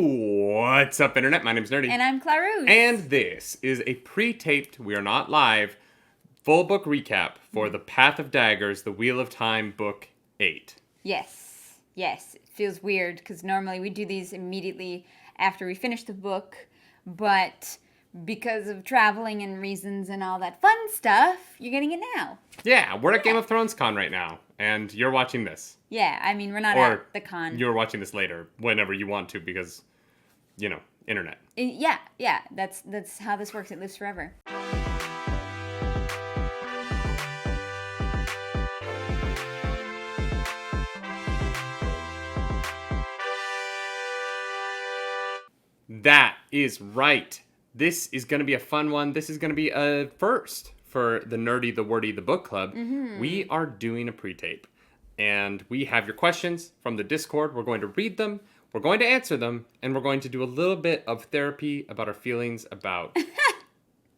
What's up, Internet? My name's Nerdy. And I'm Clarus. And this is a pre-taped, we are not live, full book recap for The Path of Daggers, The Wheel of Time, Book 8. Yes. It feels weird because normally we do these immediately after we finish the book, but because of traveling and reasons and all that fun stuff, you're getting it now. Yeah, we're at Game of Thrones Con right now, and you're watching this. Yeah, I mean, we're not at the con. You're watching this later, whenever you want to, because, internet. Yeah, that's how this works. It lives forever. That is right. This is going to be a fun one. This is going to be a first for the Nerdy, the Wordy, the Book Club. Mm-hmm. We are doing a pre-tape. And we have your questions from the Discord. We're going to read them. We're going to answer them. And we're going to do a little bit of therapy about our feelings about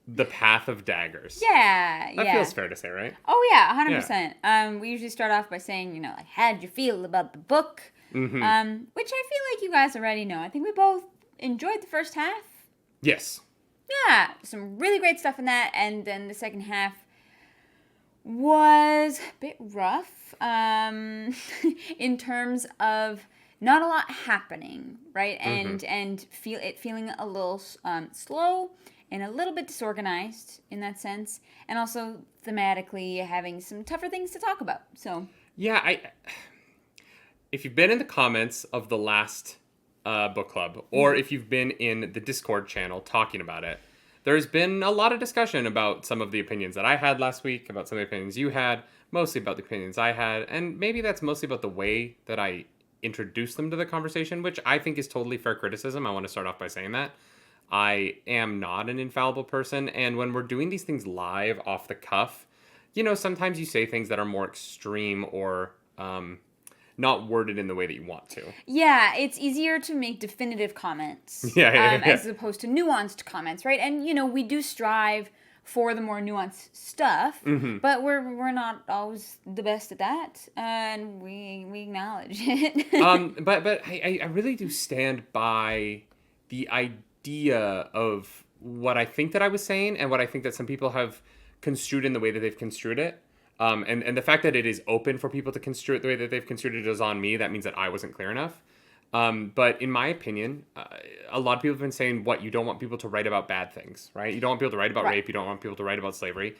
The Path of Daggers. Yeah. That feels fair to say, right? Oh, yeah, 100%. Yeah. We usually start off by saying, like, how'd you feel about the book? Mm-hmm. Which I feel like you guys already know. I think we both enjoyed the first half. Yes. Yeah, some really great stuff in that. And then the second half was a bit rough in terms of not a lot happening, right? Mm-hmm. And feeling a little slow and a little bit disorganized in that sense, and also thematically having some tougher things to talk about. So yeah, if you've been in the comments of the last book club, or if you've been in the Discord channel talking about it, there's been a lot of discussion about some of the opinions that I had last week, about some of the opinions you had, mostly about the opinions I had, and maybe that's mostly about the way that I introduced them to the conversation, which I think is totally fair criticism. I want to start off by saying that. I am not an infallible person, and when we're doing these things live, off the cuff, sometimes you say things that are more extreme or not worded in the way that you want to. Yeah, it's easier to make definitive comments as opposed to nuanced comments, right? And, we do strive for the more nuanced stuff, mm-hmm. but we're not always the best at that, and we acknowledge it. But I really do stand by the idea of what I think that I was saying and what I think that some people have construed in the way that they've construed it. And the fact that it is open for people to construe it the way that they've construed it is on me. That means that I wasn't clear enough. But in my opinion, a lot of people have been saying, you don't want people to write about bad things, right? You don't want people to write about rape. You don't want people to write about slavery.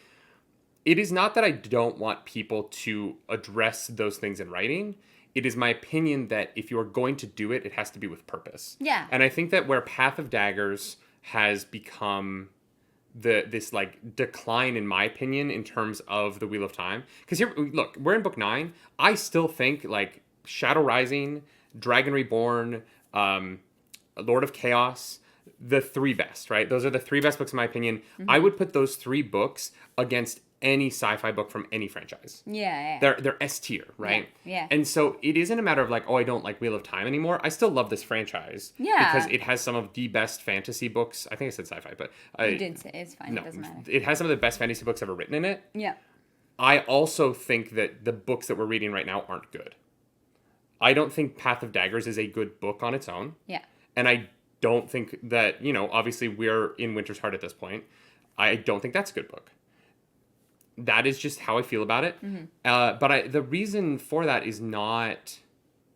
It is not that I don't want people to address those things in writing. It is my opinion that if you are going to do it, it has to be with purpose. Yeah. And I think that where Path of Daggers has become this decline, in my opinion, in terms of the Wheel of Time. Because here, look, we're in book 9. I still think Shadow Rising, Dragon Reborn, Lord of Chaos, the 3 best, right? Those are the 3 best books in my opinion. Mm-hmm. I would put those 3 books against any sci-fi book from any franchise. Yeah. They're S tier, right? Yeah. And so it isn't a matter of I don't like Wheel of Time anymore. I still love this franchise. Yeah. Because it has some of the best fantasy books. I think I said sci-fi, but you did say it's fine. No, it doesn't matter. It has some of the best fantasy books ever written in it. Yeah. I also think that the books that we're reading right now aren't good. I don't think Path of Daggers is a good book on its own. Yeah. And I don't think that, obviously we're in Winter's Heart at this point. I don't think that's a good book. That is just how I feel about it. Mm-hmm. But the reason for that is not...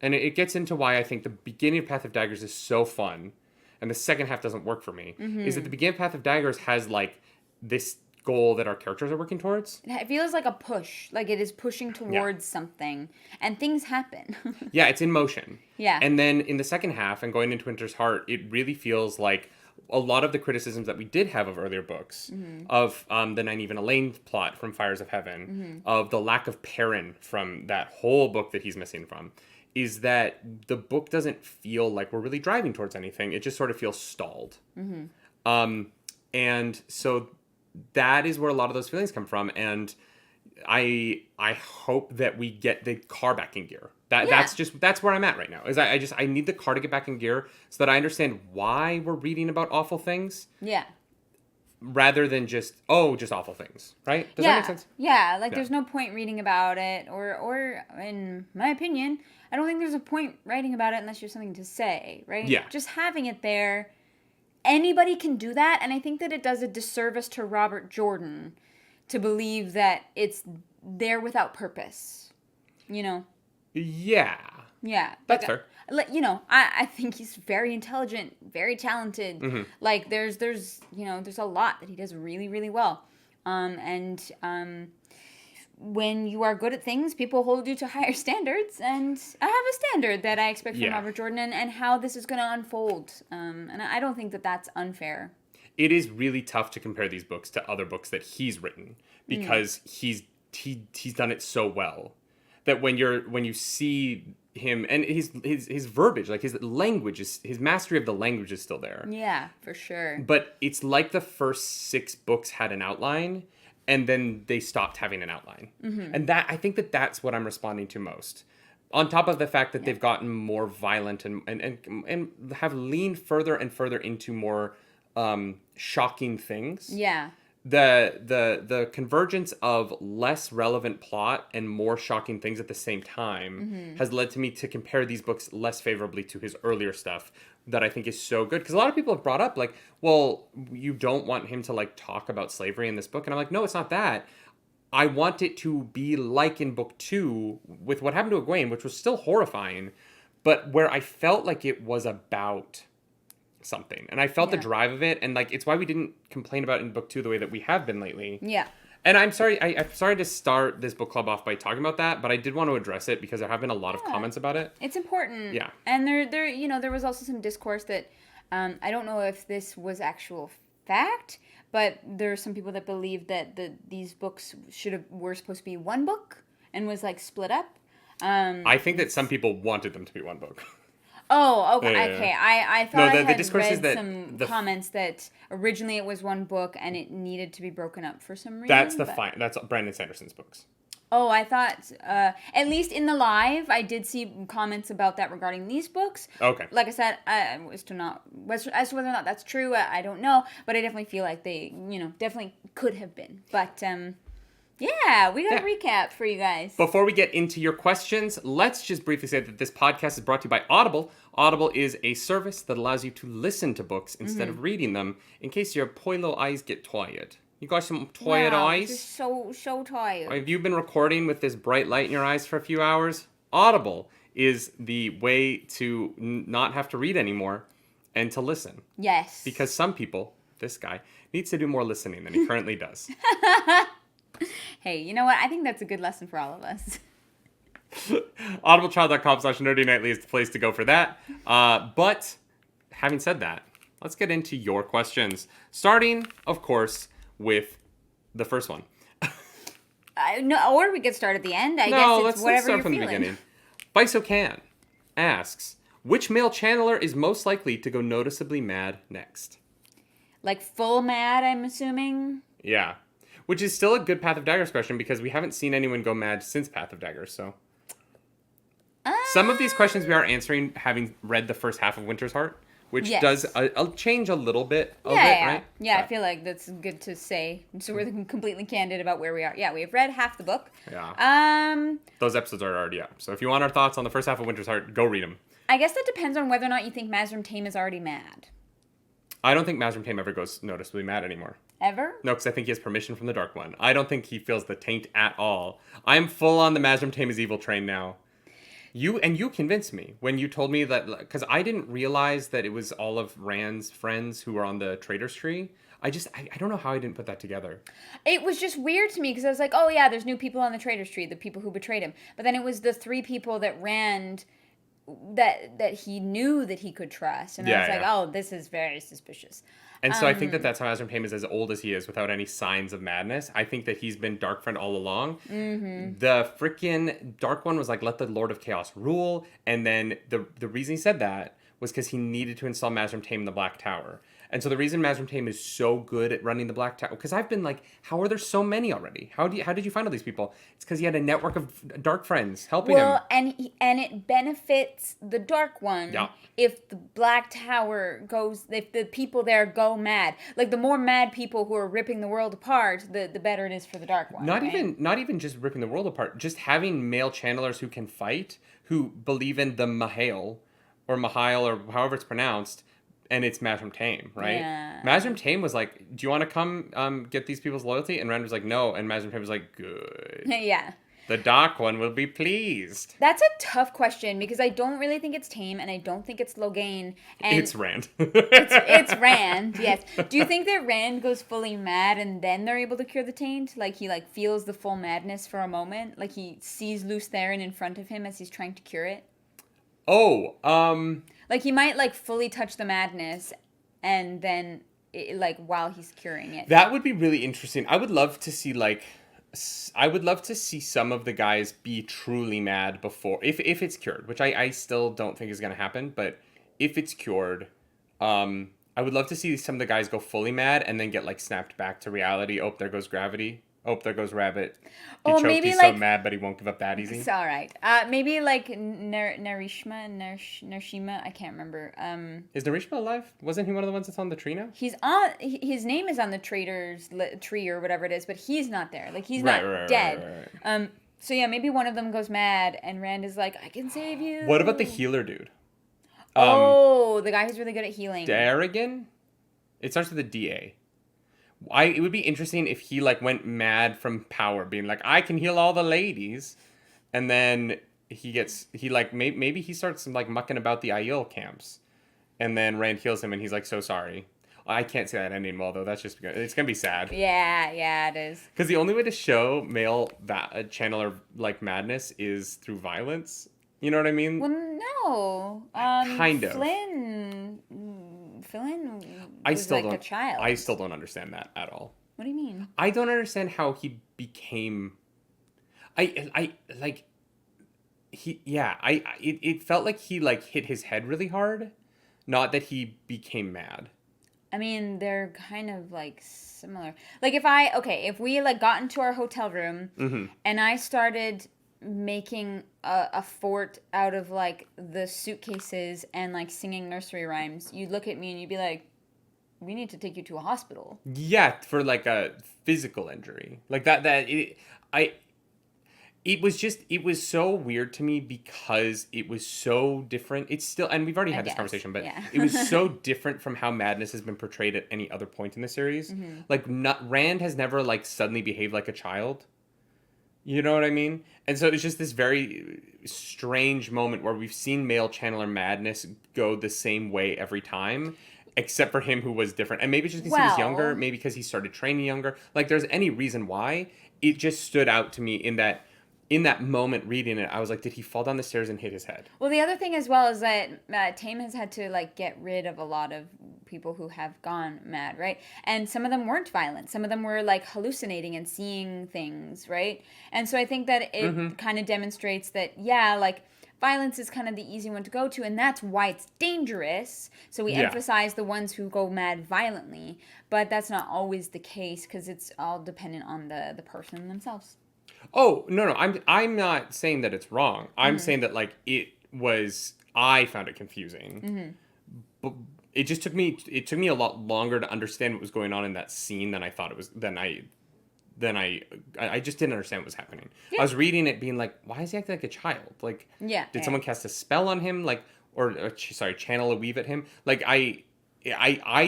And it gets into why I think the beginning of Path of Daggers is so fun, and the second half doesn't work for me, mm-hmm. is that the beginning of Path of Daggers has, this goal that our characters are working towards. It feels like a push. Like it is pushing towards something. And things happen. Yeah, it's in motion. Yeah. And then in the second half, and going into Winter's Heart, it really feels like a lot of the criticisms that we did have of earlier books, mm-hmm. of the Nynaeve and Elaine plot from Fires of Heaven, mm-hmm. of the lack of Perrin from that whole book that he's missing from, is that the book doesn't feel like we're really driving towards anything. It just sort of feels stalled. Mm-hmm. And so that is where a lot of those feelings come from. And I hope that we get the car back in gear. That's where I'm at right now. Is I need the car to get back in gear so that I understand why we're reading about awful things. Yeah. Rather than just awful things, right? Does that make sense? Yeah, there's no point reading about it, or in my opinion, I don't think there's a point writing about it unless you have something to say, right? Yeah. Just having it there, anybody can do that, and I think that it does a disservice to Robert Jordan to believe that it's there without purpose, you know? Yeah. Yeah. That's fair. You know, I think he's very intelligent, very talented. Mm-hmm. Like, there's a lot that he does really, really well. When you are good at things, people hold you to higher standards, and I have a standard that I expect from Robert Jordan and how this is going to unfold. And I don't think that that's unfair. It is really tough to compare these books to other books that he's written because he's done it so well that when you see him and his verbiage, like his mastery of the language is still there. Yeah, for sure. But it's like the first 6 books had an outline, and then they stopped having an outline. Mm-hmm. And I think that's what I'm responding to most. On top of the fact that they've gotten more violent and have leaned further and further into more shocking things. Yeah. The convergence of less relevant plot and more shocking things at the same time has led to me to compare these books less favorably to his earlier stuff that I think is so good. Because a lot of people have brought up, like, well, you don't want him to, like, talk about slavery in this book. And I'm like, no, it's not that. I want it to be like in book 2 with what happened to Egwene, which was still horrifying, but where I felt like it was about something. And I felt the drive of it, and like it's why we didn't complain about it in book 2 the way that we have been lately. Yeah. And I'm sorry, I'm sorry to start this book club off by talking about that, but I did want to address it because there have been a lot of comments about it. It's important. Yeah. And there was also some discourse that I don't know if this was actual fact, but there are some people that believe that these books were supposed to be one book and was like split up. I think that some people wanted them to be one book. Oh, okay. Okay. I thought I had read some comments that originally it was one book and it needed to be broken up for some reason. That's Brandon Sanderson's books. Oh, I thought, at least in the live, I did see comments about that regarding these books. Okay. Like I said, as to whether or not that's true, I don't know. But I definitely feel like they, definitely could have been. But, yeah, we got a recap for you guys. Before we get into your questions, let's just briefly say that this podcast is brought to you by Audible. Audible is a service that allows you to listen to books instead of reading them in case your poor little eyes get tired. You got some tired eyes? Just so tired. Have you been recording with this bright light in your eyes for a few hours? Audible is the way to not have to read anymore and to listen. Yes. Because some people, this guy, needs to do more listening than he currently does. Hey, you know what? I think that's a good lesson for all of us. audibletrial.com/nerdynightly is the place to go for that. But having said that, let's get into your questions. Starting, of course, with the first one. No, or we could start at the end. I guess it's whatever you're feeling. Let's start from the beginning. Bisocan asks, which male channeler is most likely to go noticeably mad next? Like full mad, I'm assuming? Yeah. Which is still a good Path of Daggers question because we haven't seen anyone go mad since Path of Daggers, so. Some of these questions we are answering having read the first half of Winter's Heart, which does change a little bit of it, right? Yeah, I feel like that's good to say. So we're completely candid about where we are. Yeah, we've read half the book. Yeah. Those episodes are already up. So if you want our thoughts on the first half of Winter's Heart, go read them. I guess that depends on whether or not you think Mazrim Taim is already mad. I don't think Mazrim Taim ever goes noticeably mad anymore. Ever? No, because I think he has permission from the Dark One. I don't think he feels the taint at all. I'm full on the Mazrim Taim is evil train now. You convinced me when you told me that, because I didn't realize that it was all of Rand's friends who were on the Traitor's Tree. I don't know how I didn't put that together. It was just weird to me because I was like, oh yeah, there's new people on the Traitor's Tree, the people who betrayed him. But then it was the 3 people that Rand that he knew that he could trust. And I was like, oh, this is very suspicious. And so I think that's how Mazrim Taim is as old as he is without any signs of madness. I think that he's been Dark Friend all along. Mm-hmm. The freaking Dark One was like, let the Lord of Chaos rule. And then the reason he said that was because he needed to install Mazrim Taim in the Black Tower. And so the reason Mazrim Taim is so good at running the Black Tower, because I've been like, how are there so many already? How did you find all these people? It's because he had a network of dark friends helping him. Well, and it benefits the Dark One if the Black Tower if the people there go mad. Like, the more mad people who are ripping the world apart, the better it is for the Dark One. Not even just ripping the world apart, just having male channelers who can fight, who believe in the Mahail, or however it's pronounced, and it's Mazrim Taim, right? Yeah. Mazrim Taim was like, do you want to come get these people's loyalty? And Rand was like, no. And Mazrim Taim was like, good. Yeah. The Dark One will be pleased. That's a tough question, because I don't really think it's Taim, and I don't think it's Logain. And it's Rand. it's Rand, yes. Do you think that Rand goes fully mad and then they're able to cure the taint? Like, he feels the full madness for a moment? Like, he sees Luce Theron in front of him as he's trying to cure it? Like, he might, fully touch the madness, and then, while he's curing it. That would be really interesting. I would love to see, some of the guys be truly mad before, if it's cured, which I still don't think is going to happen, but if it's cured, I would love to see some of the guys go fully mad and then get, snapped back to reality. Oh, there goes gravity. Oh, there goes Rabbit. He choked. Maybe he's so mad, but he won't give up that easy. It's all right. Maybe Narishima. I can't remember. Is Narishma alive? Wasn't he one of the ones that's on the tree now? He's on. His name is on the traitor's tree or whatever it is, but he's not there. He's not dead. Right. So yeah, maybe one of them goes mad, and Rand is like, "I can save you." What about the healer dude? The guy who's really good at healing. Darrigan? It starts with a D-A. It would be interesting if he went mad from power, being like, I can heal all the ladies, and then maybe he starts mucking about the Aiel camps, and then Rand heals him, and he's like, so sorry. I can't say that ending well though. That's just it's gonna be sad. Yeah, it is. Because the only way to show male channeler madness is through violence. You know what I mean? Well, no. Kind of. Flynn was a child. I still don't understand that at all. What do you mean? I don't understand how he became. It felt like he hit his head really hard, not that he became mad. I mean, they're kind of similar. If we got into our hotel room, mm-hmm. and I started making a fort out of the suitcases and singing nursery rhymes, you'd look at me and you'd be like, we need to take you to a hospital. Yeah, for a physical injury it was so weird to me because it was so different. It's still, and we've already had this conversation, but yeah. It was so different from how madness has been portrayed at any other point in the series. Mm-hmm. Rand has never suddenly behaved like a child. You know what I mean? And so it's just this very strange moment where we've seen male channeler madness go the same way every time, except for him who was different. And maybe it's just because he was younger, maybe because he started training younger. There's any reason why. It just stood out to me in that moment reading it, I was like, did he fall down the stairs and hit his head? Well, the other thing as well is that Taim has had to get rid of a lot of people who have gone mad, right? And some of them weren't violent. Some of them were hallucinating and seeing things, right? And so I think that it mm-hmm. kind of demonstrates that, violence is kind of the easy one to go to, and that's why it's dangerous. So we emphasize the ones who go mad violently, but that's not always the case because it's all dependent on the person themselves. Oh, no, I'm not saying that it's wrong. I'm mm-hmm. saying that I found it confusing. Mm-hmm. But it just took me a lot longer to understand what was going on in that scene than I thought it was, I just didn't understand what was happening. Yeah. I was reading it being like, why is he acting like a child? Did someone cast a spell on him? Channel a weave at him? I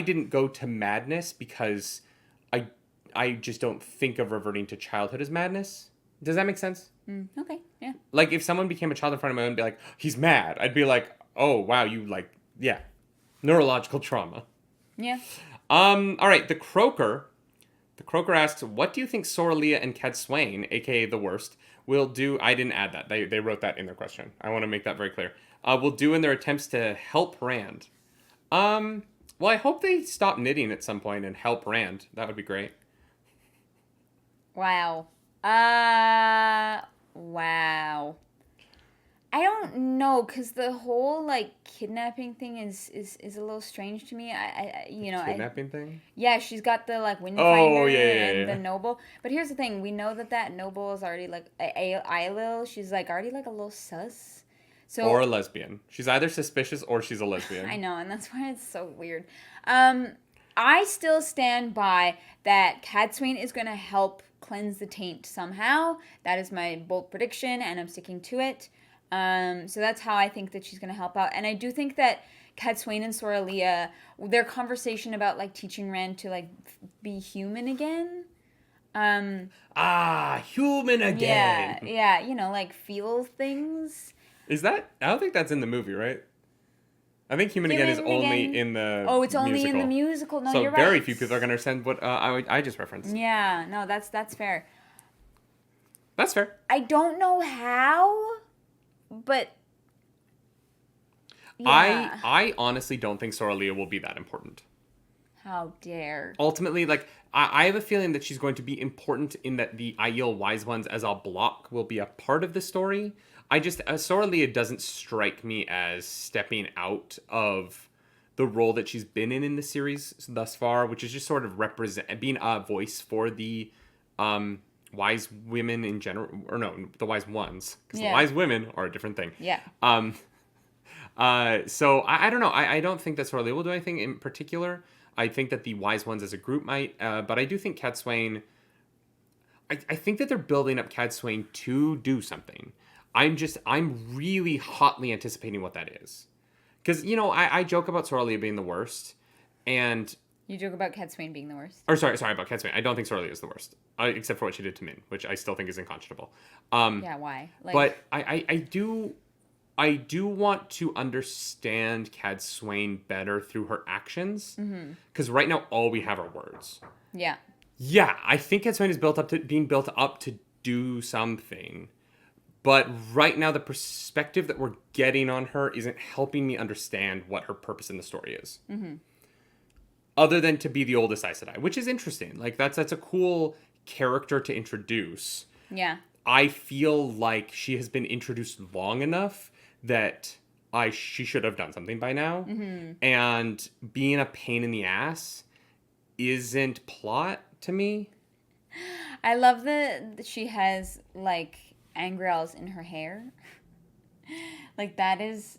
didn't go to madness because I just don't think of reverting to childhood as madness. Does that make sense? Okay, yeah. If someone became a child in front of me and be like, he's mad, I'd be like, oh, wow, neurological trauma. Yeah. All right, the Croaker asks, what do you think Soralia and Cadsuane, aka the worst, will do? I didn't add that. They wrote that in their question. I want to make that very clear. Will do in their attempts to help Rand. Well, I hope they stop knitting at some point and help Rand. That would be great. Wow. Wow. I don't know, because the whole, like, kidnapping thing is a little strange to me. Kidnapping thing? Yeah, she's got the, like, Oh, Windfinder yeah. and the Noble. But here's the thing. We know that Noble is already, like, Ailil. She's, like, already, like, a little sus. So, or a lesbian. She's either suspicious or she's a lesbian. I know, and that's why it's so weird. I still stand by that Cadsuane is going to help cleanse the taint somehow. That is my bold prediction, and I'm sticking to it. So that's how I think that she's going to help out. And I do think that Cadsuane and Soralia, their conversation about, like, teaching Rand to, like, be human again. Human again. Yeah, you know, like, feel things. Is that? I don't think that's in the movie, right? I think Human Again is only in the Oh, it's only musical. in the musical. No, so you're right. So very few people are going to understand what I just referenced. Yeah, no, that's fair. That's fair. I don't know how, but yeah. I honestly don't think Soralia will be that important. How dare. Ultimately, like, I have a feeling that she's going to be important in that the Aiel Wise Ones as a block will be a part of the story. Soralia doesn't strike me as stepping out of the role that she's been in the series thus far, which is just sort of being a voice for the wise women in general, or no, the wise ones, because the wise women are a different thing. Yeah. So I don't know. I don't think that Soralia will do anything in particular. I think that the wise ones as a group might, but I do think Cadsuane. I think that they're building up Cadsuane to do something. I'm really hotly anticipating what that is. Because, you know, I joke about Soralia being the worst, and... You joke about Cadsuane being the worst? Or sorry about Cadsuane. I don't think Soralia is the worst, except for what she did to Min, which I still think is unconscionable. Yeah, why? But I do want to understand Cadsuane better through her actions, because right now all we have are words. Yeah. Yeah, I think Cadsuane is being built up to do something. But right now, the perspective that we're getting on her isn't helping me understand what her purpose in the story is. Mm-hmm. Other than to be the oldest Aes Sedai, which is interesting. Like, that's a cool character to introduce. Yeah. I feel like she has been introduced long enough that she should have done something by now. Mm-hmm. And being a pain in the ass isn't plot to me. I love that she has, like, Angreals in her hair. Like, that is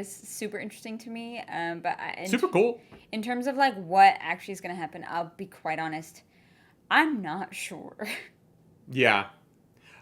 super interesting to me. But super cool. In terms of, like, what actually is going to happen, I'll be quite honest, I'm not sure. Yeah.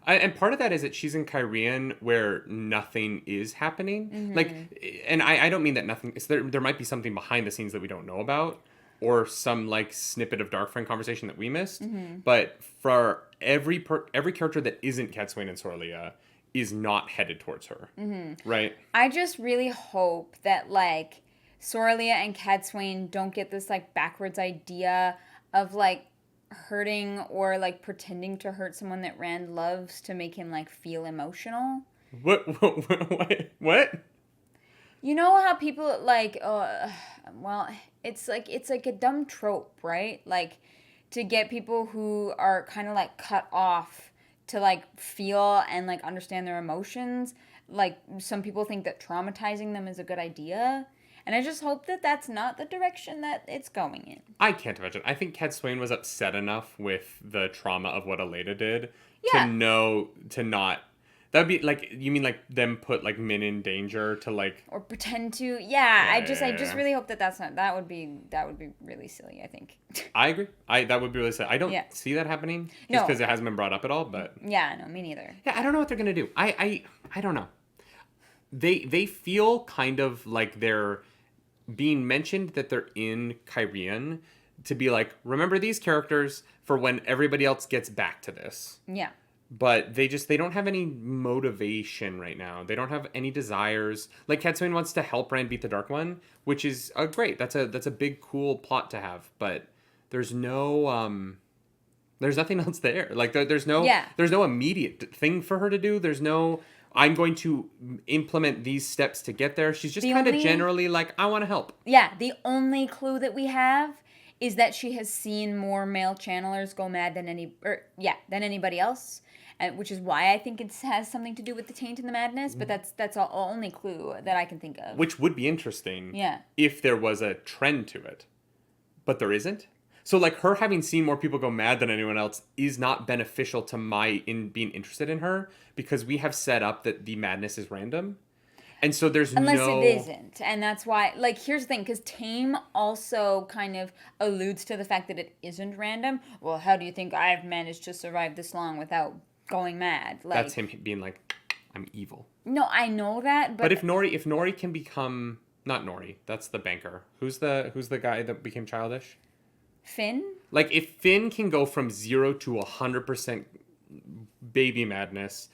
And part of that is that she's in Kyrian where nothing is happening. Mm-hmm. Like, and I don't mean that nothing... There might be something behind the scenes that we don't know about, or some, like, snippet of Darkfriend conversation that we missed. Mm-hmm. But for every character that isn't Cadsuane and Soralia is not headed towards her. Mm-hmm. Right? I just really hope that, like, Soralia and Cadsuane don't get this, like, backwards idea of, like, hurting or, like, pretending to hurt someone that Rand loves to make him, like, feel emotional. What? You know how people, like, well, it's like a dumb trope, right? Like, to get people who are kind of, like, cut off to, like, feel and, like, understand their emotions. Like, some people think that traumatizing them is a good idea. And I just hope that that's not the direction that it's going in. I can't imagine. I think Cadsuane was upset enough with the trauma of what Aleda did to not... That would be, like, you mean, like, them put, like, Min in danger to, like... Or pretend to... Yeah, I just really hope that that's not... That would be really silly, I think. I agree. That would be really silly. I don't see that happening, just because it hasn't been brought up at all, but... Yeah, no, me neither. Yeah, I don't know what they're going to do. I don't know. They feel kind of like they're being mentioned that they're in Kyrian to be like, remember these characters for when everybody else gets back to this. Yeah. But they don't have any motivation right now. They don't have any desires. Like, Cadsuane wants to help Rand beat the Dark One, which is great. That's a big, cool plot to have. But there's no there's nothing else there. Like, there's no immediate thing for her to do. There's no, I'm going to implement these steps to get there. She's just kind of generally like, I want to help. Yeah, the only clue that we have is that she has seen more male channelers go mad than anybody else, which is why I think it has something to do with the taint and the madness. But that's the only clue that I can think of. Which would be interesting. Yeah. If there was a trend to it, but there isn't. So like her having seen more people go mad than anyone else is not beneficial to my being interested in her, because we have set up that the madness is random. And so Unless it isn't. And that's why, like, here's the thing, because Tame also kind of alludes to the fact that it isn't random. Well, how do you think I've managed to survive this long without going mad? Like, that's him being like, I'm evil. No, I know that, but if Nori can become, not Nori, that's the banker. Who's the guy that became childish? Finn? Like, if Finn can go from 0 to 100% baby madness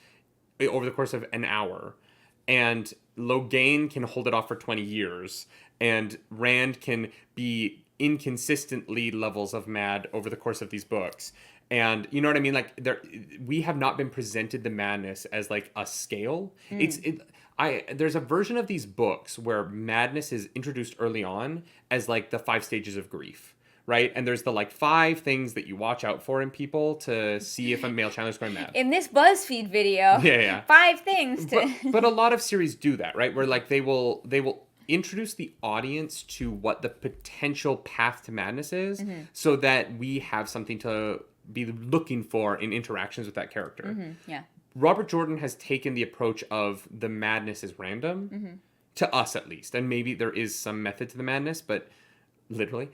over the course of an hour, and Logain can hold it off for 20 years, and Rand can be inconsistently levels of mad over the course of these books. And you know what I mean? Like, we have not been presented the madness as like a scale. There's a version of these books where madness is introduced early on as like the 5 stages of grief. Right? And there's the like 5 things that you watch out for in people to see if a male channeler is going mad. In this BuzzFeed video, 5 things to... But a lot of series do that, right? Where like they will introduce the audience to what the potential path to madness is, so that we have something to be looking for in interactions with that character. Yeah. Robert Jordan has taken the approach of the madness is random, to us at least. And maybe there is some method to the madness, but literally...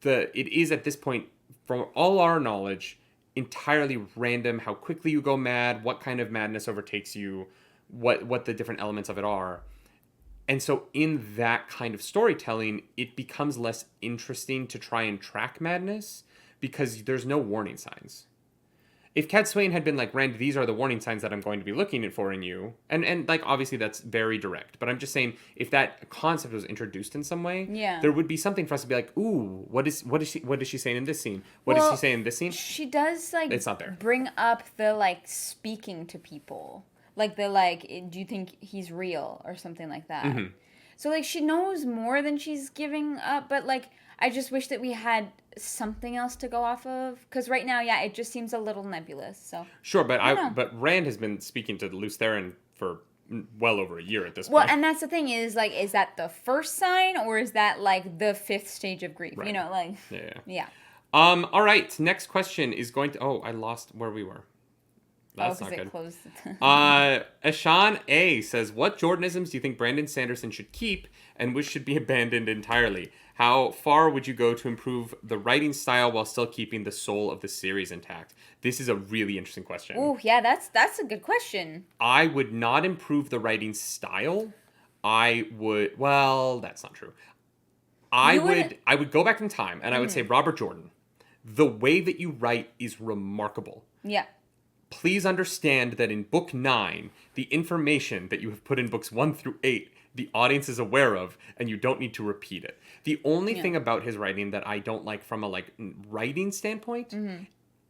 it is at this point, from all our knowledge, entirely random how quickly you go mad, what kind of madness overtakes you, what the different elements of it are. And so in that kind of storytelling, it becomes less interesting to try and track madness because there's no warning signs. If Cat Swain had been like, Rand, these are the warning signs that I'm going to be looking for in you, and like obviously that's very direct, but I'm just saying if that concept was introduced in some way, there would be something for us to be like, ooh, what is she saying in this scene? What is she saying in this scene? She does like it's not there. Bring up the like speaking to people, like the like, do you think he's real or something like that? So like she knows more than she's giving up, but like I just wish that we had something else to go off of, because right now, it just seems a little nebulous. So sure, but but Rand has been speaking to Lews Therin for well over a year at this point. Well, and that's the thing is like, is that the first sign or is that like the 5th stage of grief? Right. You know, like yeah. All right. Next question is going to. Oh, I lost where we were. That's not good. Closed. Ashan A says, what Jordanisms do you think Brandon Sanderson should keep and which should be abandoned entirely? How far would you go to improve the writing style while still keeping the soul of the series intact? This is a really interesting question. Oh, yeah, that's a good question. I would not improve the writing style. Well, that's not true. I would go back in time and I would say, Robert Jordan, the way that you write is remarkable. Yeah. Please understand that in book 9, the information that you have put in books 1 through 8, the audience is aware of, and you don't need to repeat it. The only thing about his writing that I don't like from a writing standpoint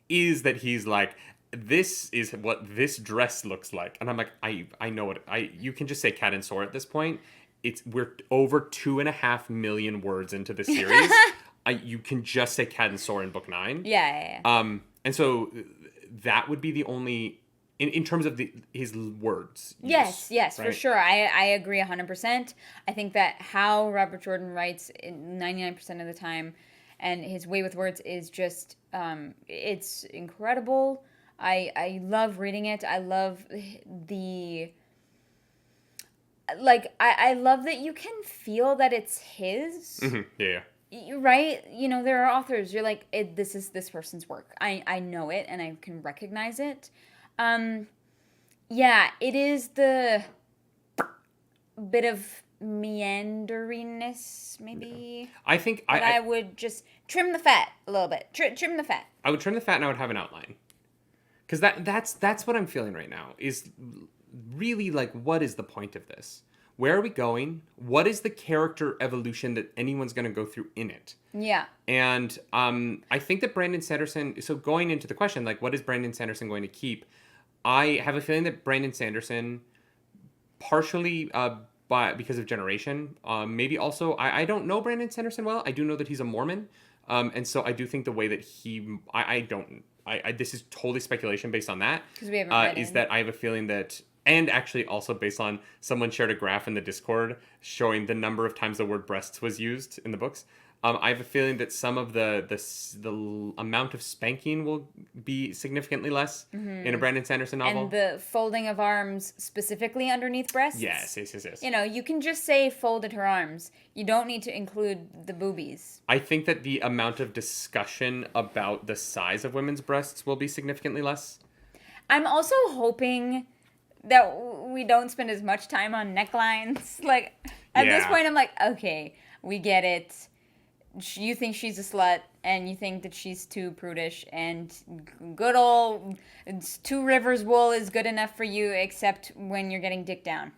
is that he's like, this is what this dress looks like. And I'm like, I know it. You can just say cat and sore at this point. We're over 2.5 million words into the series. You can just say cat and sore in book 9. Yeah. And so that would be the only in terms of his words. Yes, right? For sure. I agree 100%. I think that how Robert Jordan writes 99% of the time and his way with words is just it's incredible. I love reading it. I love the I love that you can feel that it's his. Mm-hmm. Yeah. Right? You know, there are authors, you're like, this is this person's work. I know it and I can recognize it. It is the bit of meanderiness, maybe. Yeah. I think I would just trim the fat a little bit. Trim the fat. I would trim the fat and I would have an outline. Because that's what I'm feeling right now, is really like, what is the point of this? Where are we going? What is the character evolution that anyone's going to go through in it? Yeah. And I think that Brandon Sanderson... So going into the question, like, what is Brandon Sanderson going to keep? I have a feeling that Brandon Sanderson, partially because of generation. Maybe also, I don't know Brandon Sanderson well. I do know that he's a Mormon. And so I do think the way that this is totally speculation based on that. Because we haven't read is that I have a feeling that, and actually also based on someone shared a graph in the Discord showing the number of times the word breasts was used in the books. I have a feeling that some of the amount of spanking will be significantly less in a Brandon Sanderson novel. And the folding of arms specifically underneath breasts? Yes. You can just say folded her arms. You don't need to include the boobies. I think that the amount of discussion about the size of women's breasts will be significantly less. I'm also hoping that we don't spend as much time on necklines. Like, at this point, I'm like, okay, we get it. You think she's a slut, and you think that she's too prudish, and good old Two Rivers wool is good enough for you, except when you're getting dick down.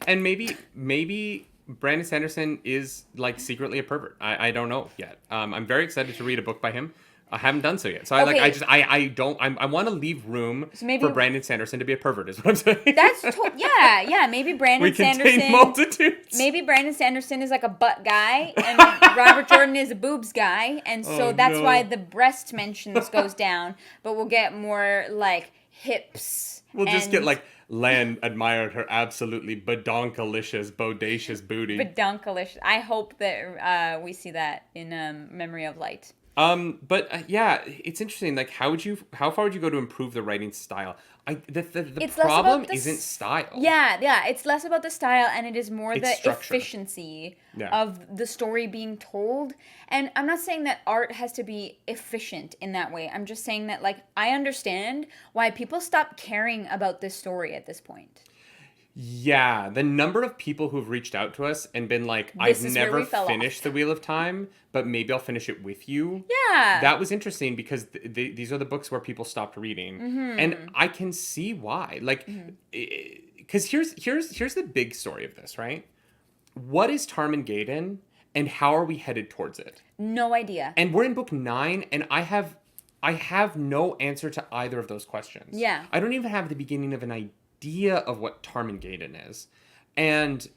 And maybe Brandon Sanderson is like secretly a pervert. I don't know yet. I'm very excited to read a book by him. I haven't done so yet. So okay. I want to leave room for Brandon Sanderson to be a pervert is what I'm saying. That's yeah. Maybe Brandon Sanderson. We contain multitudes. Maybe Brandon Sanderson is like a butt guy and Robert Jordan is a boobs guy. And so that's why the breast mentions goes down. But we'll get more like hips. We'll just get like Lan admired her absolutely badonkalicious, bodacious booty. Badonkalicious. I hope that we see that in Memory of Light. Yeah, it's interesting. Like, how far would you go to improve the writing style? The problem isn't style. Yeah. It's less about the style, and it is more the efficiency of the story being told. And I'm not saying that art has to be efficient in that way. I'm just saying that, like, I understand why people stop caring about this story at this point. Yeah, the number of people who've reached out to us and been like, I've never finished The Wheel of Time, but maybe I'll finish it with you. Yeah. That was interesting because these are the books where people stopped reading. Mm-hmm. And I can see why. Like, because here's the big story of this, right? What is Tarmangaden and how are we headed towards it? No idea. And we're in book 9 and I have no answer to either of those questions. Yeah. I don't even have the beginning of an idea of what Tarmangaden is. And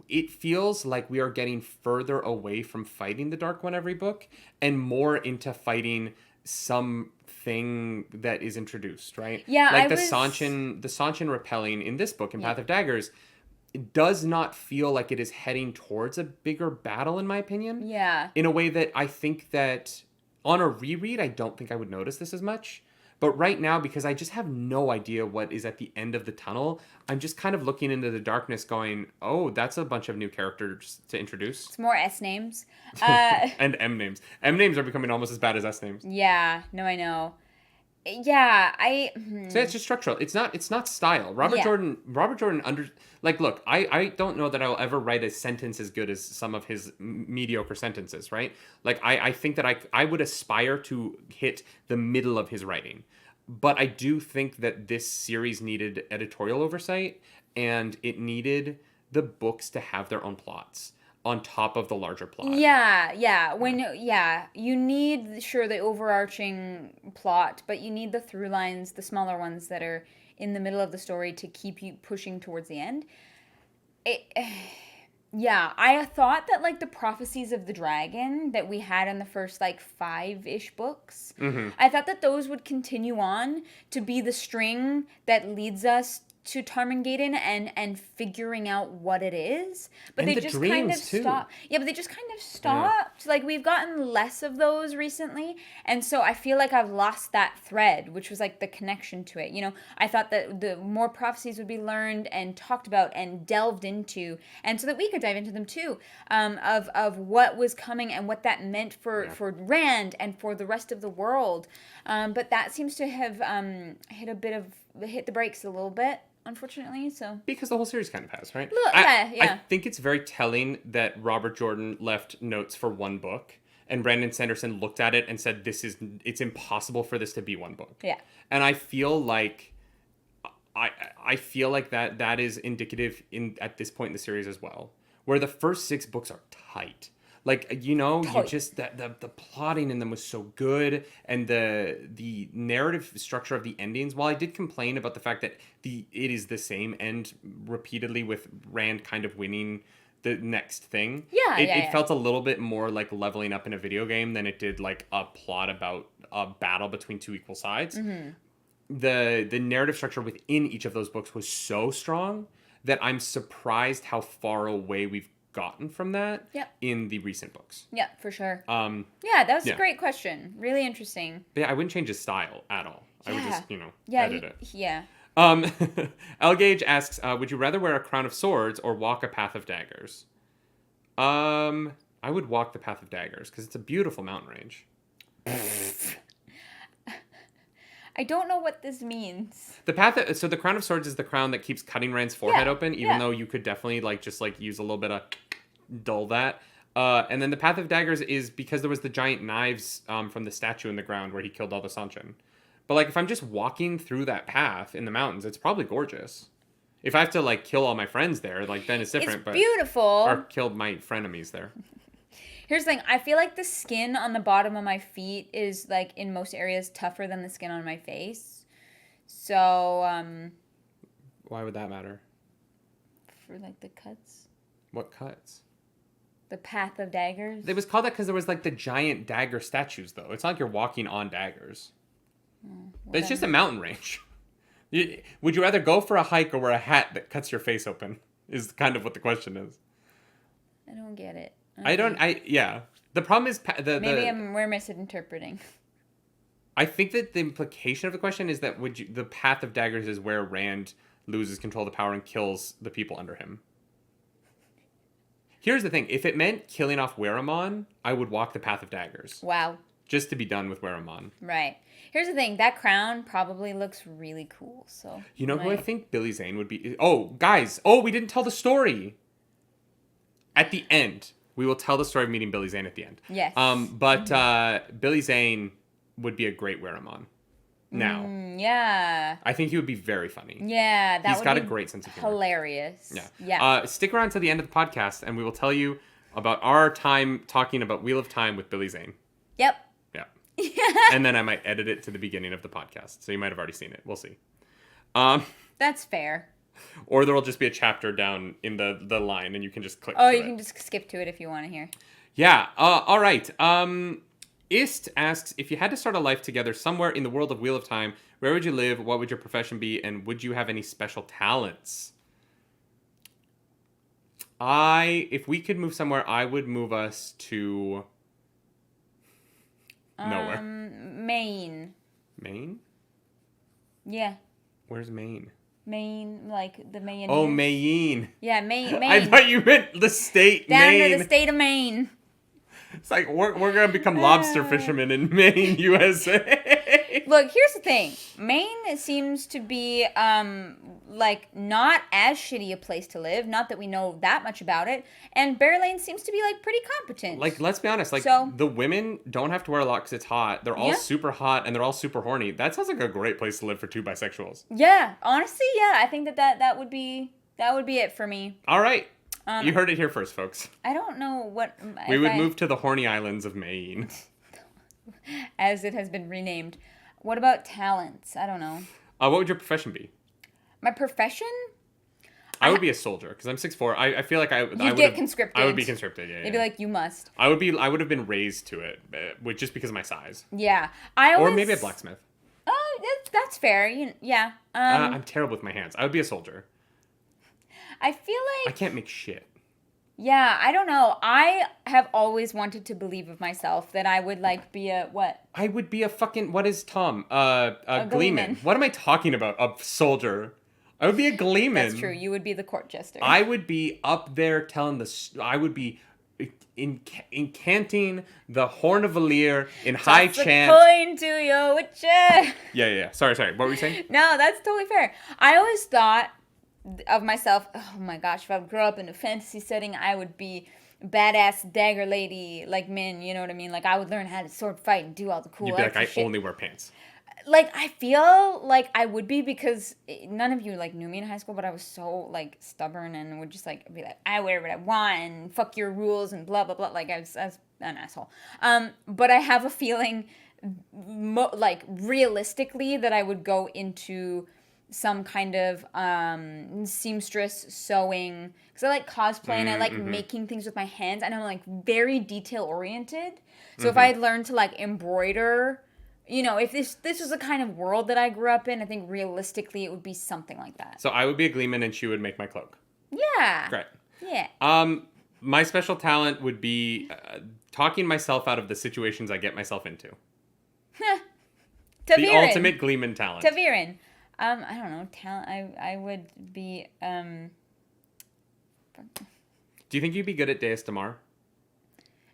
it feels like we are getting further away from fighting the Dark One every book and more into fighting something that is introduced, right? Yeah, like the Sanchin repelling in this book in Path of Daggers, it does not feel like it is heading towards a bigger battle, in my opinion. Yeah. In a way that I think that on a reread, I don't think I would notice this as much. But right now, because I just have no idea what is at the end of the tunnel, I'm just kind of looking into the darkness going, oh, that's a bunch of new characters to introduce. It's more S names. And M names. M names are becoming almost as bad as S names. Yeah, no, I know. Yeah, So it's just structural. It's not style. Robert Jordan look, I don't know that I'll ever write a sentence as good as some of his mediocre sentences, right? Like I think that I would aspire to hit the middle of his writing. But I do think that this series needed editorial oversight and it needed the books to have their own plots on top of the larger plot. Yeah. You need, sure, the overarching plot, but you need the through lines, the smaller ones that are in the middle of the story to keep you pushing towards the end. I thought that, like, the prophecies of the dragon that we had in the first, like, 5-ish books, I thought that those would continue on to be the string that leads us to Tarmangaden and figuring out what it is. But and they just kind of stopped. Yeah, but they just kind of stopped. Like, we've gotten less of those recently. And so I feel like I've lost that thread, which was like the connection to it. You know, I thought that the more prophecies would be learned and talked about and delved into, and so that we could dive into them too, of what was coming and what that meant for Rand and for the rest of the world. But that seems to have hit the brakes a little bit, unfortunately. So because the whole series kind of has, right? I think it's very telling that Robert Jordan left notes for one book and Brandon Sanderson looked at it and said, it's impossible for this to be one book. Yeah. And I feel like that is indicative at this point in the series as well, where the first 6 books are tight. Like, you know, you just the plotting in them was so good, and the narrative structure of the endings. While I did complain about the fact that it is the same end repeatedly with Rand kind of winning the next thing. It felt a little bit more like leveling up in a video game than it did like a plot about a battle between two equal sides. The narrative structure within each of those books was so strong that I'm surprised how far away we've gotten from that in the recent books. Yeah, for sure. That was a great question. Really interesting. But yeah, I wouldn't change his style at all. I would just, edit it. Yeah. L Gage asks, would you rather wear a crown of swords or walk a path of daggers? I would walk the path of daggers because it's a beautiful mountain range. I don't know what this means. So the crown of swords is the crown that keeps cutting Rand's forehead open, even though you could definitely just use a little bit of dull that. And then the path of daggers is because there was the giant knives from the statue in the ground where he killed all the Sanchin. But if I'm just walking through that path in the mountains, it's probably gorgeous. If I have to kill all my friends there, then it's different. It's beautiful. Or killed my frenemies there. Here's the thing. I feel like the skin on the bottom of my feet is, in most areas, tougher than the skin on my face. So, why would that matter? For, the cuts. What cuts? The path of daggers. It was called that because there was, the giant dagger statues, though. It's not like you're walking on daggers. It's just a mountain range. Would you rather go for a hike or wear a hat that cuts your face open? Is kind of what the question is. I don't get it. The problem is we're misinterpreting. I think that the implication of the question is that the path of daggers is where Rand loses control of the power and kills the people under him. Here's the thing. If it meant killing off Weramon, I would walk the path of daggers. Wow. Just to be done with Weramon. Right. Here's the thing. That crown probably looks really cool. So you know who I think Billy Zane would be? Oh, guys. Oh, we didn't tell the story. At the end. We will tell the story of meeting Billy Zane at the end. Yes. But Billy Zane would be a great Weramon. Now. Yeah. I think he would be very funny. Yeah. He's got a great sense of humor. Hilarious. Yeah. Stick around to the end of the podcast and we will tell you about our time talking about Wheel of Time with Billy Zane. Yep. Yeah. And then I might edit it to the beginning of the podcast. So you might have already seen it. We'll see. That's fair. Or there will just be a chapter down in the line and you can just click to it. Oh, you can just skip to it if you want to hear. Yeah. All right. Ist asks, if you had to start a life together somewhere in the world of Wheel of Time, where would you live? What would your profession be? And would you have any special talents? If we could move somewhere, I would move us to nowhere. Maine. Maine? Yeah. Where's Maine? Maine, the Maine. Oh, Maine. Yeah, Maine. I thought you meant the state, Down Maine. to the state of Maine. It's we're going to become lobster fishermen in Maine, USA. Look, here's the thing. Maine seems to be, not as shitty a place to live. Not that we know that much about it. And Bear Lane seems to be, pretty competent. Let's be honest. The women don't have to wear a lot because it's hot. They're all super hot and they're all super horny. That sounds like a great place to live for two bisexuals. Yeah. Honestly, yeah. I think that would be it for me. All right. You heard it here first, folks. I don't know what... We would move to the horny islands of Maine. As it has been renamed. What about talents? I don't know. What would your profession be? My profession? I would be a soldier because I'm 6'4". I feel like I would get conscripted. I would be conscripted. Yeah. They'd be like, you must. I would have been raised to it, just because of my size. Yeah, or maybe a blacksmith. Oh, that's fair. Yeah. I'm terrible with my hands. I would be a soldier. I feel I can't make shit. Yeah, I don't know. I have always wanted to believe of myself that I would be a what? I would be a fucking, what is Tom? A gleeman. What am I talking about? A soldier. I would be a gleeman. That's true. You would be the court jester. I would be up there I would be incanting the Horn of Valir in high chant. Coin to your witcher. Yeah. Sorry. What were you saying? No, that's totally fair. I always thought of myself, oh my gosh, if I would grow up in a fantasy setting, I would be a badass dagger lady like Min, you know what I mean? I would learn how to sword fight and do all the cool You'd be shit. I only wear pants. Like, I feel like I would be, because none of you, like, knew me in high school, but I was so, like, stubborn and would just, like, be like, I wear what I want and fuck your rules and blah, blah, blah. Like, I was an asshole. But I have a feeling, like, realistically, that I would go into some kind of seamstress sewing, because I like cosplay and I like making things with my hands, and I'm, like, very detail oriented. So if I learned to, like, embroider... if this was the kind of world that I grew up in, I think realistically it would be something like that. So I would be a gleeman and she would make my cloak. Yeah. Great. Yeah. My special talent would be talking myself out of the situations I get myself into. The ultimate gleeman talent. Taviran. I don't know. Talent. I would be. Do you think you'd be good at Deus Damar?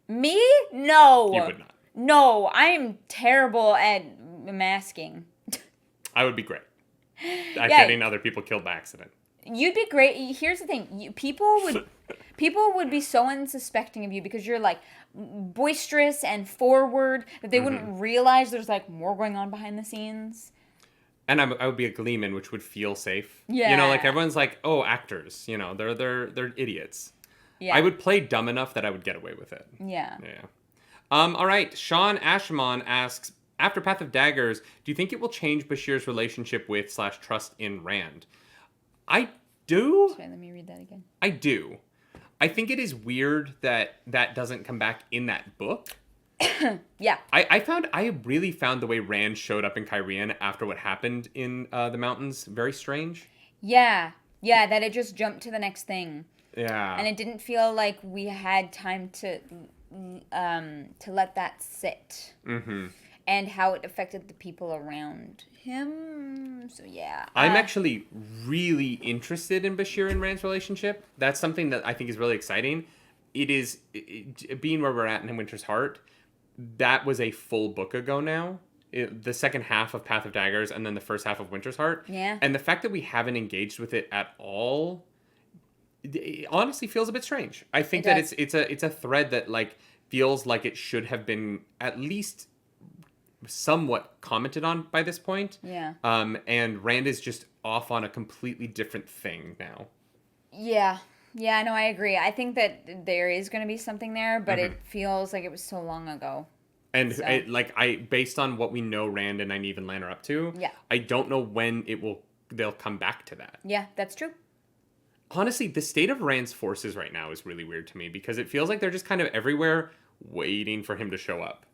Me? No. You would not. No, I am terrible at masking. I would be great at getting other people killed by accident. You'd be great. Here's the thing: people would be so unsuspecting of you because you're like boisterous and forward that they wouldn't realize there's like more going on behind the scenes. And I would be a gleeman, which would feel safe. Yeah, like everyone's like, oh, actors. They're idiots. Yeah, I would play dumb enough that I would get away with it. Yeah. Yeah. All right. Sean Ashimon asks, after Path of Daggers, do you think it will change Bashir's relationship with / trust in Rand? I do. Sorry, let me read that again. I do. I think it is weird that doesn't come back in that book. Yeah. I really found the way Rand showed up in Cairhien after what happened in the mountains very strange. Yeah. Yeah, that it just jumped to the next thing. Yeah. And it didn't feel like we had time to let that sit. Mm-hmm. And how it affected the people around him. So, yeah. I'm actually really interested in Bashir and Rand's relationship. That's something that I think is really exciting. It is, being where we're at in Winter's Heart, that was a full book ago now. The second half of Path of Daggers and then the first half of Winter's Heart. Yeah. And the fact that we haven't engaged with it at all, it honestly feels a bit strange. I think that it's a thread that like feels like it should have been at least somewhat commented on by this point. Yeah. And Rand is just off on a completely different thing now. Yeah. Yeah, no, I agree. I think that there is going to be something there, but it feels like it was so long ago. And based on what we know Rand and Nynaeve and Lan are up to, I don't know when they'll come back to that. Yeah, that's true. Honestly, the state of Rand's forces right now is really weird to me because it feels like they're just kind of everywhere waiting for him to show up.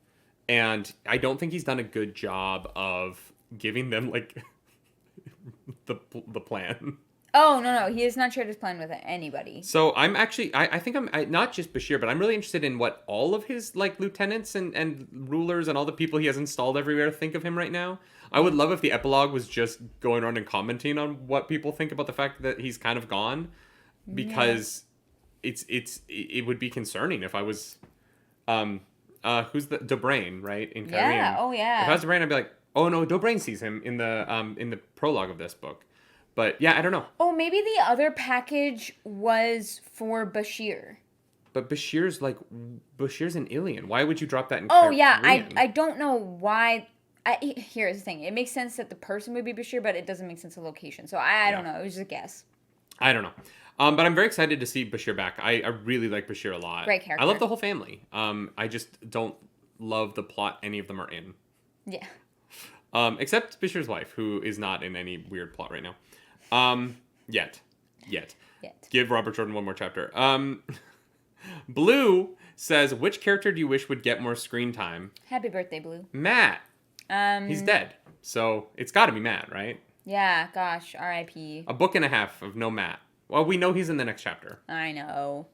And I don't think he's done a good job of giving them, like, the plan. Oh, no. He has not shared his plan with anybody. So I'm actually, I think I'm not just Bashir, but I'm really interested in what all of his, like, lieutenants and rulers and all the people he has installed everywhere think of him right now. I would love if the epilogue was just going around and commenting on what people think about the fact that he's kind of gone. Because it would be concerning if I was... who's the Dobrain, right? In Cairhien. Yeah. Oh, yeah. If I was Dobrain, I'd be like, oh no, Dobrain sees him in the prologue of this book. But yeah, I don't know. Oh, maybe the other package was for Bashir. But Bashir's an alien. Why would you drop that in? Oh yeah, I don't know why. Here's the thing: it makes sense that the person would be Bashir, but it doesn't make sense the location. So I don't know. It was just a guess. I don't know. But I'm very excited to see Bashir back. I really like Bashir a lot. Great character. I love the whole family. I just don't love the plot any of them are in. Yeah. Except Bashir's wife, who is not in any weird plot right now. Yet. Give Robert Jordan one more chapter. Blue says, which character do you wish would get more screen time? Happy birthday, Blue. Matt. He's dead. So it's got to be Matt, right? Yeah, gosh, R.I.P. A book and a half of no Matt. Well, we know he's in the next chapter. I know.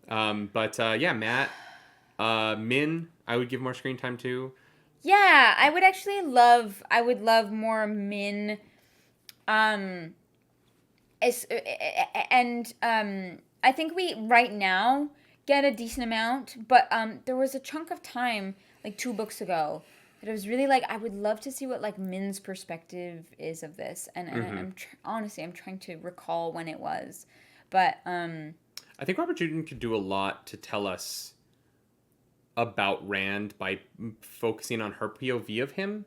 But yeah, Matt. Min, I would give more screen time to. Yeah, I would love more Min. I think we right now get a decent amount, but there was a chunk of time like 2 books ago that I was really like, I would love to see what like Min's perspective is of this, and I'm honestly I'm trying to recall when it was, but I think Robert Jordan could do a lot to tell us about Rand by focusing on her POV of him.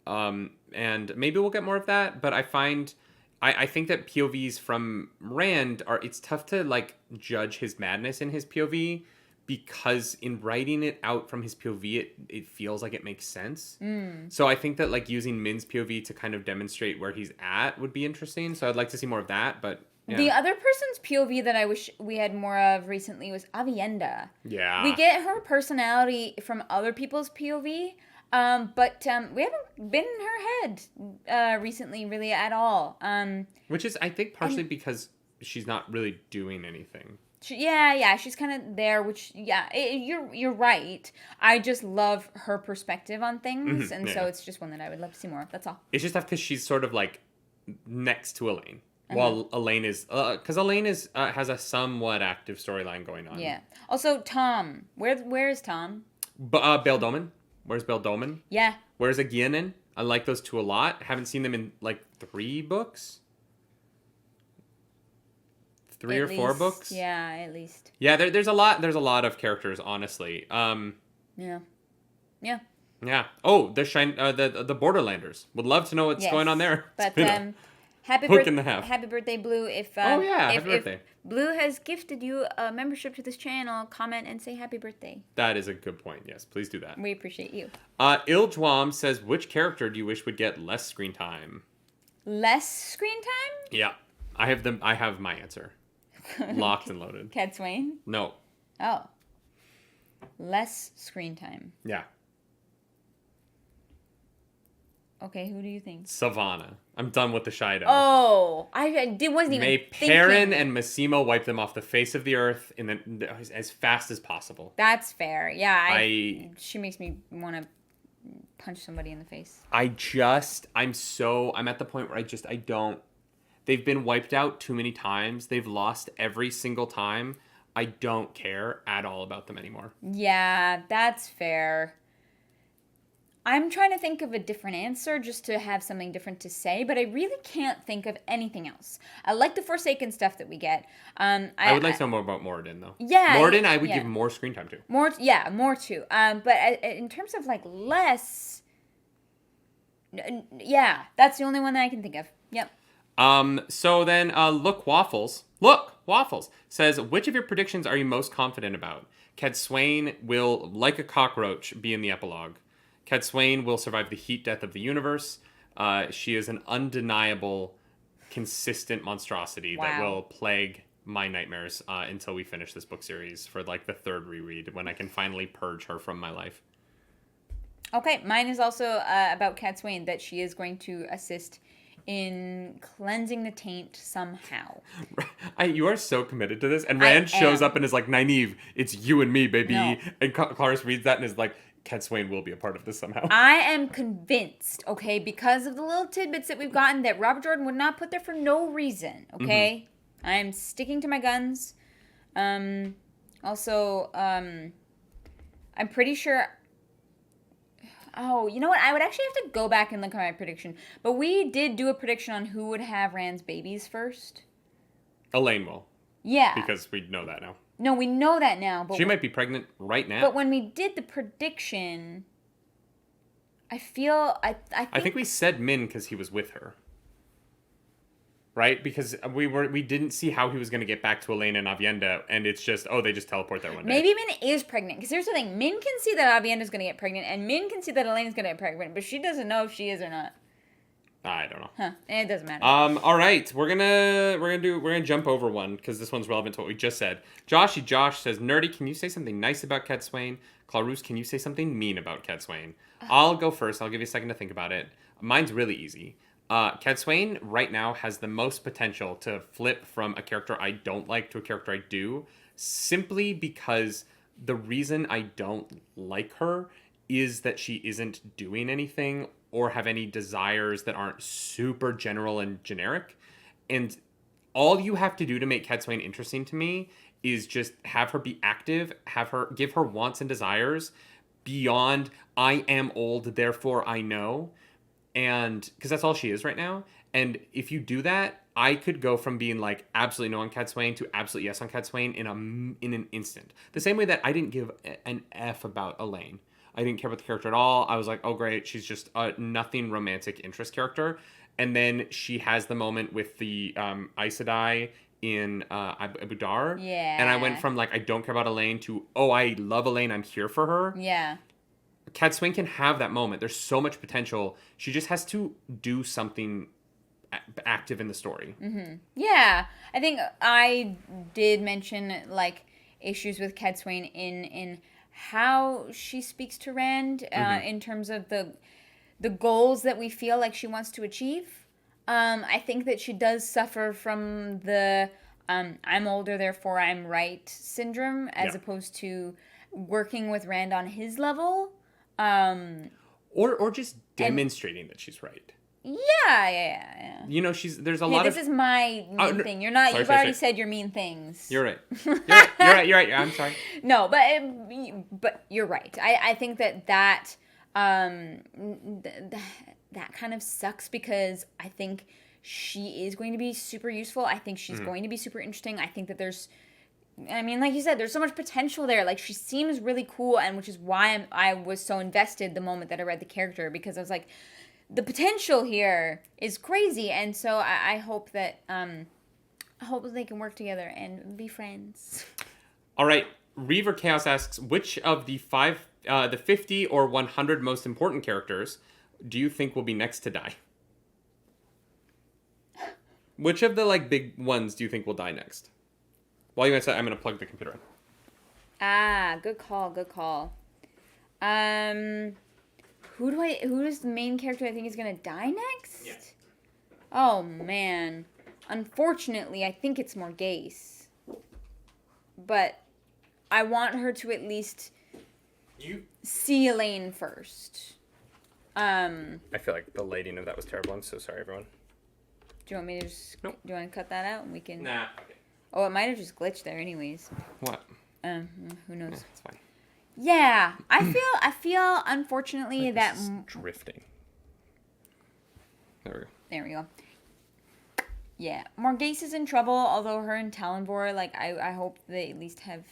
And maybe we'll get more of that, but I think that POVs from Rand it's tough to like judge his madness in his POV, because in writing it out from his POV, it feels like it makes sense. So I think that like using Min's POV to kind of demonstrate where he's at would be interesting. So I'd like to see more of that, but yeah. The other person's POV that I wish we had more of recently was Avienda. Yeah. We get her personality from other people's POV, but we haven't been in her head recently really at all. Which is, I think, partially because she's not really doing anything. She's kind of there, which, you're right. I just love her perspective on things, and so it's just one that I would love to see more of. That's all. It's just tough because she's sort of, like, next to Elaine, while Elaine is... Because Elaine has a somewhat active storyline going on. Yeah. Also, Tom. Where is Tom? Bail Doman. Where's Bail Doman? Yeah. Where's Aguianan? I like those two a lot. Haven't seen them in, like, 3 books? 3 or 4 books? Yeah, at least. Yeah, there's a lot of characters, honestly. Yeah. Yeah. Oh, the Borderlanders. Would love to know what's going on there. But happy birthday, Blue. Happy birthday. If Blue has gifted you a membership to this channel, comment and say happy birthday. That is a good point. Yes, please do that. We appreciate you. Iljwam says, which character do you wish would get less screen time? Less screen time? Yeah. I have my answer. Locked and loaded. Cat Swain? No. Oh. Less screen time. Yeah. Okay, who do you think? Savannah. I'm done with the Shido. Oh, I wasn't even May Perrin and Massimo wipe them off the face of the earth as fast as possible. That's fair. Yeah, she makes me want to punch somebody in the face. I'm at the point where I don't. They've been wiped out too many times. They've lost every single time. I don't care at all about them anymore. Yeah, that's fair. I'm trying to think of a different answer just to have something different to say, but I really can't think of anything else. I like the Forsaken stuff that we get. I would like to know more about Moradin, though. Yeah. Moradin, I would give more screen time to. More too. But in terms of, like, less... Yeah, that's the only one that I can think of. Yep. So then, Look Waffles says, which of your predictions are you most confident about? Cat Swain will, like a cockroach, be in the epilogue. Cat Swain will survive the heat death of the universe. She is an undeniable, consistent monstrosity that will plague my nightmares until we finish this book series for like the 3rd reread, when I can finally purge her from my life. Okay, mine is also about Cat Swain, that she is going to assist in cleansing the taint somehow. You are so committed to this. And Rand shows up and is like, Nynaeve, it's you and me, baby. No. And Clarice reads that and is like, Cat Swain will be a part of this somehow. I am convinced, okay, because of the little tidbits that we've gotten, that Robert Jordan would not put there for no reason, okay? Mm-hmm. I'm sticking to my guns. Also, I'm pretty sure... Oh, you know what? I would actually have to go back and look at my prediction. But we did do a prediction on who would have Rand's babies first. Elaine will. Yeah. Because we know that now. No, we know that now. But she might be pregnant right now. But when we did the prediction, I think we said Min because he was with her. Right? Because we didn't see how he was going to get back to Elaine and Avienda, and it's just, they just teleport there one day. Maybe Min is pregnant, because here's the thing. Min can see that Avienda's going to get pregnant, and Min can see that Elaine's going to get pregnant, but she doesn't know if she is or not. I don't know. Huh. It doesn't matter. All right. We're gonna jump over one, because this one's relevant to what we just said. Josh says, Nerdy, can you say something nice about Cat Swain? Clarus, can you say something mean about Cat Swain? I'll go first. I'll give you a second to think about it. Mine's really easy. Cat Swain right now has the most potential to flip from a character I don't like to a character I do, simply because the reason I don't like her is that she isn't doing anything or have any desires that aren't super general and generic. And all you have to do to make Cat Swain interesting to me is just have her be active, give her wants and desires beyond I am old, therefore I know. And because that's all she is right now. And if you do that, I could go from being like absolutely no on Cat Swain to absolutely yes on Cat Swain in an instant. The same way that I didn't give an F about Elaine. I didn't care about the character at all. I was like, oh, great. She's just a nothing romantic interest character. And then she has the moment with the Aes Sedai in Abu Dar. Yeah. And I went from, like, I don't care about Elaine to, oh, I love Elaine. I'm here for her. Yeah. Cat Swain can have that moment. There's so much potential. She just has to do something active in the story. Mm-hmm. Yeah. I think I did mention, like, issues with Cat Swain in how she speaks to Rand in terms of the goals that we feel like she wants to achieve. I think that she does suffer from the I'm older, therefore I'm right syndrome, as opposed to working with Rand on his level. Or just demonstrating that she's right. Yeah. You know, there's a lot of... This is my mean thing. You're not... You've already said your mean things. You're right. You're right. I'm sorry. No, but you're right. I think that kind of sucks because I think she is going to be super useful. I think she's going to be super interesting. I think that there's... I mean, like you said, there's so much potential there. Like, she seems really cool, and which is why I was so invested the moment that I read the character, because I was like... The potential here is crazy, and so I hope that they can work together and be friends. All right, Reaver Chaos asks, which of the 50 or 100 most important characters do you think will be next to die? Which of the big ones do you think will die next? While you answer, I'm gonna plug the computer in. Good call. Who is the main character I think is gonna die next? Yeah. Oh man. Unfortunately, I think it's Morghese. But I want her to at least see Elaine first. I feel like the lighting of that was terrible. I'm so sorry, everyone. Do you want me to just... Nope. Do you want to cut that out and we can... Nah. Okay. Oh, it might have just glitched there anyways. What? Who knows? Yeah, it's fine. Yeah, I feel unfortunately that... drifting. There we go. Yeah, Morghese is in trouble, although her and Talonvor, I hope they at least have a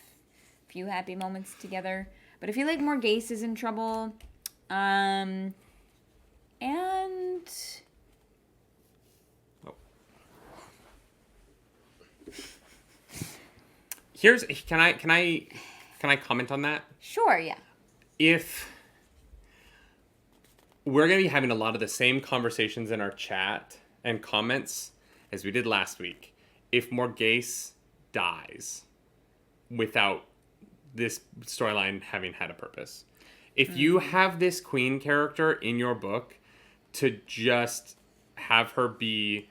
few happy moments together. But I feel like Morghese is in trouble. And... Oh. Here's... Can I comment on that? Sure, yeah. If we're going to be having a lot of the same conversations in our chat and comments as we did last week, if Morghese dies without this storyline having had a purpose. If you have this queen character in your book to just have her be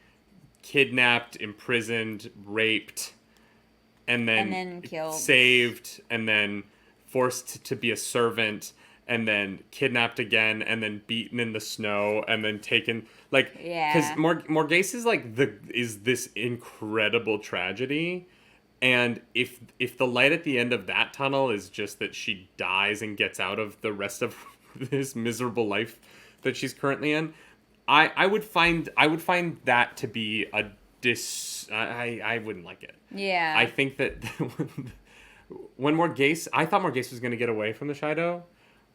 kidnapped, imprisoned, raped, and then killed, saved, and then forced to be a servant, and then kidnapped again, and then beaten in the snow, and then taken, because Morghese is this incredible tragedy, and if the light at the end of that tunnel is just that she dies and gets out of the rest of this miserable life that she's currently in, I would find that to be a I wouldn't like it. Yeah. I think that when I thought Morghese was going to get away from the Shido.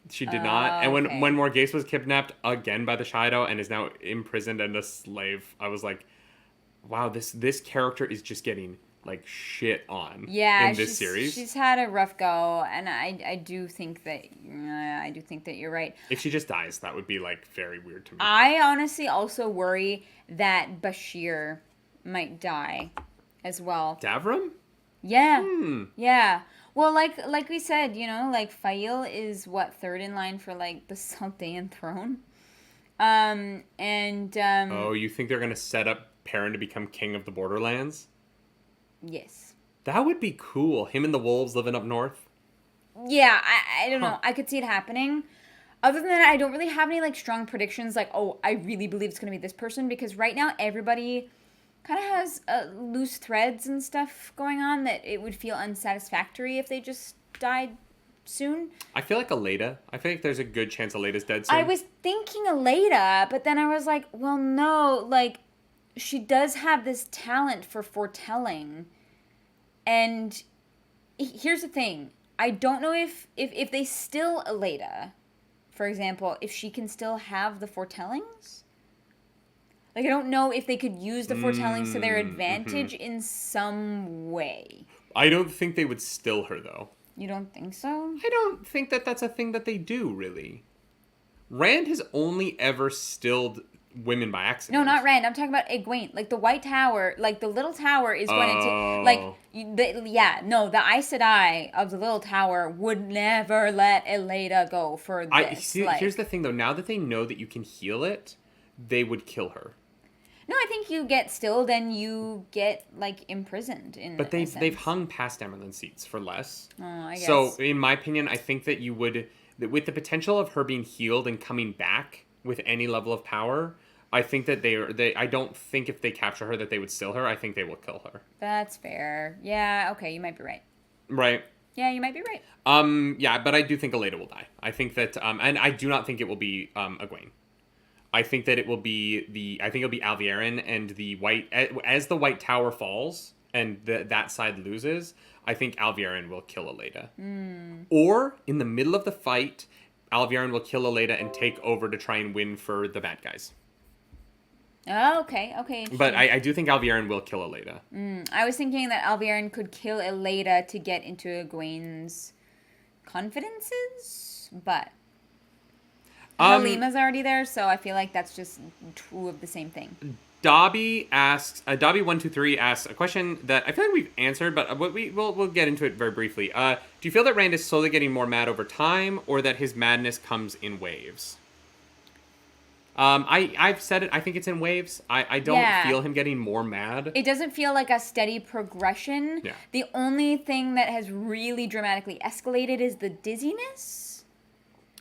She did not. And when Morghese was kidnapped again by the Shido and is now imprisoned and a slave, I was like, wow, this character is just getting shit on in this series. She's had a rough go, and I do think that you're right. If she just dies, that would be very weird to me. I honestly also worry that Bashir might die as well. Davram? Yeah. Yeah. Well, like we said, Fail is third in line for the Saldean throne. Oh, you think they're gonna set up Perrin to become king of the Borderlands? Yes. That would be cool. Him and the wolves living up north. Yeah, I don't know. I could see it happening. Other than that, I don't really have any strong predictions. I really believe it's gonna be this person, because right now everybody kind of has loose threads and stuff going on that it would feel unsatisfactory if they just died soon. I feel like Aleda. I feel like there's a good chance Aleda's dead soon. I was thinking Aleda, but then I was like, well, no, she does have this talent for foretelling. And here's the thing. I don't know if they still Aleda, for example, if she can still have the foretellings. Like, I don't know if they could use the foretellings to their advantage in some way. I don't think they would still her, though. You don't think so? I don't think that that's a thing that they do, really. Rand has only ever stilled women by accident. No, not Rand. I'm talking about Egwene. Like, the White Tower, like, the Little Tower is going to... Like, the Aes Sedai of the Little Tower would never let Eleda go for this. Here's the thing, though. Now that they know that you can heal it, they would kill her. No, I think you get stilled and you get, like, imprisoned in But they've hung past Emerald seats for less. Oh, I guess. So, in my opinion, I think that you would... With the potential of her being healed and coming back with any level of power, I think that I don't think if they capture her that they would still her. I think they will kill her. That's fair. Yeah, okay, you might be right. Right. Yeah, you might be right. Yeah, but I do think Eleda will die. I think that... and I do not think it will be Egwene. I think that it will be it'll be Alviarin and the White... As the White Tower falls and that side loses, I think Alviarin will kill Eleda. Or, in the middle of the fight, Alviarin will kill Eleda and take over to try and win for the bad guys. Oh, okay. But I do think Alviarin will kill Eleda. I was thinking that Alviarin could kill Eleda to get into Egwene's confidences, but... Halima's already there, so I feel like that's just two of the same thing. Dobby asks, Dobby123 asks a question that I feel like we've answered, but we'll get into it very briefly. Do you feel that Rand is slowly getting more mad over time, or that his madness comes in waves? I've said it, I think it's in waves. I don't feel him getting more mad. It doesn't feel like a steady progression. Yeah. The only thing that has really dramatically escalated is the dizziness.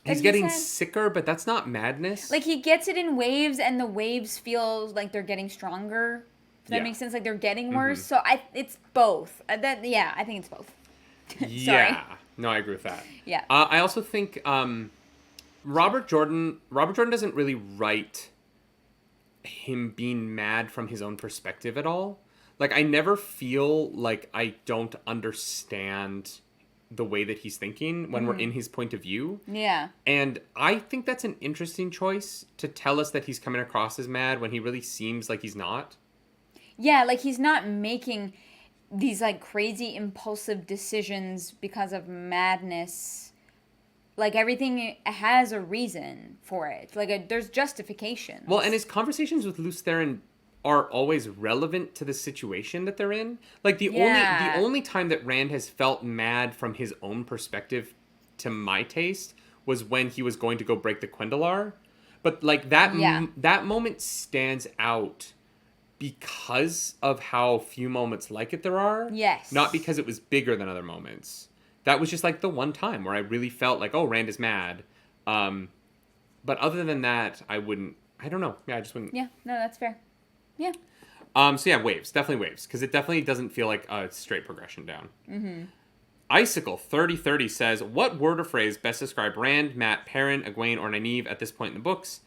He's getting sicker, but that's not madness. Like, he gets it in waves, and the waves feel like they're getting stronger. Does that make sense? Like, they're getting worse. So, it's both. I think it's both. Yeah. No, I agree with that. Yeah. I also think Robert Jordan doesn't really write him being mad from his own perspective at all. Like, I never feel like I don't understand the way that he's thinking when we're in his point of view. Yeah. And I think that's an interesting choice to tell us that he's coming across as mad when he really seems like he's not. Yeah, like he's not making these like crazy impulsive decisions because of madness. Like everything has a reason for it. Like there's justification. Well, and his conversations with Lews Therin are always relevant to the situation that they're in. Like the only time that Rand has felt mad from his own perspective, to my taste, was when he was going to go break the Quendalar. But like that moment stands out because of how few moments like it there are. Yes. Not because it was bigger than other moments. That was just like the one time where I really felt like, oh, Rand is mad. But other than that, I don't know. Yeah, I just wouldn't. Yeah, no, that's fair. Yeah. So yeah, waves. Definitely waves. Because it definitely doesn't feel like a straight progression down. Mm-hmm. Icicle 3030 says, what word or phrase best describe Rand, Mat, Perrin, Egwene, or Nynaeve at this point in the books?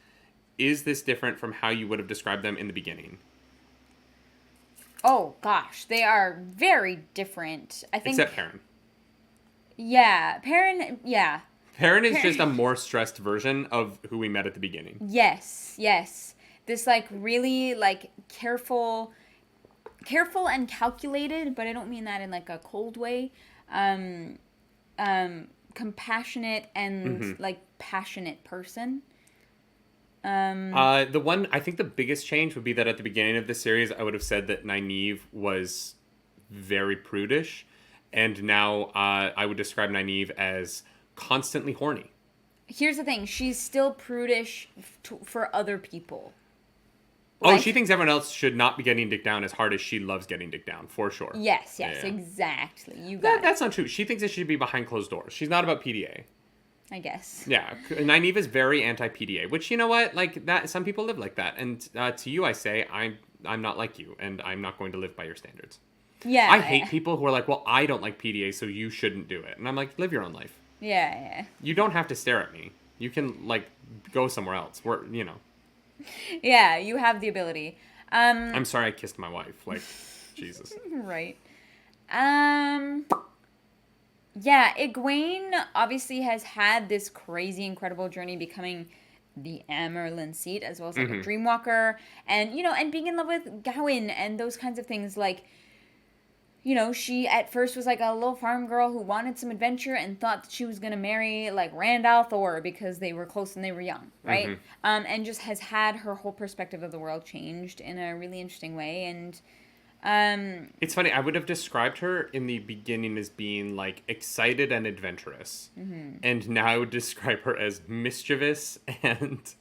Is this different from how you would have described them in the beginning? Oh, gosh. They are very different. I think. Except Perrin. Yeah. Perrin, yeah. Perrin is just a more stressed version of who we met at the beginning. Yes. This, like, really, like, careful and calculated, but I don't mean that in, like, a cold way. Compassionate and, like, passionate person. I think the biggest change would be that at the beginning of the series, I would have said that Nynaeve was very prudish, and now I would describe Nynaeve as constantly horny. Here's the thing. She's still prudish for other people. Oh, she thinks everyone else should not be getting dick down as hard as she loves getting dick down, for sure. Yes, exactly. You got it. That's not true. She thinks it should be behind closed doors. She's not about PDA. I guess. Yeah, Nynaeve is very anti-PDA, which, you know what? Like, that, some people live like that. And to you, I say, I'm not like you, and I'm not going to live by your standards. Yeah. I hate people who are like, well, I don't like PDA, so you shouldn't do it. And I'm like, live your own life. Yeah. You don't have to stare at me. You can, like, go somewhere else. Where, you know. Yeah, you have the ability. I'm sorry I kissed my wife. Like, Jesus. Right. Yeah, Egwene obviously has had this crazy, incredible journey becoming the Amerlin seat, as well as like a Dreamwalker, and and being in love with Gawain and those kinds of things. Like, she at first was like a little farm girl who wanted some adventure and thought that she was gonna marry like Randall Thor because they were close and they were young, right? And just has had her whole perspective of the world changed in a really interesting way. And it's funny, I would have described her in the beginning as being like excited and adventurous, and now I would describe her as mischievous and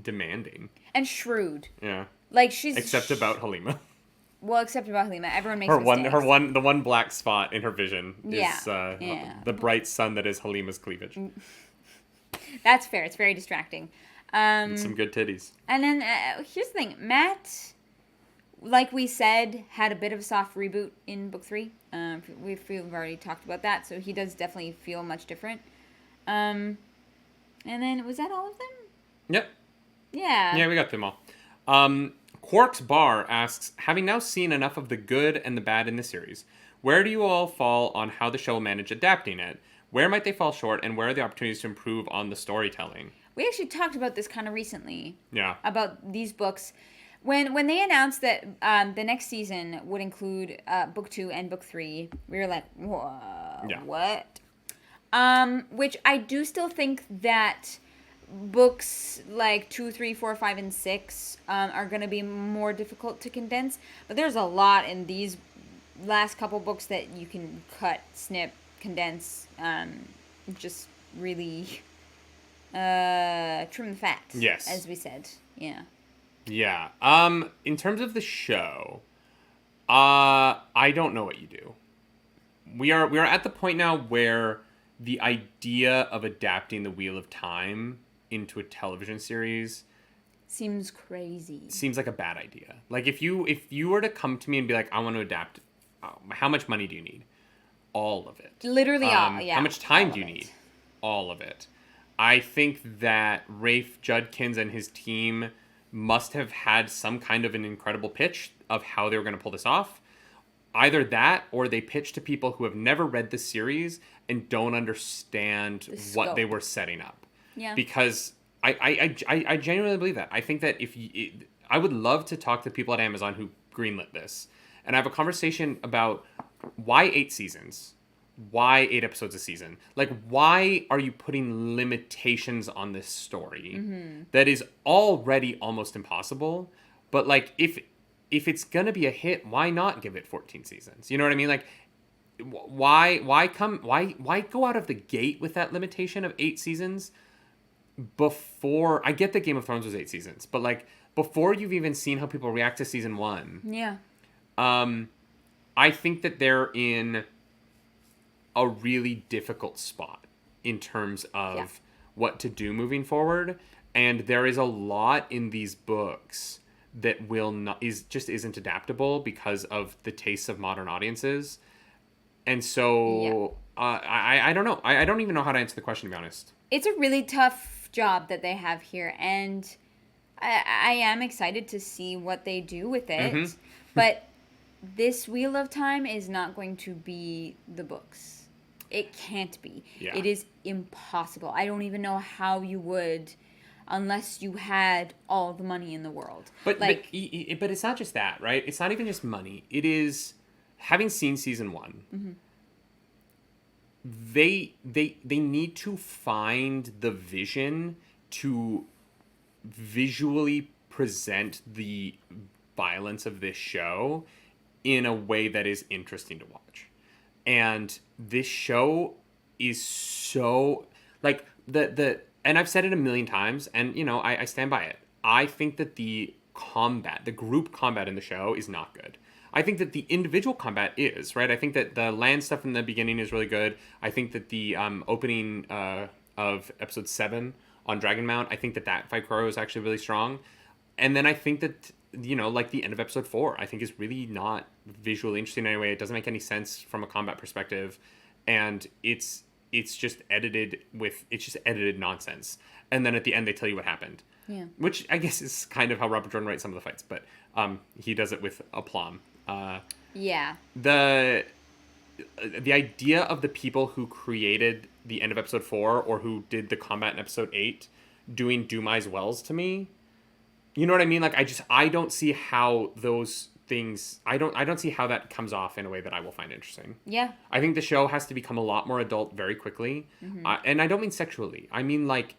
demanding and shrewd. Yeah, like she's except about Halima. Well, except about Halima, everyone makes the one black spot in her vision is the bright sun that is Halima's cleavage. That's fair. It's very distracting. Some good titties. And then here's the thing. Matt, like we said, had a bit of a soft reboot in book 3. We've already talked about that, so he does definitely feel much different. And then, was that all of them? Yep. Yeah. Yeah, we got them all. Quark's Bar asks, having now seen enough of the good and the bad in the series, where do you all fall on how the show will manage adapting it? Where might they fall short, and where are the opportunities to improve on the storytelling? We actually talked about this kind of recently. Yeah. About these books. When they announced that the next season would include book 2 and book 3, we were like, whoa, yeah. What? Which I do still think that books like 2, 3, 4, 5, and 6 are going to be more difficult to condense. But there's a lot in these last couple books that you can cut, snip, condense, just really trim the fat. Yes. As we said. Yeah. Yeah. In terms of the show, I don't know what you do. We are at the point now where the idea of adapting the Wheel of Time into a television series seems crazy. Seems like a bad idea. Like if you were to come to me and be like, I want to adapt, how much money do you need? All of it. Literally all. Yeah. How much time do you need? All of it. I think that Rafe Judkins and his team must have had some kind of an incredible pitch of how they were going to pull this off. Either that, or they pitched to people who have never read the series and don't understand what they were setting up. Yeah. Because I genuinely believe that. I think that I would love to talk to people at Amazon who greenlit this and have a conversation about why 8 seasons? Why 8 episodes a season? Like, why are you putting limitations on this story that is already almost impossible? But like, if it's gonna be a hit, why not give it 14 seasons? You know what I mean? Like, why go out of the gate with that limitation of 8 seasons before? I get that Game of Thrones was 8 seasons, but like before you've even seen how people react to season 1. Yeah. I think that they're in a really difficult spot in terms of what to do moving forward, and there is a lot in these books that isn't adaptable because of the tastes of modern audiences. And so I don't know. I don't even know how to answer the question, to be honest. It's a really tough job that they have here, and I am excited to see what they do with it. But this Wheel of Time is not going to be the books. It can't be. Yeah. It is impossible. I don't even know how you would, unless you had all the money in the world. But it's not just that, right? It's not even just money. It is, having seen season 1, they need to find the vision to visually present the violence of this show in a way that is interesting to watch. And this show is so, like, and I've said it a million times, and, you know, I stand by it. I think that the group combat in the show is not good. I think that the individual combat is, right? I think that the land stuff in the beginning is really good. I think that the opening of episode 7 on Dragon Mount, I think that fight choreography is actually really strong. And then I think that, you know, like the end of episode 4, I think is really not visually interesting in any way. It doesn't make any sense from a combat perspective. And it's just edited nonsense. And then at the end, they tell you what happened. Yeah. Which I guess is kind of how Robert Jordan writes some of the fights, but he does it with aplomb. Yeah. The idea of the people who created the end of episode 4 or who did the combat in episode 8 doing Dumai's Wells to me, you know what I mean? Like, I don't see how those things, I don't see how that comes off in a way that I will find interesting. Yeah. I think the show has to become a lot more adult very quickly. And I don't mean sexually. I mean, like,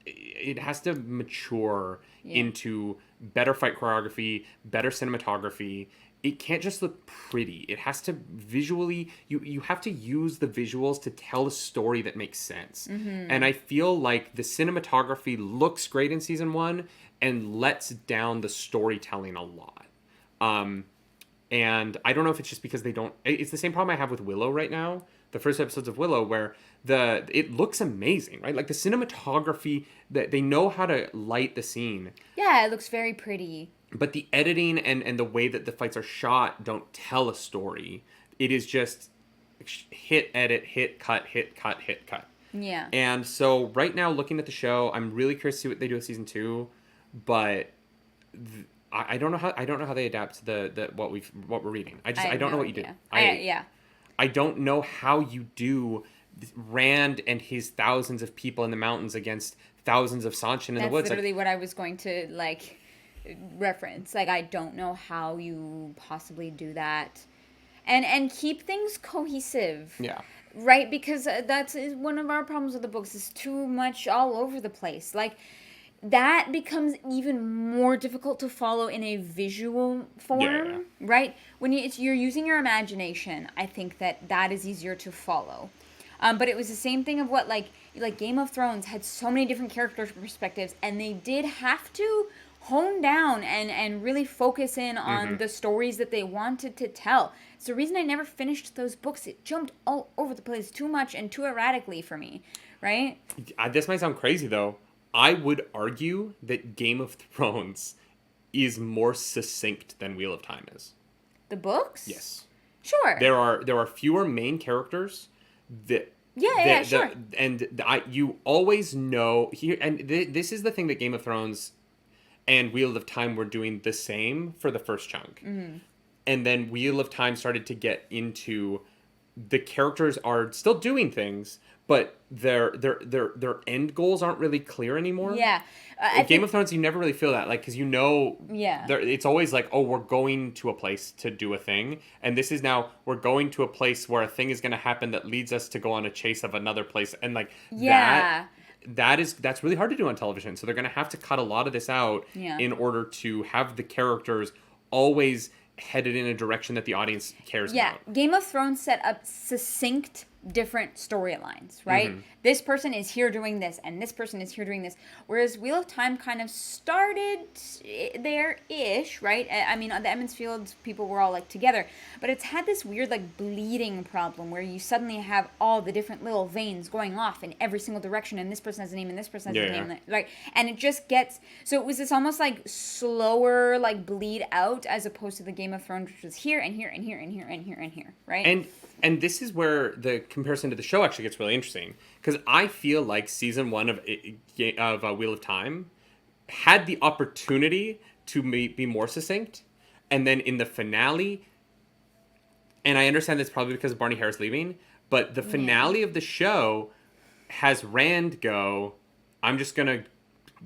it has to mature into better fight choreography, better cinematography. It can't just look pretty. It has to visually, you have to use the visuals to tell a story that makes sense. And I feel like the cinematography looks great in season 1 and lets down the storytelling a lot. And I don't know if it's just because they don't, it's the same problem I have with Willow right now. The first episodes of Willow, where it looks amazing, right? Like the cinematography, that they know how to light the scene. Yeah, it looks very pretty. But the editing and the way that the fights are shot don't tell a story. It is just hit, edit, hit, cut, hit, cut, hit, cut. Yeah. And so right now, looking at the show, I'm really curious to see what they do with season 2, but I don't know how they adapt to the what we're reading. I don't know what you do. I don't know how you do Rand and his thousands of people in the mountains against thousands of Sanshin in the woods. That's literally what I was going to reference. Like, I don't know how you possibly do that and keep things cohesive. Yeah. Right? Because that's one of our problems with the books, is too much all over the place. Like, that becomes even more difficult to follow in a visual form, right? When you're using your imagination, I think that is easier to follow. But it was the same thing of what, like Game of Thrones had so many different character perspectives, and they did have to hone down and really focus in on the stories that they wanted to tell. It's the reason I never finished those books. It jumped all over the place too much and too erratically for me, right? This might sound crazy, though. I would argue that Game of Thrones is more succinct than Wheel of Time is. The books? Yes. Sure. There are fewer main characters that... Sure. You always know... here, and this is the thing that Game of Thrones and Wheel of Time were doing the same for the first chunk. And then Wheel of Time started to get into... The characters are still doing things, but their end goals aren't really clear anymore. Yeah. Game of Thrones, you never really feel that, like, because it's always like, oh, we're going to a place to do a thing, and this is now, we're going to a place where a thing is going to happen that leads us to go on a chase of another place, and like that's really hard to do on television. So they're going to have to cut a lot of this out in order to have the characters always headed in a direction that the audience cares about. Game of Thrones set up succinct different storylines, right? This person is here doing this, and this person is here doing this. Whereas Wheel of Time kind of started there-ish, right? I mean, the Emmons Fields people were all, like, together. But it's had this weird, like, bleeding problem where you suddenly have all the different little veins going off in every single direction, and this person has a name, and this person has a name. Right? And it just gets... So it was this almost, like, slower, like, bleed out, as opposed to the Game of Thrones, which was here, and here, and here, and here, and here, and here, right? And this is where the comparison to the show actually gets really interesting, because I feel like season 1 of Wheel of Time had the opportunity to be more succinct, and then in the finale, and I understand that's probably because of Barney Harris leaving, but the finale of the show has Rand go, I'm just gonna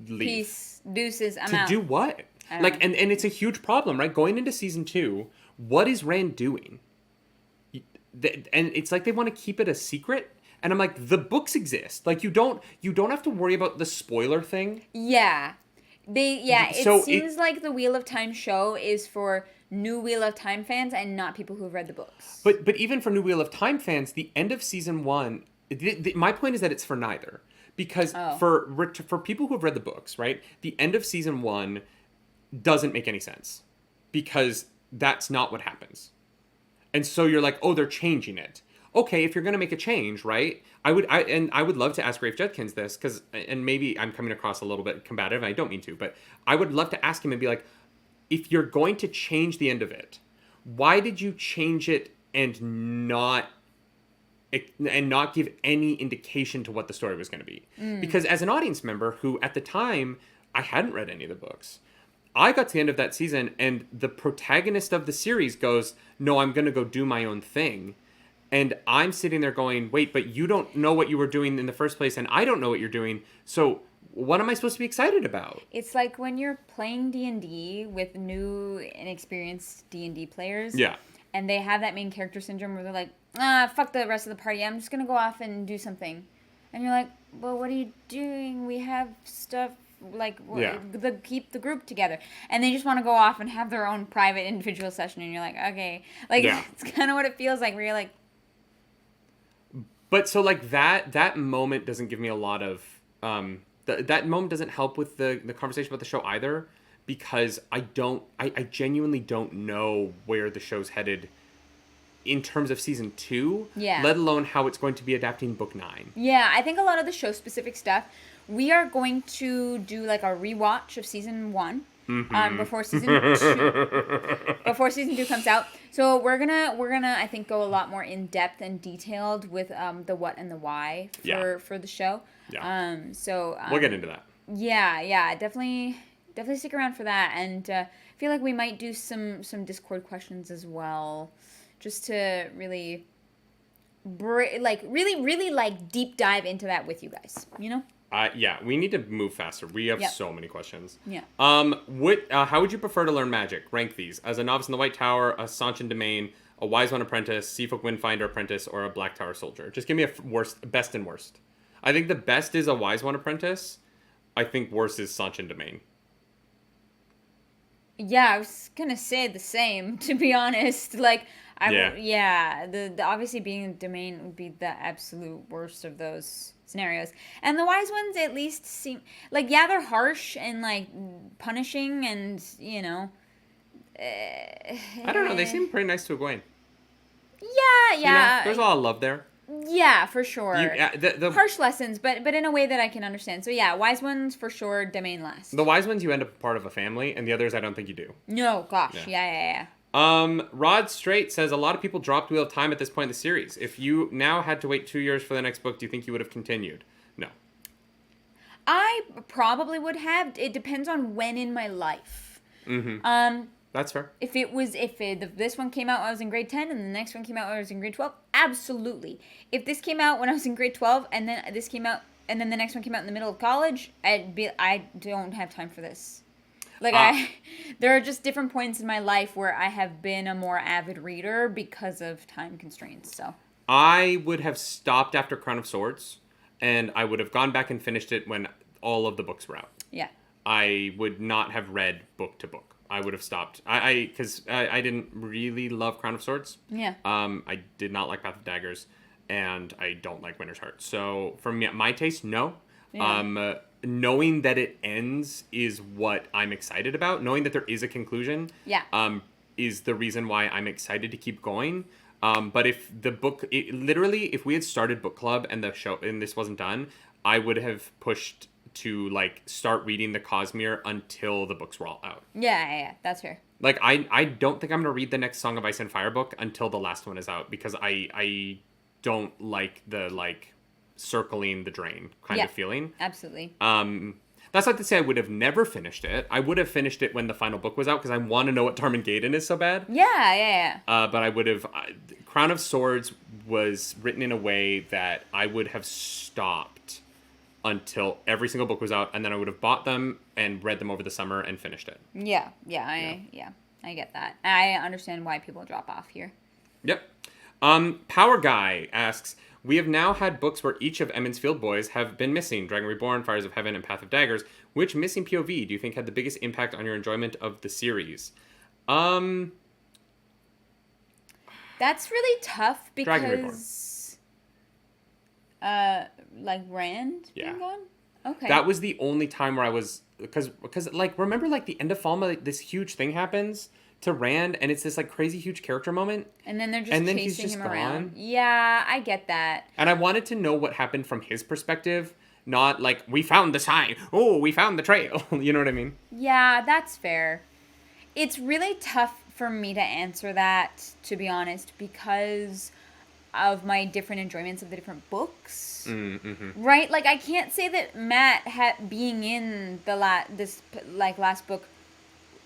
leave. Peace, deuces, I'm out. To do what? Like, and it's a huge problem, right? Going into season 2, what is Rand doing? And it's like they want to keep it a secret, and I'm like, the books exist. Like, you don't have to worry about the spoiler thing. Yeah, it seems like the Wheel of Time show is for new Wheel of Time fans and not people who have read the books. But even for new Wheel of Time fans, the end of season 1, my point is that it's for neither, because for people who have read the books, right, the end of season 1 doesn't make any sense, because that's not what happens. And so you're like, oh, they're changing it. Okay, if you're going to make a change, right? I would love to ask Rafe Judkins this, because, and maybe I'm coming across a little bit combative, and I don't mean to, but I would love to ask him and be like, if you're going to change the end of it, why did you change it and not give any indication to what the story was going to be? Because as an audience member who, at the time, I hadn't read any of the books, I got to the end of that season, and the protagonist of the series goes, no, I'm going to go do my own thing. And I'm sitting there going, wait, but you don't know what you were doing in the first place, and I don't know what you're doing. So what am I supposed to be excited about? It's like when you're playing D&D with new and experienced D&D players. Yeah. And they have that main character syndrome where they're like, fuck the rest of the party. I'm just going to go off and do something. And you're like, well, what are you doing? We have stuff... keep the group together, and they just want to go off and have their own private individual session, and you're like, okay, it's kind of what it feels like, where you're like, but so like that moment doesn't give me a lot of that moment doesn't help with the conversation about the show either, because I genuinely don't know where the show's headed in terms of season 2, let alone how it's going to be adapting book 9. I think a lot of the show specific stuff, we are going to do like a rewatch of season 1 before season 2 comes out. So we're gonna I think go a lot more in depth and detailed with the what and the why for the show. We'll get into that. Definitely stick around for that, and I feel like we might do some Discord questions as well, just to really deep dive into that with you guys, you know? We need to move faster. We have so many questions. Yeah. How would you prefer to learn magic? Rank these: as a novice in the White Tower, a Sanchin Domain, a Wise One apprentice, Seafolk Windfinder apprentice, or a Black Tower soldier. Just give me best and worst. I think the best is a Wise One apprentice. I think worst is Sanchin Domain. Yeah, I was gonna say the same, to be honest. Like, the obviously being a domain would be the absolute worst of those scenarios. And the wise ones at least seem like, they're harsh and like punishing, and you know. I don't know. They seem pretty nice to Egwene. Yeah. You know, there's a lot of love there. Yeah, for sure. The harsh lessons, but in a way that I can understand. So yeah, wise ones for sure, domain last. The wise ones, you end up part of a family, and the others, I don't think you do. No, gosh, yeah. Rod Straight says, a lot of people dropped Wheel of Time at this point in the series. If you now had to wait 2 years for the next book, do you think you would have continued? No. I probably would have. It depends on when in my life. Mm-hmm. That's fair. If this one came out when I was in grade 10 and the next one came out when I was in grade 12, absolutely. If this came out when I was in grade 12 and then this came out and then the next one came out in the middle of college, I don't have time for this. There are just different points in my life where I have been a more avid reader because of time constraints. So I would have stopped after Crown of Swords, and I would have gone back and finished it when all of the books were out. Yeah. I would not have read book to book. I would have stopped. Because I didn't really love Crown of Swords. Yeah. I did not like Path of Daggers, and I don't like Winter's Heart. So for me, my taste, no. Yeah. Knowing that it ends is what I'm excited about. Knowing that there is a conclusion. Yeah. Is the reason why I'm excited to keep going. But if the book, if we had started book club and the show and this wasn't done, I would have pushed to start reading the Cosmere until the books were all out. Yeah, that's fair. I don't think I'm gonna read the next Song of Ice and Fire book until the last one is out, because I don't like the circling the drain kind of feeling. Absolutely. That's not to say I would have never finished it. I would have finished it when the final book was out, because I want to know what Tarmangaden is so bad. Yeah. But I would have... Crown of Swords was written in a way that I would have stopped until every single book was out, and then I would have bought them and read them over the summer and finished it. Yeah, I get that. I understand why people drop off here. Yep. Power Guy asks, we have now had books where each of Emmons Field Boys have been missing: Dragon Reborn, Fires of Heaven, and Path of Daggers. Which missing POV do you think had the biggest impact on your enjoyment of the series? That's really tough because Rand being gone? Okay. That was the only time where I was, because remember the end of Falma, this huge thing happens to Rand, and it's this crazy huge character moment, and then they're just chasing him around. Yeah, I get that. And I wanted to know what happened from his perspective, not we found the sign, we found the trail. You know what I mean? Yeah, that's fair. It's really tough for me to answer that, to be honest, because of my different enjoyments of the different books. Mm-hmm. Right? I can't say that Matt being in the last book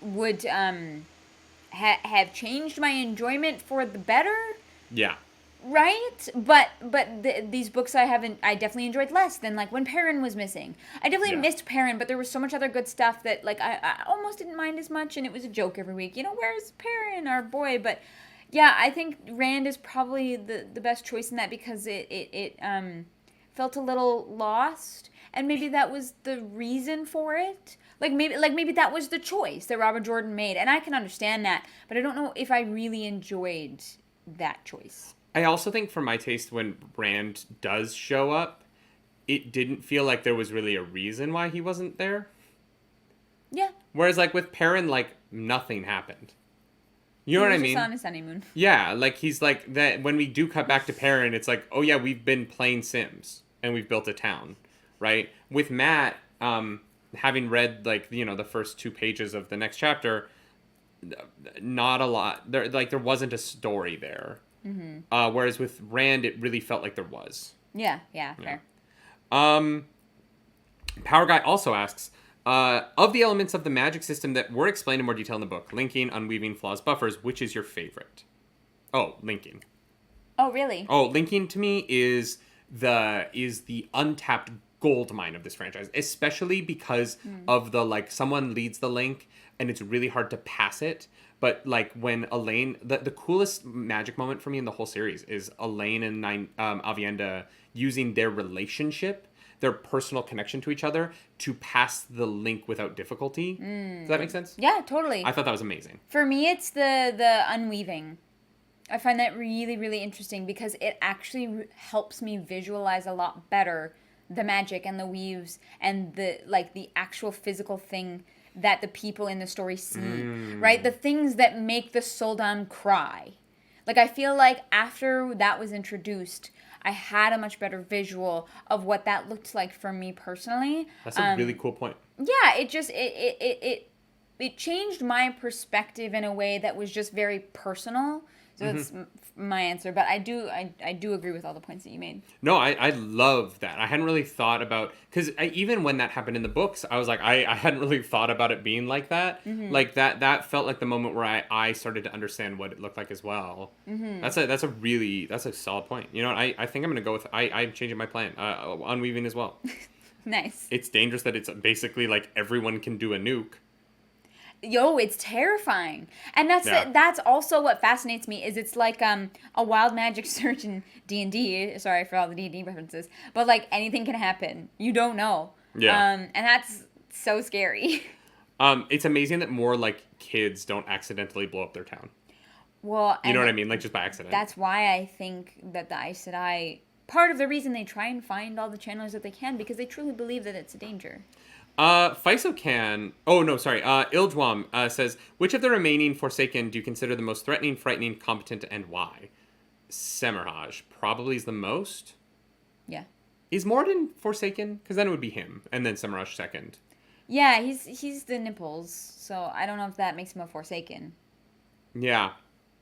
would have changed my enjoyment for the better. Yeah. Right? But these books I definitely enjoyed less than, like, when Perrin was missing. I definitely missed Perrin, but there was so much other good stuff that, like, I almost didn't mind as much, and it was a joke every week. You know, where's Perrin, our boy? But, yeah, I think Rand is probably the best choice in that, because it felt a little lost, and maybe that was the reason for it. Maybe that was the choice that Robert Jordan made, and I can understand that, but I don't know if I really enjoyed that choice. I also think, for my taste, when Rand does show up, it didn't feel like there was really a reason why he wasn't there. Yeah. Whereas, like, with Perrin, like, nothing happened. You know what I mean? He was just on his honeymoon. Yeah, like, he's like, that. When we do cut back to Perrin, it's like, oh yeah, we've been playing Sims, and we've built a town, right? With Matt, having read, like, you know, the first 2 pages of the next chapter, not a lot. There wasn't a story there. Mm-hmm. Whereas with Rand, it really felt like there was. Yeah, fair. Power Guy also asks, of the elements of the magic system that were explained in more detail in the book, linking, unweaving, flaws, buffers, which is your favorite? Oh, linking. Oh, really? Oh, linking to me is the untapped gold mine of this franchise, especially because of the, like, someone leads the link and it's really hard to pass it. But, like, when Elaine, the coolest magic moment for me in the whole series is Elaine and Avienda using their relationship, their personal connection to each other, to pass the link without difficulty. Does that make sense? Yeah, totally. I thought that was amazing. For me, it's the unweaving. I find that really, really interesting, because it actually helps me visualize a lot better the magic and the weaves and the actual physical thing that the people in the story see, right? The things that make the Soldam cry. Like, I feel like after that was introduced, I had a much better visual of what that looked like for me personally. That's a really cool point. Yeah, it changed my perspective in a way that was just very personal. So that's my answer, but I do agree with all the points that you made. No, I love that. I hadn't really thought about, because even when that happened in the books, I was like, I hadn't really thought about it being like that. Like, that felt like the moment where I started to understand what it looked like as well. That's a solid point. You know what, I think I'm gonna go with, I'm changing my plan, unweaving as well. Nice. It's dangerous that it's basically like everyone can do a nuke. Yo, it's terrifying. And that's also what fascinates me, is it's like a wild magic search in D&D. Sorry for all the D&D references. But, like, anything can happen. You don't know. Yeah. And that's so scary. It's amazing that more, like, kids don't accidentally blow up their town. Well, you know what I mean? Like, just by accident. That's why I think that the Aes Sedai, part of the reason they try and find all the channelers that they can, because they truly believe that it's a danger. Ildwam says, which of the remaining Forsaken do you consider the most threatening, frightening, competent, and why? Semirhage probably is the most. Yeah. Is Morden Forsaken? Because then it would be him, and then Semirhage second. Yeah, he's the nipples, so I don't know if that makes him a Forsaken. Yeah.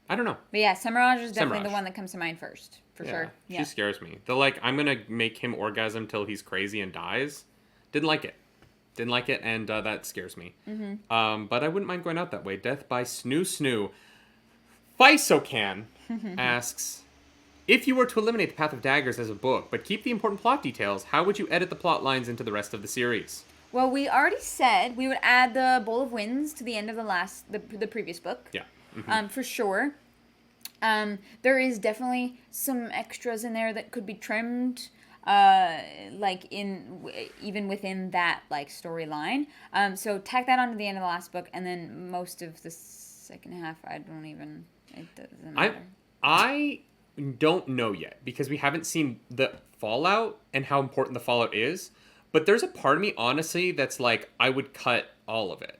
I don't know. But yeah, Semirhage is definitely the one that comes to mind first, for sure. Yeah. She scares me. I'm gonna make him orgasm till he's crazy and dies. Didn't like it, and that scares me. But I wouldn't mind going out that way. Death by Snoo. Fisocan asks, if you were to eliminate the Path of Daggers as a book, but keep the important plot details, how would you edit the plot lines into the rest of the series? Well, we already said we would add the Bowl of Winds to the end of the previous book. Yeah. For sure. There is definitely some extras in there that could be trimmed. Even within that, like, storyline. So tack that onto the end of the last book, and then most of the second half, it doesn't matter. I don't know yet, because we haven't seen the fallout and how important the fallout is, but there's a part of me, honestly, that's like, I would cut all of it,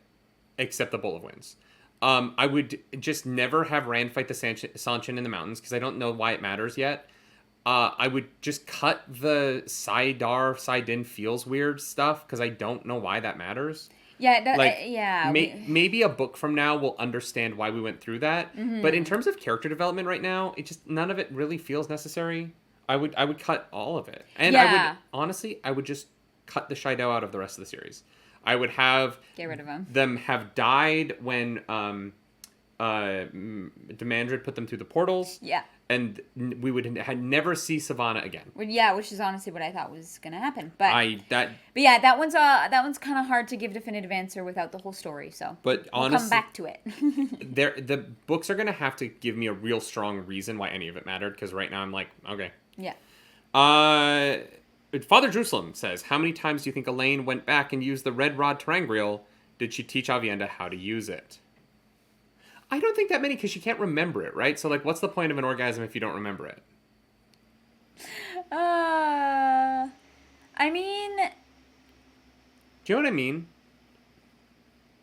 except the Bowl of Winds. I would just never have Rand fight the Sanchin in the mountains, because I don't know why it matters yet. I would just cut the Saidin feels weird stuff, because I don't know why that matters. Yeah, maybe a book from now we'll understand why we went through that. But in terms of character development right now, it just, none of it really feels necessary. I would cut all of it. And I would just cut the Shaido out of the rest of the series. I would have get rid of them have died when Demandred put them through the portals. Yeah. And we would never see Savannah again. Well, yeah, which is honestly what I thought was gonna happen. But yeah, that one's kind of hard to give a definitive answer without the whole story. So, but we'll come back to it. The books are gonna have to give me a real strong reason why any of it mattered. Because right now I'm like, okay. Yeah. Father Jerusalem says, how many times do you think Elaine went back and used the red rod terangrial? Did she teach Aviendha how to use it? I don't think that many, because she can't remember it, right? So, like, what's the point of an orgasm if you don't remember it? I mean... Do you know what I mean?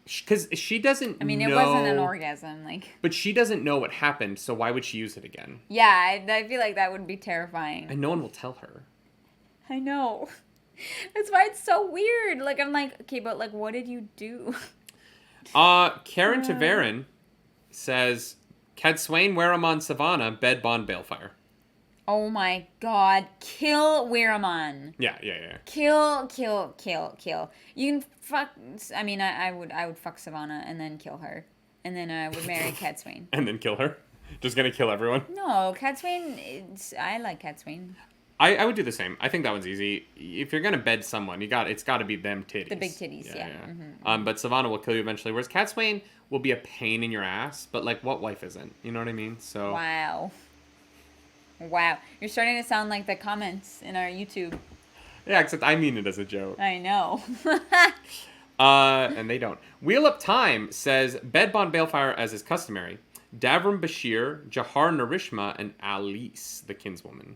Because she doesn't know... I mean, it wasn't an orgasm, like... But she doesn't know what happened, so why would she use it again? Yeah, I feel like that would be terrifying. And no one will tell her. I know. That's why it's so weird. Like, I'm like, okay, but, like, what did you do? Karen Taverin says, Cadsuane Weramon Savannah, bed bond balefire. Oh my god. Kill Weramon. Yeah. Kill. You can fuck... I mean, I would fuck Savannah and then kill her. And then I would marry Cadsuane. And then kill her? Just gonna kill everyone? No, Cadsuane... I like Cadsuane. I would do the same. I think that one's easy. If you're gonna bed someone, it's got to be them titties. The big titties, yeah. Mm-hmm. But Savannah will kill you eventually. Whereas Cadsuane will be a pain in your ass. But like, what wife isn't? You know what I mean? So. Wow. You're starting to sound like the comments in our YouTube. Yeah, except I mean it as a joke. I know. And they don't. Wheel Up Time says bed bond balefire as is customary. Davram Bashir, Jahar Narishma, and Alice, the kinswoman.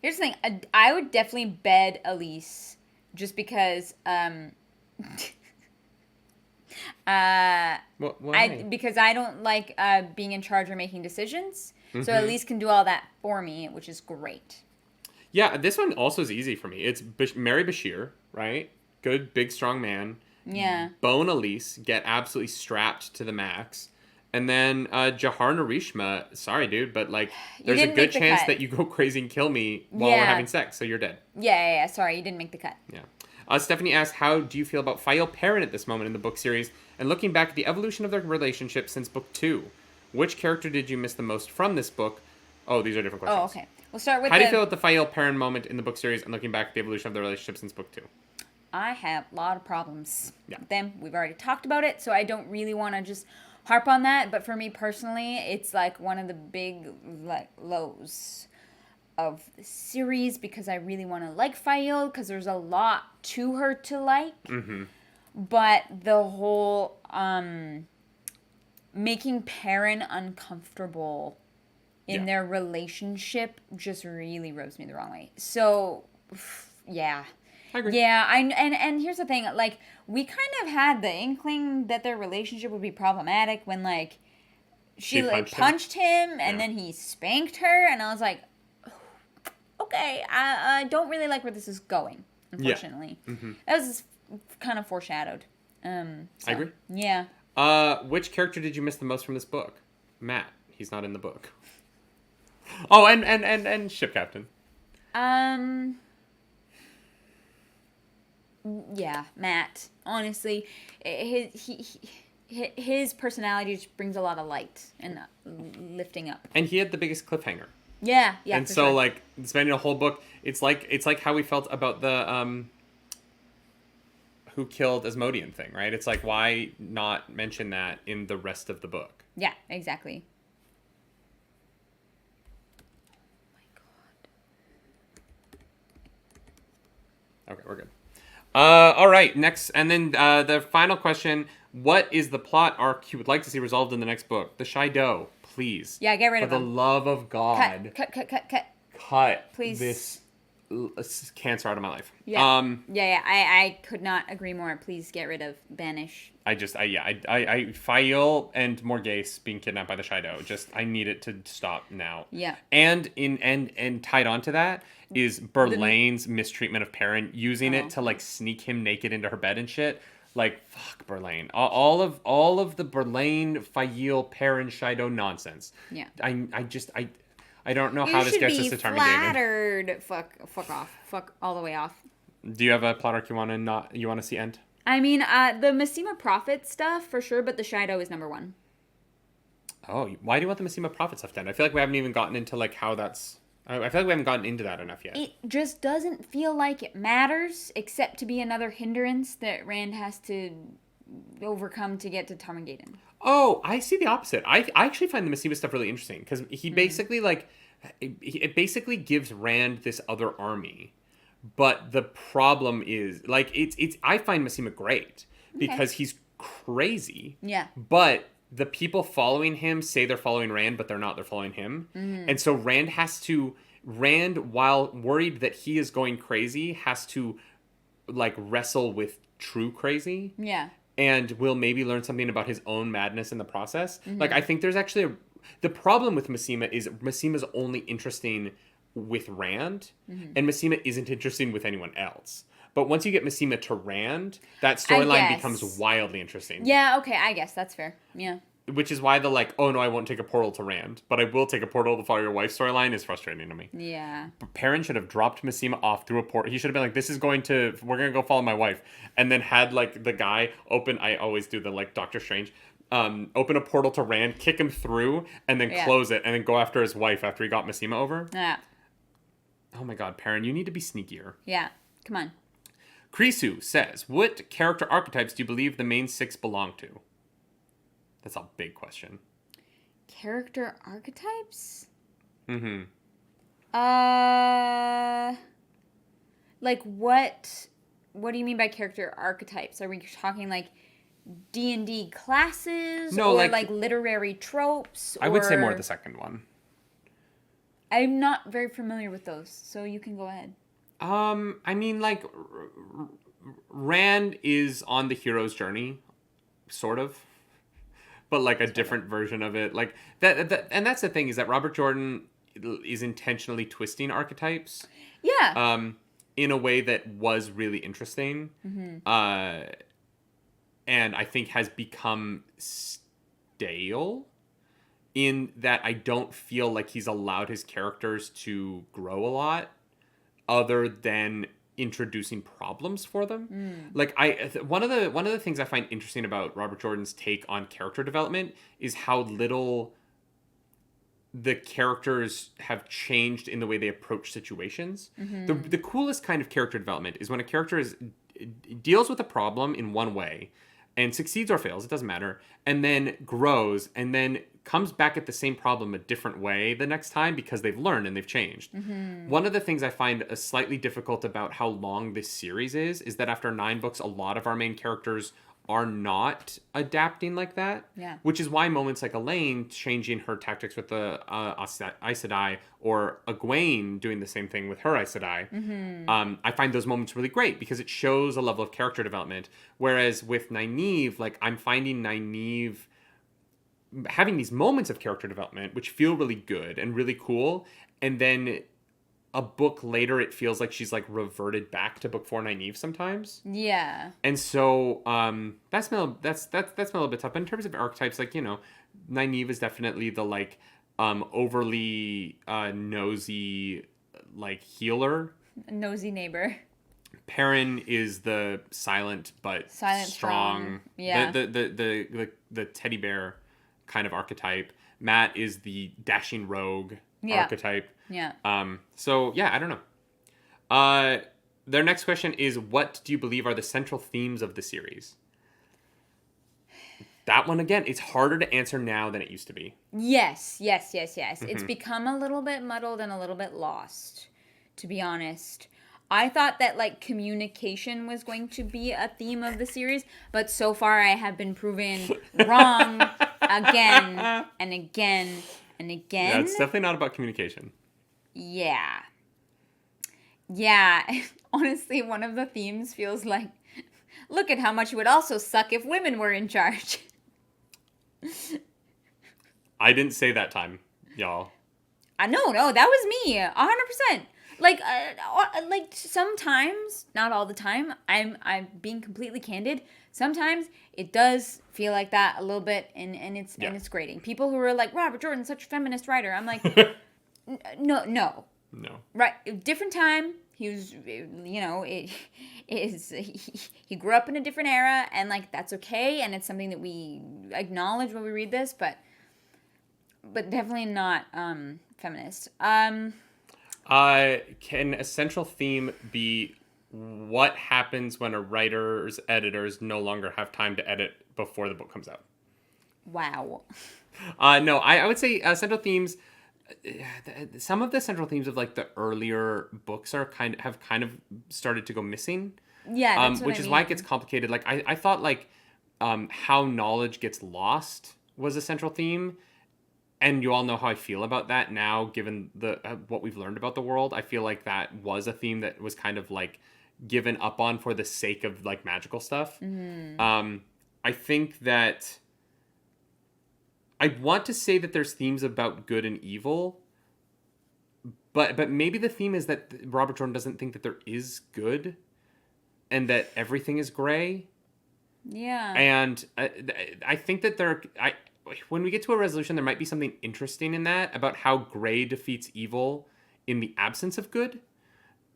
Here's the thing. I would definitely bed Elise just because why? Because I don't like being in charge or making decisions. Mm-hmm. So Elise can do all that for me, which is great. Yeah, this one also is easy for me. It's marry Bashir, right? Good, big, strong man. Yeah. Bone Elise, get absolutely strapped to the max. And then Jahar Narishma, sorry, dude, but like, there's a good chance that you go crazy and kill me while we're having sex, so you're dead. Yeah. Sorry, you didn't make the cut. Yeah. Stephanie asked, how do you feel about Fael Perrin at this moment in the book series? And looking back at the evolution of their relationship since book 2, which character did you miss the most from this book? Oh, these are different questions. Oh, okay. We'll start with how do you feel about the Fael Perrin moment in the book series and looking back at the evolution of their relationship since book 2? I have a lot of problems with them. We've already talked about it, so I don't really want to just harp on that. But for me personally, it's like one of the big like lows of the series because I really want to like Fael because there's a lot to her to like. Mm-hmm. But the whole making Perrin uncomfortable in their relationship just really rubs me the wrong way. So, yeah. I agree. Yeah, and here's the thing, like, we kind of had the inkling that their relationship would be problematic when, like, she like, punched him and then he spanked her, and I was like, okay, I don't really like where this is going, unfortunately. Yeah. Mm-hmm. That was kind of foreshadowed. I agree. Yeah. Which character did you miss the most from this book? Matt. He's not in the book. Oh, and ship captain. Yeah, Matt. Honestly, his personality just brings a lot of light and lifting up. And he had the biggest cliffhanger. Yeah. And so, like, spending a whole book, it's like how we felt about the who killed Asmodean thing, right? It's like, why not mention that in the rest of the book? Yeah, exactly. Okay, we're good. All right, next, and then the final question: what is the plot arc you would like to see resolved in the next book? The Shido, please. Yeah, get rid of him. For the love of God. Cut. Please. This cancer out of my life. Yeah. I could not agree more. Please get rid of, banish. I Fael and Morghese being kidnapped by the Shido. I need it to stop now. Yeah. And tied onto that is Berlane's mistreatment of Perrin, using it to like sneak him naked into her bed and shit. Like, fuck Berlane. All of the Berlane, Fael, Perrin, Shido nonsense. Yeah. I don't know how this gets us to Tarmon David. Flattered. Fuck off. Fuck all the way off. Do you have a plot arc you want to see end? I mean, the Massima Prophet stuff for sure, but the Shido is number one. Oh, why do you want the Massima Prophet stuff to end? I feel like we haven't even gotten into like how that's. I feel like we haven't gotten into that enough yet. It just doesn't feel like it matters, except to be another hindrance that Rand has to overcome to get to Tarmangaden. Oh, I see the opposite. I actually find the Massima stuff really interesting because he basically like it basically gives Rand this other army, but the problem is like it's I find Massima great because he's crazy. Yeah. But the people following him say they're following Rand, but they're not. They're following him. Mm-hmm. And so Rand, while worried that he is going crazy, has to, like, wrestle with true crazy. Yeah. And will maybe learn something about his own madness in the process. Mm-hmm. Like, I think there's actually the problem with Massima is Massima's only interesting with Rand, and Massima isn't interesting with anyone else. But once you get Massima to Rand, that storyline becomes wildly interesting. Yeah, okay, I guess that's fair. Yeah. Which is why the like, oh no, I won't take a portal to Rand, but I will take a portal to follow your wife storyline is frustrating to me. Yeah. Perrin should have dropped Massima off through a portal. He should have been like, we're going to go follow my wife. And then had like the guy I always do the like Doctor Strange, open a portal to Rand, kick him through, and then close it, and then go after his wife after he got Massima over. Yeah. Oh my god, Perrin, you need to be sneakier. Yeah, come on. Krisu says, what character archetypes do you believe the main 6 belong to? That's a big question. Character archetypes? Mm-hmm. Like what do you mean by character archetypes? Are we talking like D&D classes? No, or like literary tropes? I would say more the second one. I'm not very familiar with those, so you can go ahead. I mean, like, Rand is on the hero's journey, sort of, but like a different version of it. Like that, and that's the thing is that Robert Jordan is intentionally twisting archetypes. Yeah. In a way that was really interesting. Mm-hmm. And I think has become stale in that I don't feel like he's allowed his characters to grow a lot other than introducing problems for them. Like one of the things I find interesting about Robert Jordan's take on character development is how little the characters have changed in the way they approach situations. Mm-hmm. The coolest kind of character development is when a character deals with a problem in one way and succeeds or fails, it doesn't matter, and then grows and then comes back at the same problem a different way the next time because they've learned and they've changed. Mm-hmm. One of the things I find slightly difficult about how long this series is that after 9 books, a lot of our main characters are not adapting like that. Yeah. Which is why moments like Elaine changing her tactics with the Aes Sedai or Egwene doing the same thing with her Aes Sedai. Mm-hmm. I find those moments really great because it shows a level of character development. Whereas with Nynaeve, like I'm finding Nynaeve having these moments of character development which feel really good and really cool, and then a book later it feels like she's like reverted back to book 4 Nynaeve sometimes. Yeah. And so that's a little bit tough. But in terms of archetypes, like, you know, Nynaeve is definitely the like overly nosy like healer. Nosy neighbor. Perrin is the silent strong. Yeah. The teddy bear kind of archetype. Matt is the dashing rogue archetype. Yeah. So yeah, I don't know. Their next question is, what do you believe are the central themes of the series? That one, again, it's harder to answer now than it used to be. Yes. Mm-hmm. It's become a little bit muddled and a little bit lost, to be honest. I thought that, like, communication was going to be a theme of the series, but so far I have been proven wrong again and again and again. Yeah, it's definitely not about communication. Yeah. Honestly, one of the themes feels like, look at how much it would also suck if women were in charge. I didn't say that time, y'all. No, that was me, 100%. Like sometimes, not all the time, I'm being completely candid. Sometimes it does feel like that a little bit, and it's grating. People who are like, Robert Jordan's such a feminist writer. I'm like, no. Right, different time, He was, you know, he grew up in a different era, and like that's okay, and it's something that we acknowledge when we read this, but definitely not feminist. Can a central theme be what happens when a writer's editors no longer have time to edit before the book comes out? Wow. No, I would say central themes. Some of the central themes of like the earlier books have kind of started to go missing. Yeah, that's which is why it gets complicated. Like I thought like how knowledge gets lost was a central theme, and you all know how I feel about that now, given the what we've learned about the world. I feel like that was a theme that was kind of like given up on for the sake of like magical stuff. Mm-hmm. I think that I want to say that there's themes about good and evil, but maybe the theme is that Robert Jordan doesn't think that there is good, and that everything is gray. Yeah. And I think that when we get to a resolution, there might be something interesting in that about how gray defeats evil in the absence of good.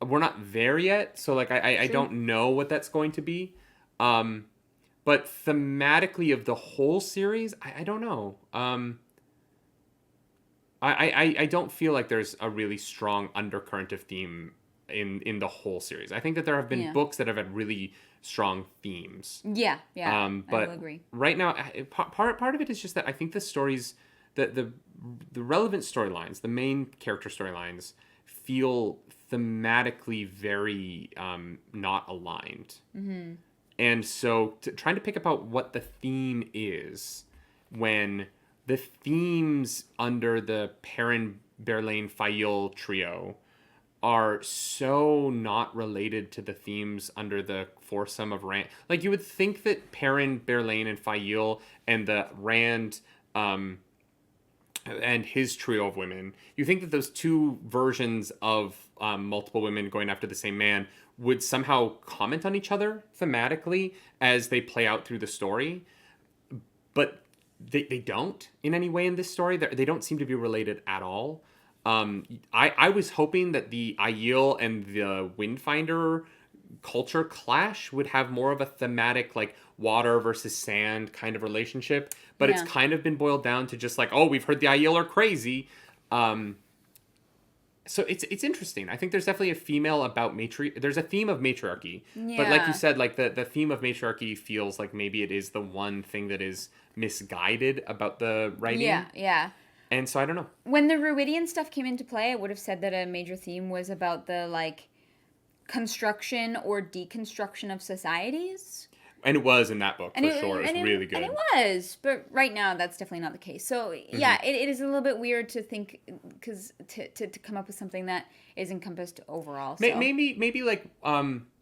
We're not there yet, so like I don't know what that's going to be. But thematically of the whole series, I don't know. I don't feel like there's a really strong undercurrent of theme in the whole series. I think that there have been books that have had really strong themes. Yeah, but I will agree. Right now, part of it is just that I think the stories, the relevant storylines, the main character storylines, feel thematically very not aligned. Mm-hmm. And so trying to pick up what the theme is when the themes under the Perrin, Berlain, Fail trio are so not related to the themes under the foursome of Rand. Like, you would think that Perrin, Berlain, and Fail and the Rand and his trio of women, you think that those two versions of multiple women going after the same man would somehow comment on each other thematically as they play out through the story. But they don't in any way in this story. They don't seem to be related at all. I was hoping that the Aiel and the Windfinder culture clash would have more of a thematic, like, water versus sand kind of relationship. But it's kind of been boiled down to just like, oh, we've heard the Aiel are crazy. So it's interesting. I think there's definitely a female about there's a theme of matriarchy. Yeah. But like you said, like the theme of matriarchy feels like maybe it is the one thing that is misguided about the writing. Yeah. And so I don't know. When the Ruidian stuff came into play, I would have said that a major theme was about the like construction or deconstruction of societies. And it was in that book, for sure. It was really good. And it was. But right now, that's definitely not the case. So, yeah, it is a little bit weird to think, because to come up with something that is encompassed overall. So. Maybe like,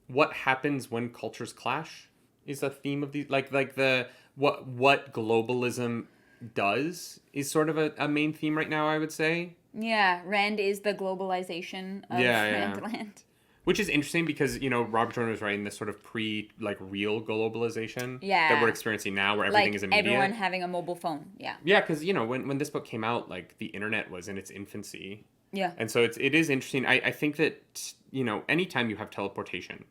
what happens when cultures clash is a theme of these. Like the, what globalism does is sort of a main theme right now, I would say. Yeah, Rand is the globalization of Randland. Which is interesting because, you know, Robert Jordan was writing this sort of real globalization that we're experiencing now, where everything is immediate. Everyone having a mobile phone, yeah. Yeah, because, you know, when this book came out, like, the internet was in its infancy. Yeah. And so it is interesting. I think that, you know, anytime you have teleportation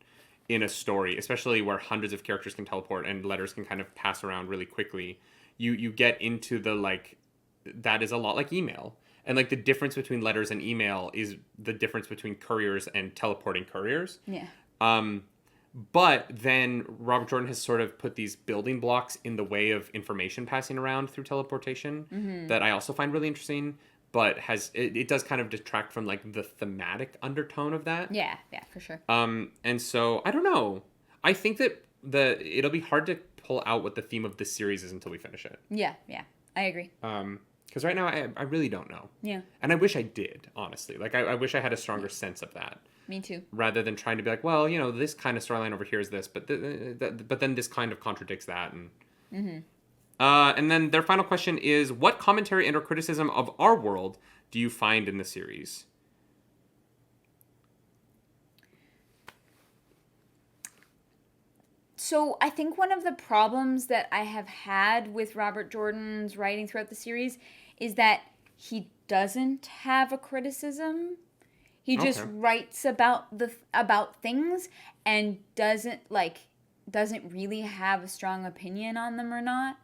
in a story, especially where hundreds of characters can teleport and letters can kind of pass around really quickly, you get into the, like, that is a lot like email. And, like, the difference between letters and email is the difference between couriers and teleporting couriers. Yeah. But then Robert Jordan has sort of put these building blocks in the way of information passing around through teleportation that I also find really interesting, but it does kind of detract from, like, the thematic undertone of that. Yeah, for sure. And so, I don't know. I think that it'll be hard to pull out what the theme of this series is until we finish it. Yeah, I agree. Because right now, I really don't know. Yeah. And I wish I did, honestly. Like, I wish I had a stronger sense of that. Me too. Rather than trying to be like, well, you know, this kind of storyline over here is this, but then this kind of contradicts that. And then their final question is, what commentary and or criticism of our world do you find in the series? So I think one of the problems that I have had with Robert Jordan's writing throughout the series is that he doesn't have a criticism. He just writes about things and doesn't really have a strong opinion on them or not.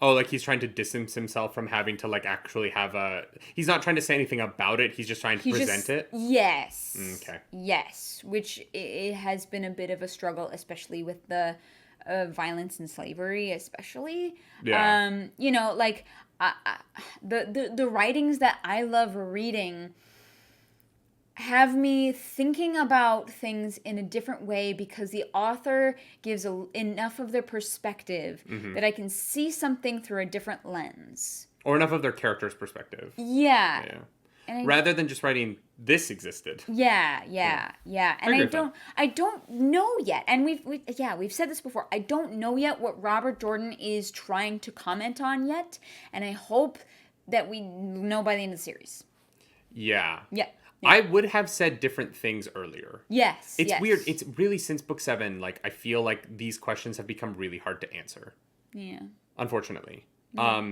Oh, like he's trying to distance himself from having to like actually have a... He's not trying to say anything about it. He's just trying to present it? Yes. Okay. Yes, which it has been a bit of a struggle, especially with the violence and slavery, especially. Yeah. You know, like the writings that I love reading have me thinking about things in a different way because the author gives enough of their perspective that I can see something through a different lens. Or enough of their character's perspective. Yeah. And rather than just writing, this existed. Yeah. And I don't know yet. And we've said this before. I don't know yet what Robert Jordan is trying to comment on yet. And I hope that we know by the end of the series. Yeah. Yeah. I would have said different things earlier. Yes. It's weird. It's really since book 7, like, I feel like these questions have become really hard to answer. Yeah. Unfortunately. Yeah.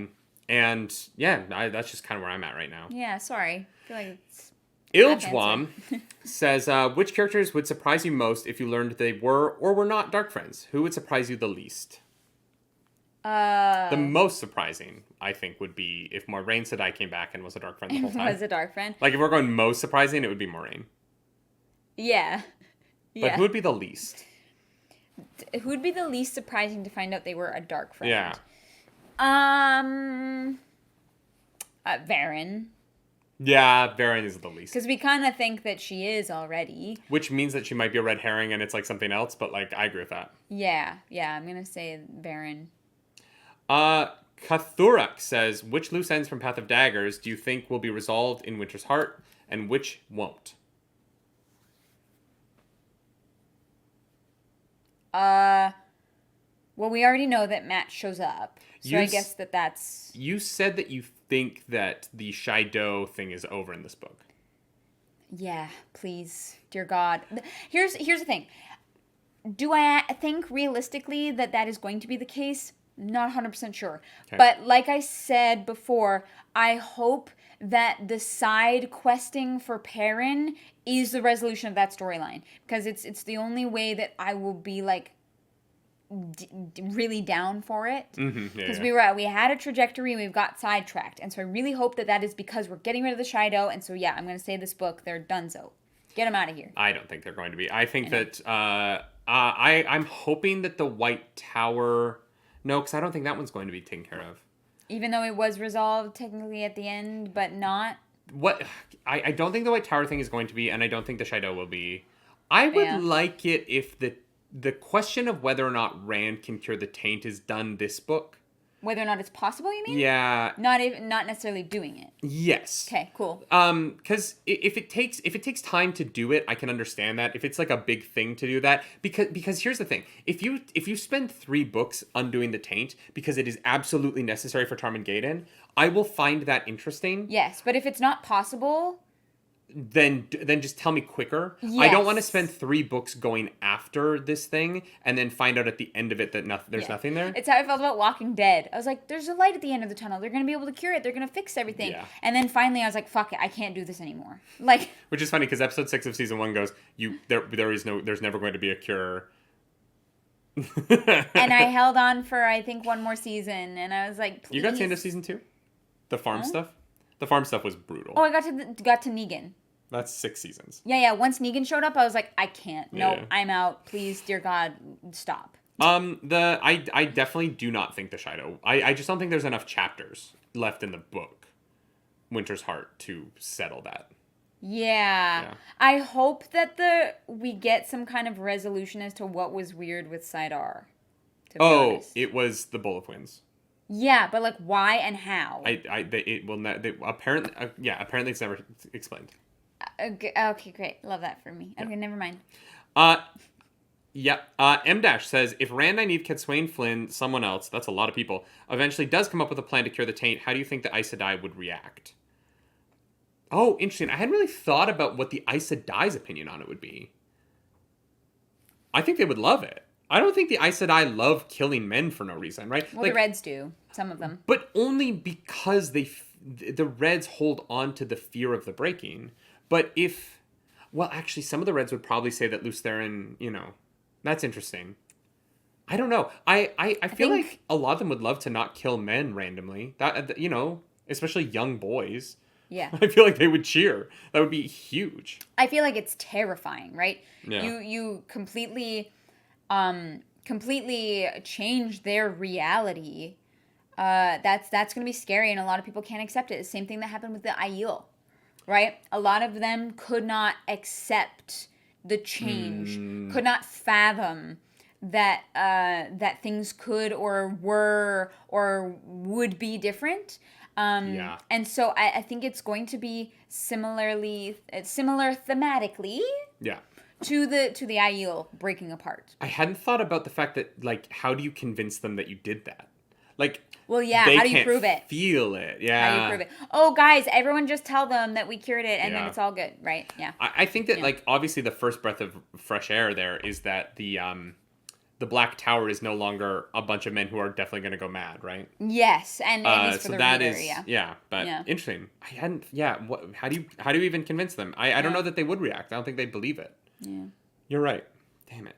And yeah, that's just kind of where I'm at right now. Yeah, sorry. I feel like it's... Iljwam says, which characters would surprise you most if you learned they were or were not dark friends? Who would surprise you the least? The most surprising, I think, would be if Moiraine Sedai came back and was a dark friend the whole time. Was a dark friend. Like, if we're going most surprising, it would be Moiraine. Yeah. But who would be the least? Who would be the least surprising to find out they were a dark friend? Yeah. Varen. Yeah, Varen is the least. Because we kind of think that she is already. Which means that she might be a red herring and it's like something else, but like, I agree with that. Yeah, I'm going to say Varen. Kathurak says, which loose ends from Path of Daggers do you think will be resolved in Winter's Heart, and which won't? Well, we already know that Matt shows up, so I guess that's... You said that you think that the Shido thing is over in this book. Yeah, please, dear God. Here's the thing. Do I think realistically that is going to be the case? Not 100% sure. Okay. But like I said before, I hope that the side questing for Perrin is the resolution of that storyline. Because it's the only way that I will be like really down for it. Because we had a trajectory, we've got sidetracked. And so I really hope that is because we're getting rid of the Shido. And so yeah, I'm going to say this book, they're donezo. Get them out of here. I don't think they're going to be. I think that I'm hoping that the White Tower... No, because I don't think that one's going to be taken care of. Even though it was resolved technically at the end, but not? What? I don't think the White Tower thing is going to be, and I don't think the Shido will be. I would like it if the question of whether or not Rand can cure the taint is done this book. Whether or not it's possible, you mean? Yeah. Not necessarily doing it. Yes. Okay, cool. Because if it takes time to do it, I can understand that. If it's like a big thing to do that, because here's the thing: if you spend 3 books undoing the taint because it is absolutely necessary for Tarmangaden, I will find that interesting. Yes, but if it's not possible, then just tell me quicker. Yes. I don't want to spend 3 books going after this thing and then find out at the end of it that there's nothing there. It's how I felt about Walking Dead. I was like, there's a light at the end of the tunnel. They're going to be able to cure it. They're going to fix everything. Yeah. And then finally I was like, fuck it. I can't do this anymore. Like, which is funny because episode 6 of season 1 goes, there's never going to be a cure. And I held on for, I think, one more season. And I was like, please. You got to the end of season 2? The farm stuff? The farm stuff was brutal. Oh, I got to Negan. That's 6 seasons. Yeah. Once Negan showed up, I was like, I can't. Nope, I'm out. Please, dear God, stop. I definitely do not think the Shido. I just don't think there's enough chapters left in the book, Winter's Heart, to settle that. Yeah. I hope that we get some kind of resolution as to what was weird with Sidar. It was the Bowl of Winds. Yeah, but like why and how? It will not. Apparently, apparently it's never explained. Okay, great. Love that for me. Okay, never mind. M- says, if Rand, Nynaeve, Cadsuane, Flynn, someone else, that's a lot of people, eventually does come up with a plan to cure the taint, how do you think the Aes Sedai would react? Oh, interesting. I hadn't really thought about what the Aes Sedai's opinion on it would be. I think they would love it. I don't think the Aes Sedai love killing men for no reason, right? Well, the Reds do. Some of them. But only because the Reds hold on to the fear of the breaking. But if Well, actually, some of the Reds would probably say that Lews Therin, that's interesting. I don't know. I feel like a lot of them would love to not kill men randomly. That, especially young boys. Yeah. I feel like they would cheer. That would be huge. I feel like it's terrifying, right? Yeah. You completely change their reality. That's going to be scary, and a lot of people can't accept it. The same thing that happened with the Aiel, right? A lot of them could not accept the change, could not fathom that things could or were or would be different. And so I think it's going to be similar thematically. Yeah. To the Aiel breaking apart. I hadn't thought about the fact that, like, how do you convince them that you did that? Like, well, yeah, how do you prove it? Feel it, yeah. How do you prove it? Oh, guys, everyone just tell them that we cured it, and then it's all good, right? Yeah. I think that, like, obviously the first breath of fresh air there is that the Black Tower is no longer a bunch of men who are definitely going to go mad, right? Yes, and at least for so the that reader, is, yeah. But interesting. I hadn't. Yeah, how do you even convince them? I don't know that they would react. I don't think they'd believe it. Yeah. You're right. Damn it.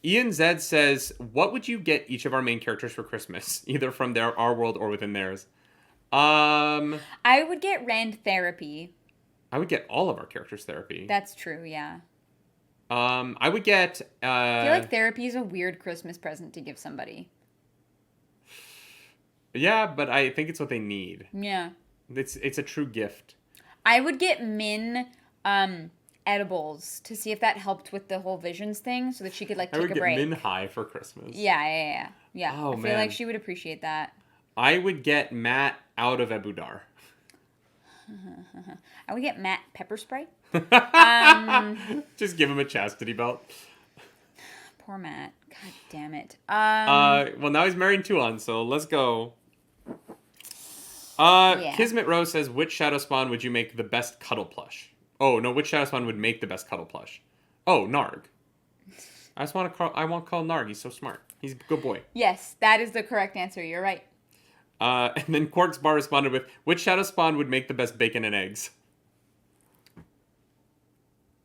Ian Zed says, "What would you get each of our main characters for Christmas, either from our world or within theirs?" I would get Rand therapy. I would get all of our characters therapy. That's true. Yeah. I would get. I feel like therapy is a weird Christmas present to give somebody. Yeah, but I think it's what they need. Yeah. It's a true gift. I would get Min edibles to see if that helped with the whole visions thing, so that she could take a break. I would get Min high for Christmas. Yeah. Oh, I feel like she would appreciate that. I would get Matt out of Ebudar. I would get Matt pepper spray. Just give him a chastity belt. Poor Matt. God damn it. Well, now he's marrying Tuon, so let's go. Kismet Rose says, which Shadow Spawn would you make the best cuddle plush? Oh, no, which Shadow Spawn would make the best cuddle plush? Oh, Narg. I want to call Narg. He's so smart. He's a good boy. Yes, that is the correct answer. You're right. And then Quark's Bar responded with, which Shadow Spawn would make the best bacon and eggs?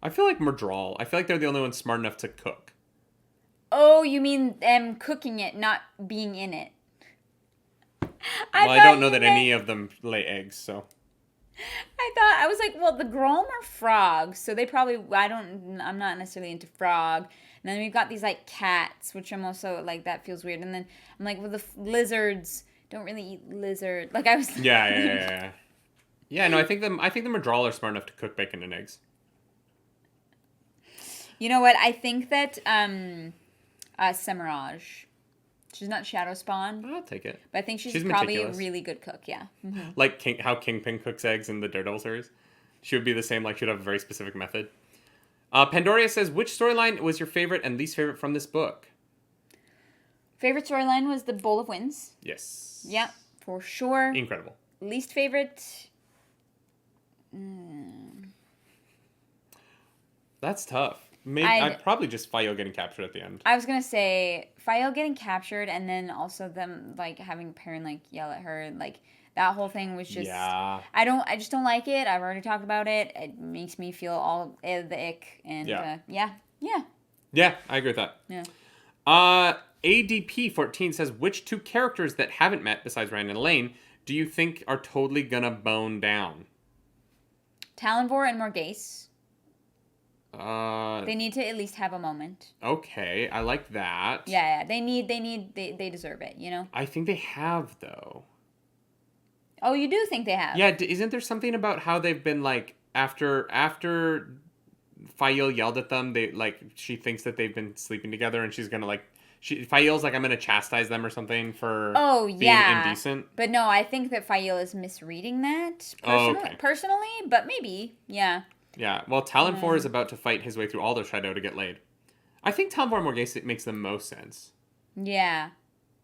I feel like Murdral. I feel like they're the only ones smart enough to cook. Oh, you mean them cooking it, not being in it. I don't know that any of them lay eggs, so. I was like, well, the Grom are frogs, so they probably, I'm not necessarily into frog. And then we've got these, like, cats, which I'm also, like, that feels weird. And then I'm like, well, the lizards don't really eat lizard. Like, I was... Yeah. Yeah, no, I think the Murdral are smart enough to cook bacon and eggs. You know what? I think that, Semiraj... She's not Shadow Spawn. I'll take it. But I think she's probably meticulous. A really good cook, yeah. Mm-hmm. Like how Kingpin cooks eggs in the Daredevil series. She would be the same, like she'd have a very specific method. Pandoria says, which storyline was your favorite and least favorite from this book? Favorite storyline was the Bowl of Winds. Yes. Yeah, for sure. Incredible. Least favorite? That's tough. Maybe I'd probably just Fael getting captured at the end. I was gonna say Fael getting captured, and then also them like having Perrin like yell at her, like that whole thing was just. Yeah. I just don't like it. I've already talked about it. It makes me feel all the ick, and yeah. Yeah, I agree with that. Yeah. ADP 14 says, which two characters that haven't met besides Rand and Elaine do you think are totally gonna bone down? Talonvor and Morghese. They need to at least have a moment. Okay, I like that. Yeah, they deserve it, you know? I think they have, though. Oh, you do think they have? Yeah, isn't there something about how they've been, like, after Fael yelled at them, she thinks that they've been sleeping together, and she's gonna, Fael's like, I'm gonna chastise them or something for being indecent. But no, I think that Fael is misreading that personally, but maybe, yeah. Yeah, well, Talonvor is about to fight his way through Alder Shadow to get laid. I think Talonvor and Morghese makes the most sense. Yeah.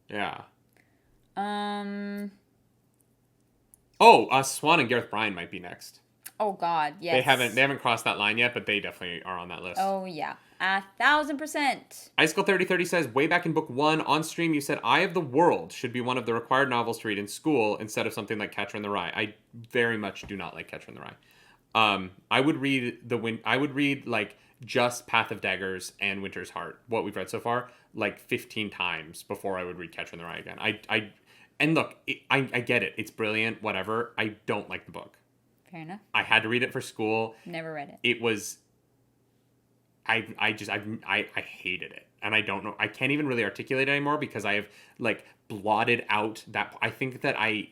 Yeah. Swan and Gareth Bryan might be next. Oh God, yes. They haven't crossed that line yet, but they definitely are on that list. Oh yeah, 1,000%. Icicle 3030 says, way back in book 1 on stream, you said Eye of the World should be one of the required novels to read in school instead of something like Catcher in the Rye. I very much do not like Catcher in the Rye. I would read like just Path of Daggers and Winter's Heart, what we've read so far, like 15 times before I would read Catcher in the Rye again. And look, I get it. It's brilliant, whatever. I don't like the book. Fair enough. I had to read it for school. Never read it. It was... I hated it. And I don't know. I can't even really articulate it anymore because I have, like, blotted out that... I think that I,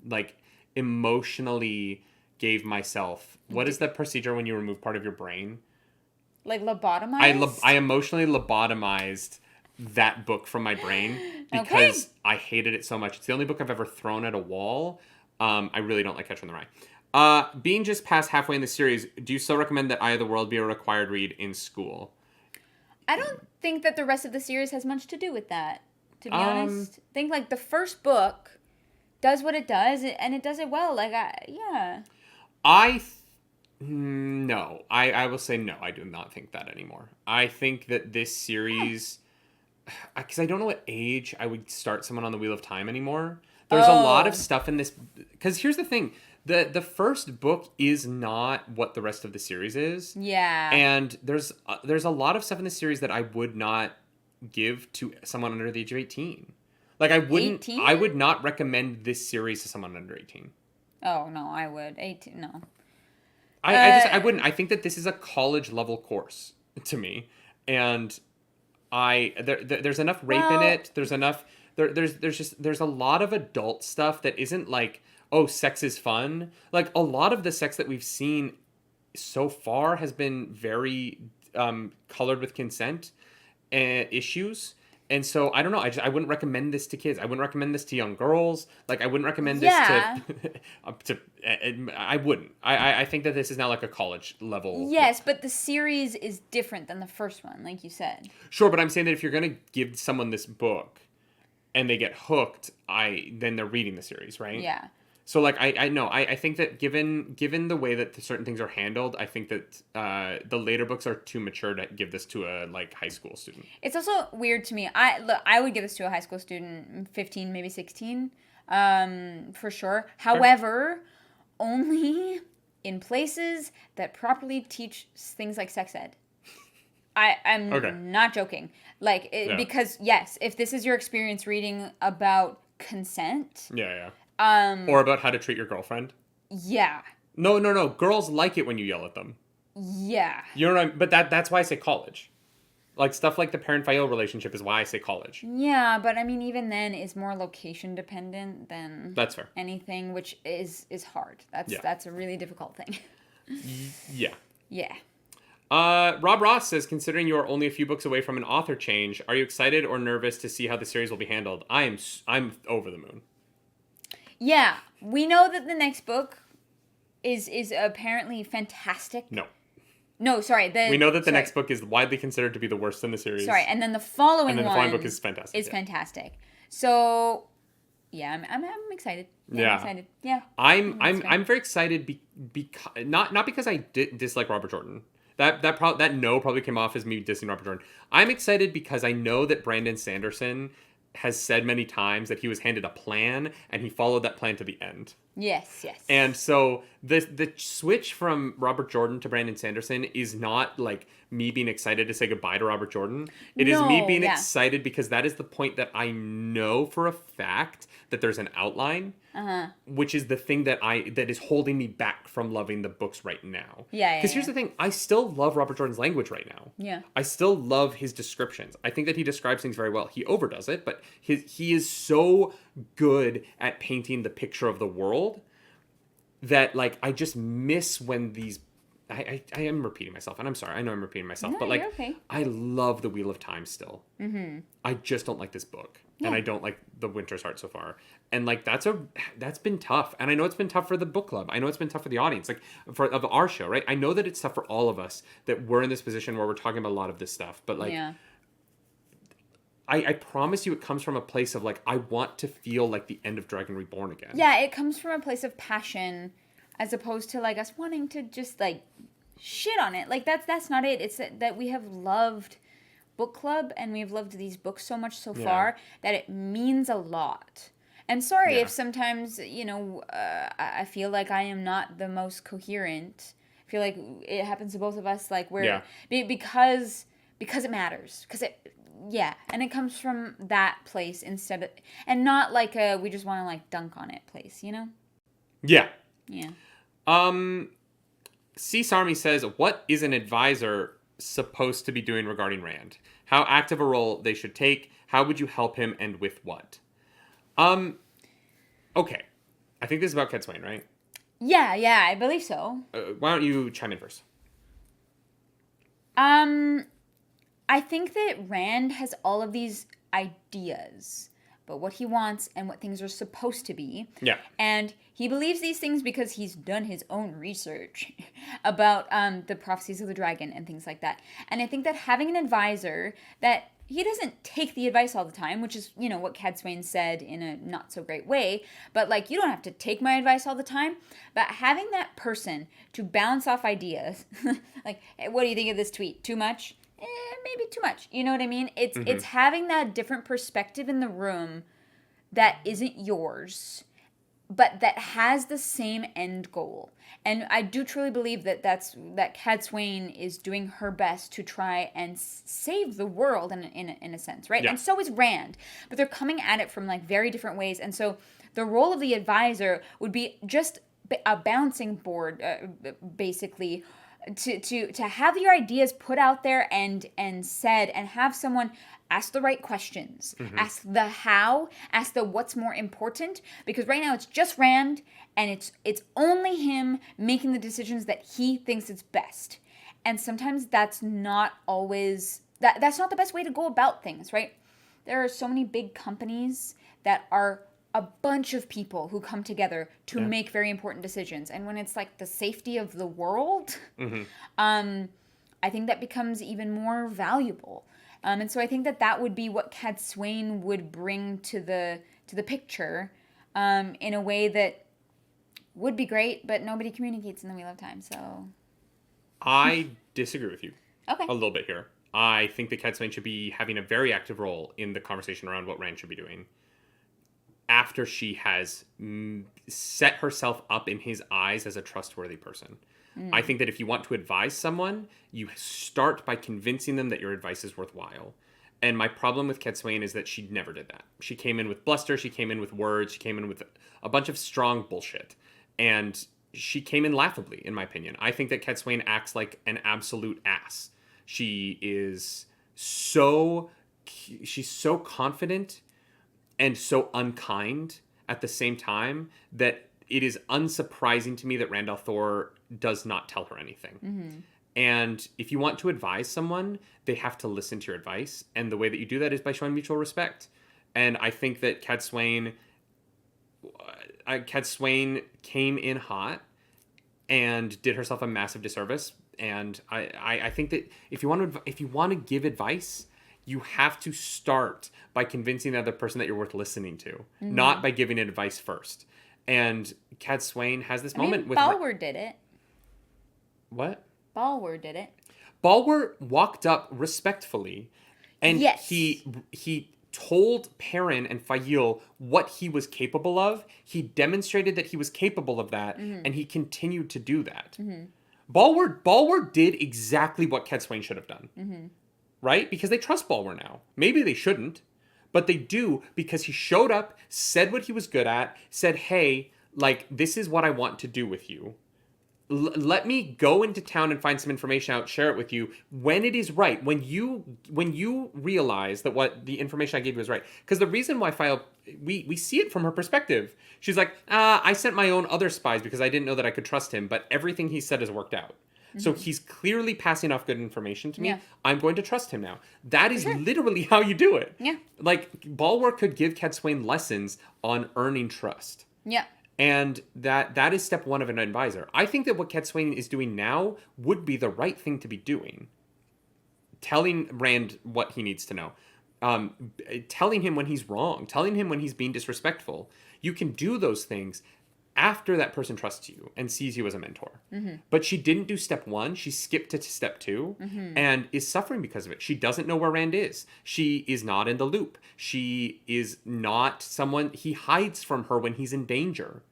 like, emotionally gave myself... What is the procedure when you remove part of your brain? Like lobotomized? I emotionally lobotomized that book from my brain because I hated it so much. It's the only book I've ever thrown at a wall. I really don't like Catcher in the Rye. Being just past halfway in the series, do you still recommend that Eye of the World be a required read in school? I don't think that the rest of the series has much to do with that, to be honest. I think, like, the first book does what it does, and it does it well. Like, yeah. No. I will say no. I do not think that anymore. I think that this series... Because I don't know what age I would start someone on the Wheel of Time anymore. There's a lot of stuff in this... Because here's the thing. The first book is not what the rest of the series is. Yeah. And there's a lot of stuff in the series that I would not give to someone under the age of 18. Like, I wouldn't... 18? I would not recommend this series to someone under 18. Oh, no, I would. 18, no. I wouldn't. I think that this is a college level course to me. And... there's enough rape in it. There's enough. There's a lot of adult stuff that isn't like, oh, sex is fun. Like, a lot of the sex that we've seen so far has been very colored with consent issues. And so I don't know. I wouldn't recommend this to kids. I wouldn't recommend this to young girls. Like, I wouldn't recommend this to I wouldn't. I think that this is now like a college level. Yes, but the series is different than the first one, like you said. Sure, but I'm saying that if you're going to give someone this book and they get hooked, then they're reading the series, right? Yeah. So, like, I know. I think that given the way that certain things are handled, I think that the later books are too mature to give this to a, like, high school student. It's also weird to me. I would give this to a high school student, 15, maybe 16, for sure. However, only in places that properly teach things like sex ed. I'm not joking. Like, because, yes, if this is your experience reading about consent... Yeah. Or about how to treat your girlfriend. Yeah. No. Girls like it when you yell at them. Yeah. You know what I mean? But that's why I say college. Like, stuff like the parent-file relationship is why I say college. Yeah, but I mean, even then, it's more location dependent than... That's fair. ...anything, which is hard. That's a really difficult thing. Yeah. Yeah. Rob Ross says, considering you are only a few books away from an author change, are you excited or nervous to see how the series will be handled? I'm over the moon. Yeah, we know that the next book is apparently fantastic. No, sorry. We know that the next book is widely considered to be the worst in the series. Sorry, and then the following book is fantastic. Fantastic. So, yeah, I'm excited. Yeah, I'm excited. Yeah. I'm very excited because not because I dislike Robert Jordan. That no probably came off as me dissing Robert Jordan. I'm excited because I know that Brandon Sanderson has said many times that he was handed a plan and he followed that plan to the end. Yes. And so the switch from Robert Jordan to Brandon Sanderson is not like me being excited to say goodbye to Robert Jordan. It is me being excited because that is the point that I know for a fact that there's an outline, which is the thing that is holding me back from loving the books right now. Yeah. Because here's the thing, I still love Robert Jordan's language right now. Yeah. I still love his descriptions. I think that he describes things very well. He overdoes it, but he is so good at painting the picture of the world that, like, I just miss when these... I am repeating myself, and I'm sorry. I know I'm repeating myself, but, like, okay. I love The Wheel of Time still. Mm-hmm. I just don't like this book, and I don't like The Winter's Heart so far. And, like, that's been tough, and I know it's been tough for the book club. I know it's been tough for the audience, like, of our show, right? I know that it's tough for all of us that we're in this position where we're talking about a lot of this stuff, but, like... Yeah. I promise you it comes from a place of, like, I want to feel like the end of Dragon Reborn again. Yeah, it comes from a place of passion as opposed to, like, us wanting to just, like, shit on it. Like, that's not it. It's that we have loved book club and we have loved these books so much so far that it means a lot. And sorry if sometimes, I feel like I am not the most coherent. I feel like it happens to both of us, like where because it matters, and it comes from that place instead of, and not like a we just want to like dunk on it place, Yeah. Yeah. C. Sarmi says, what is an advisor supposed to be doing regarding Rand? How active a role they should take? How would you help him, and with what? Okay. I think this is about Cat Swain, right? Yeah, I believe so. Why don't you chime in first? I think that Rand has all of these ideas about what he wants and what things are supposed to be. Yeah. And he believes these things because he's done his own research about the prophecies of the dragon and things like that. And I think that having an advisor that he doesn't take the advice all the time, which is, what Cad Swain said in a not so great way, but like, you don't have to take my advice all the time, but having that person to bounce off ideas, like, hey, what do you think of this tweet? Too much? Maybe too much. You know what I mean? It's having that different perspective in the room that isn't yours, but that has the same end goal. And I do truly believe that Cad Swain is doing her best to try and save the world in a sense, right? Yeah. And so is Rand, but they're coming at it from like very different ways. And so the role of the advisor would be just a bouncing board, basically. To have your ideas put out there and said, and have someone ask the right questions, ask the how, ask the what's more important, because right now it's just Rand, and it's only him making the decisions that he thinks is best, and sometimes that's not always that's not the best way to go about things, right? There are so many big companies that are a bunch of people who come together to make very important decisions. And when it's like the safety of the world, I think that becomes even more valuable. And so I think that would be what Cad Swain would bring to the picture in a way that would be great, but nobody communicates in the Wheel of Time. So I disagree with you. Okay. A little bit here. I think that Cad Swain should be having a very active role in the conversation around what Rand should be doing, after she has set herself up in his eyes as a trustworthy person. I think that if you want to advise someone, you start by convincing them that your advice is worthwhile. And my problem with Cad Swain is that she never did that. She came in with bluster, she came in with words, she came in with a bunch of strong bullshit. And she came in laughably, in my opinion. I think that Cad Swain acts like an absolute ass. She's so confident and so unkind at the same time that it is unsurprising to me that Rand al'Thor does not tell her anything. And if you want to advise someone, they have to listen to your advice. And the way that you do that is by showing mutual respect. And I think that Cad Swain came in hot and did herself a massive disservice. And I think that if you want to give advice, you have to start by convincing the other person that you're worth listening to, not by giving advice first. And Cad Swain has this moment with... Balwer did it. What? Balwer did it. Balwer walked up respectfully, and yes. he told Perrin and Faile what he was capable of. He demonstrated that he was capable of that, and he continued to do that. Balwer did exactly what Cad Swain should have done. Right? Because they trust Balwer now. Maybe they shouldn't, but they do, because he showed up, said what he was good at, said, hey, like, this is what I want to do with you. Let me go into town and find some information out, share it with you when it is right, when you realize that what the information I gave you is right. Because the reason why Faile, we see it from her perspective. She's like, I sent my own other spies because I didn't know that I could trust him, but everything he said has worked out. So he's clearly passing off good information to me. Yeah. I'm going to trust him now. That is literally how you do it. Yeah. Like, Balwer could give Cad Swain lessons on earning trust. Yeah. And that is step one of an advisor. I think that what Cad Swain is doing now would be the right thing to be doing. Telling Rand what he needs to know. Telling him when he's wrong. Telling him when he's being disrespectful. You can do those things after that person trusts you and sees you as a mentor. But she didn't do step 1. She skipped to step 2 and is suffering because of it. She doesn't know where Rand is. She is not in the loop. She is not someone... He hides from her when he's in danger.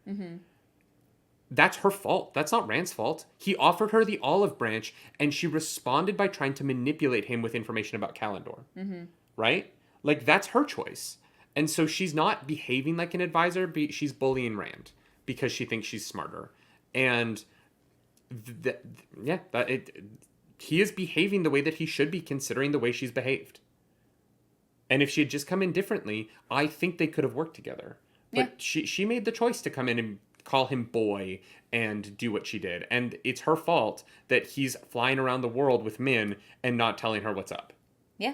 That's her fault. That's not Rand's fault. He offered her the olive branch, and she responded by trying to manipulate him with information about Kalendor. Right? Like, that's her choice. And so she's not behaving like an advisor. She's bullying Rand because she thinks she's smarter. And he is behaving the way that he should be, considering the way she's behaved. And if she had just come in differently, I think they could have worked together. But she made the choice to come in and call him boy and do what she did. And it's her fault that he's flying around the world with Min and not telling her what's up. Yeah.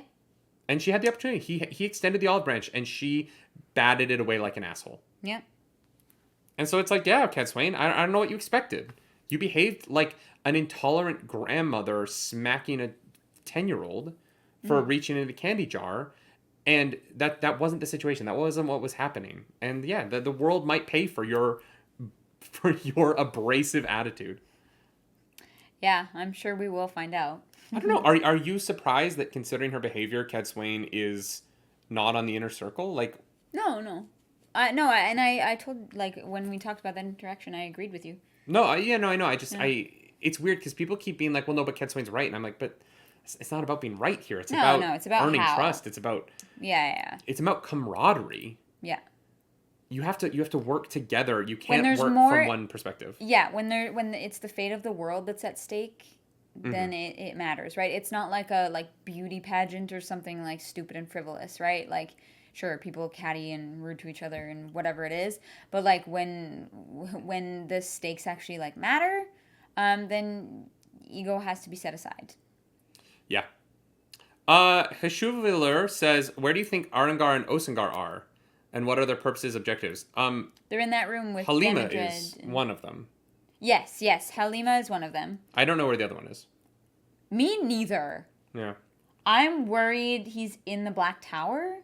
And she had the opportunity. He extended the olive branch, and she batted it away like an asshole. Yeah. And so it's like, yeah, Cadsuane, I don't know what you expected. You behaved like an intolerant grandmother smacking a 10-year-old for reaching into the candy jar. And that wasn't the situation. That wasn't what was happening. And yeah, the world might pay for your abrasive attitude. Yeah, I'm sure we will find out. I don't know. Are you surprised that, considering her behavior, Cadsuane is not on the inner circle? Like, no. I told, like, when we talked about that interaction, I agreed with you. No, I know. It's weird because people keep being like, well, no, but Cadsuane's right. And I'm like, but it's not about being right here. It's about earning trust. It's about... Yeah. It's about camaraderie. Yeah. You have to work together. You can't work from one perspective. Yeah, when it's the fate of the world that's at stake, then it matters, right? It's not like a beauty pageant or something like stupid and frivolous, right? Like, sure, people catty and rude to each other and whatever it is, but like when the stakes actually like matter, then ego has to be set aside. Yeah. Hishuviler says, where do you think Arangar and Osangar are? And what are their purposes, objectives? They're in that room with Halima is one of them. Yes. Halima is one of them. I don't know where the other one is. Me neither. Yeah. I'm worried he's in the Black Tower.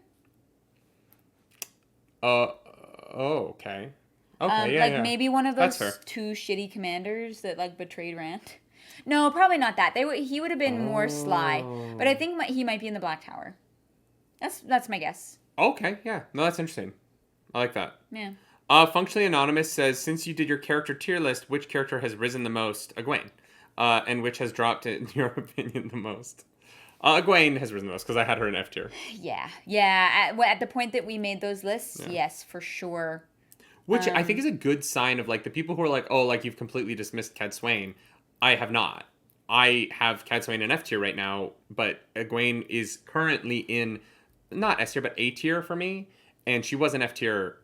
Okay. Okay, maybe one of those two shitty commanders that like betrayed Rand. No, probably not that. He would have been more sly, but I think he might be in the Black Tower. That's my guess. Okay, yeah. No, that's interesting. I like that. Yeah. Functionally Anonymous says, since you did your character tier list, which character has risen the most? Egwene. And which has dropped, in your opinion, the most? Egwene has risen the most, because I had her in F tier. Yeah. At the point that we made those lists, yes, for sure. Which I think is a good sign of, like, the people who are like, oh, like, you've completely dismissed Cadsuane. I have not. I have Cadsuane in F tier right now, but Egwene is currently in... not S tier, but A tier for me, and she was an F tier,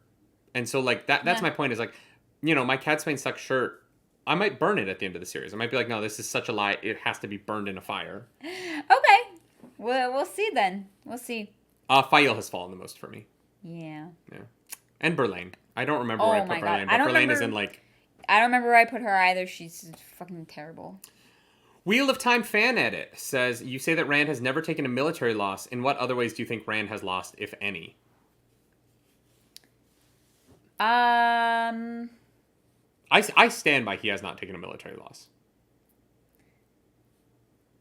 and so like that's my point, is like, you know, my Cadsuane sucks shirt, I might burn it at the end of the series. I might be like, no, this is such a lie, it has to be burned in a fire. Okay, we'll see then. We'll see. Fael has fallen the most for me. Yeah, and Berlain. I don't remember where I put Berlain, but Berlain is in like... I don't remember where I put her either. She's fucking terrible. Wheel of Time fan edit says, you say that Rand has never taken a military loss. In what other ways do you think Rand has lost, if any? I stand by he has not taken a military loss.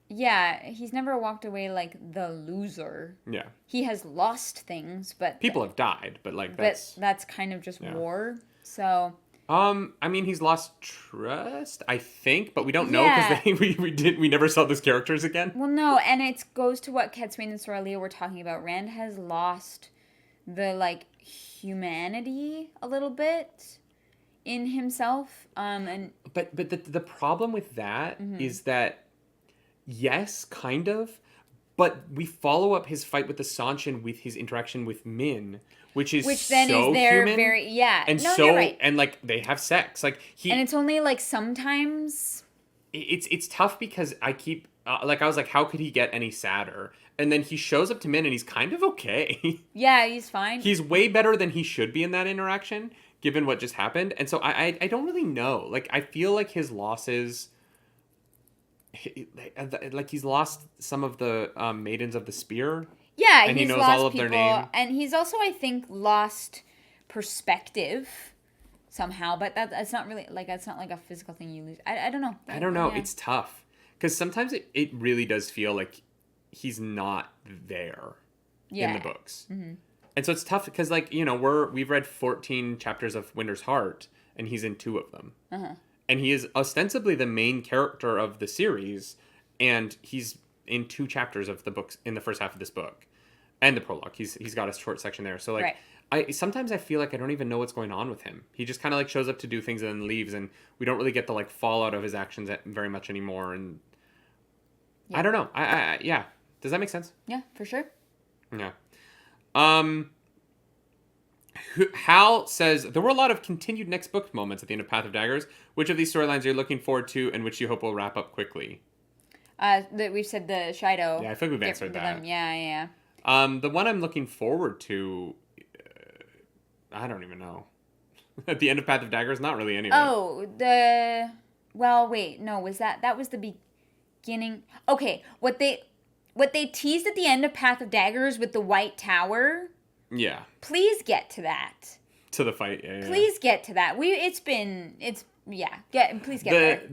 Yeah, he's never walked away like the loser. Yeah. He has lost things, but... people have died, but like that's... but that's kind of just war, so... I mean, he's lost trust, I think, but we don't know because we never saw those characters again. Well, no, and it goes to what Cadsuane and Soralia were talking about. Rand has lost the like humanity a little bit in himself, and but the problem with that is that yes, kind of, but we follow up his fight with the Sanshin with his interaction with Min. Which then so is their human, and no, you're right. And like they have sex, like and it's only like sometimes. It's tough because I keep I was like, how could he get any sadder? And then he shows up to Min and he's kind of okay. Yeah, he's fine. He's way better than he should be in that interaction, given what just happened. And so I don't really know. Like I feel like his losses. Like he's lost some of the Maidens of the Spear. Yeah, and he knows all of their name. And he's also, I think, lost perspective somehow, but that's not really like that's not like a physical thing you lose. I don't know. I don't know. Yeah. It's tough because sometimes it really does feel like he's not there in the books, and so it's tough because like we've read 14 chapters of Winter's Heart and he's in 2 of them, and he is ostensibly the main character of the series, and he's in 2 chapters of the books in the first half of this book, and the prologue. He's got a short section there, so like. Right. Sometimes I feel like I don't even know what's going on with him. He just kind of like shows up to do things and then leaves, and we don't really get the like fallout of his actions very much anymore. And I don't know. Yeah. Does that make sense? Yeah, for sure. Yeah. Hal says there were a lot of continued next book moments at the end of Path of Daggers. Which of these storylines are you looking forward to, and which you hope will wrap up quickly? We've said the Shido. Yeah, I think we've answered that. Them. Yeah. The one I'm looking forward to. I don't even know. At the end of Path of Daggers, not really anything. Oh, well, wait, no, that was the beginning. Okay, what they teased at the end of Path of Daggers with the White Tower. Yeah. Please get to that. To the fight, yeah. Please get to that. Please get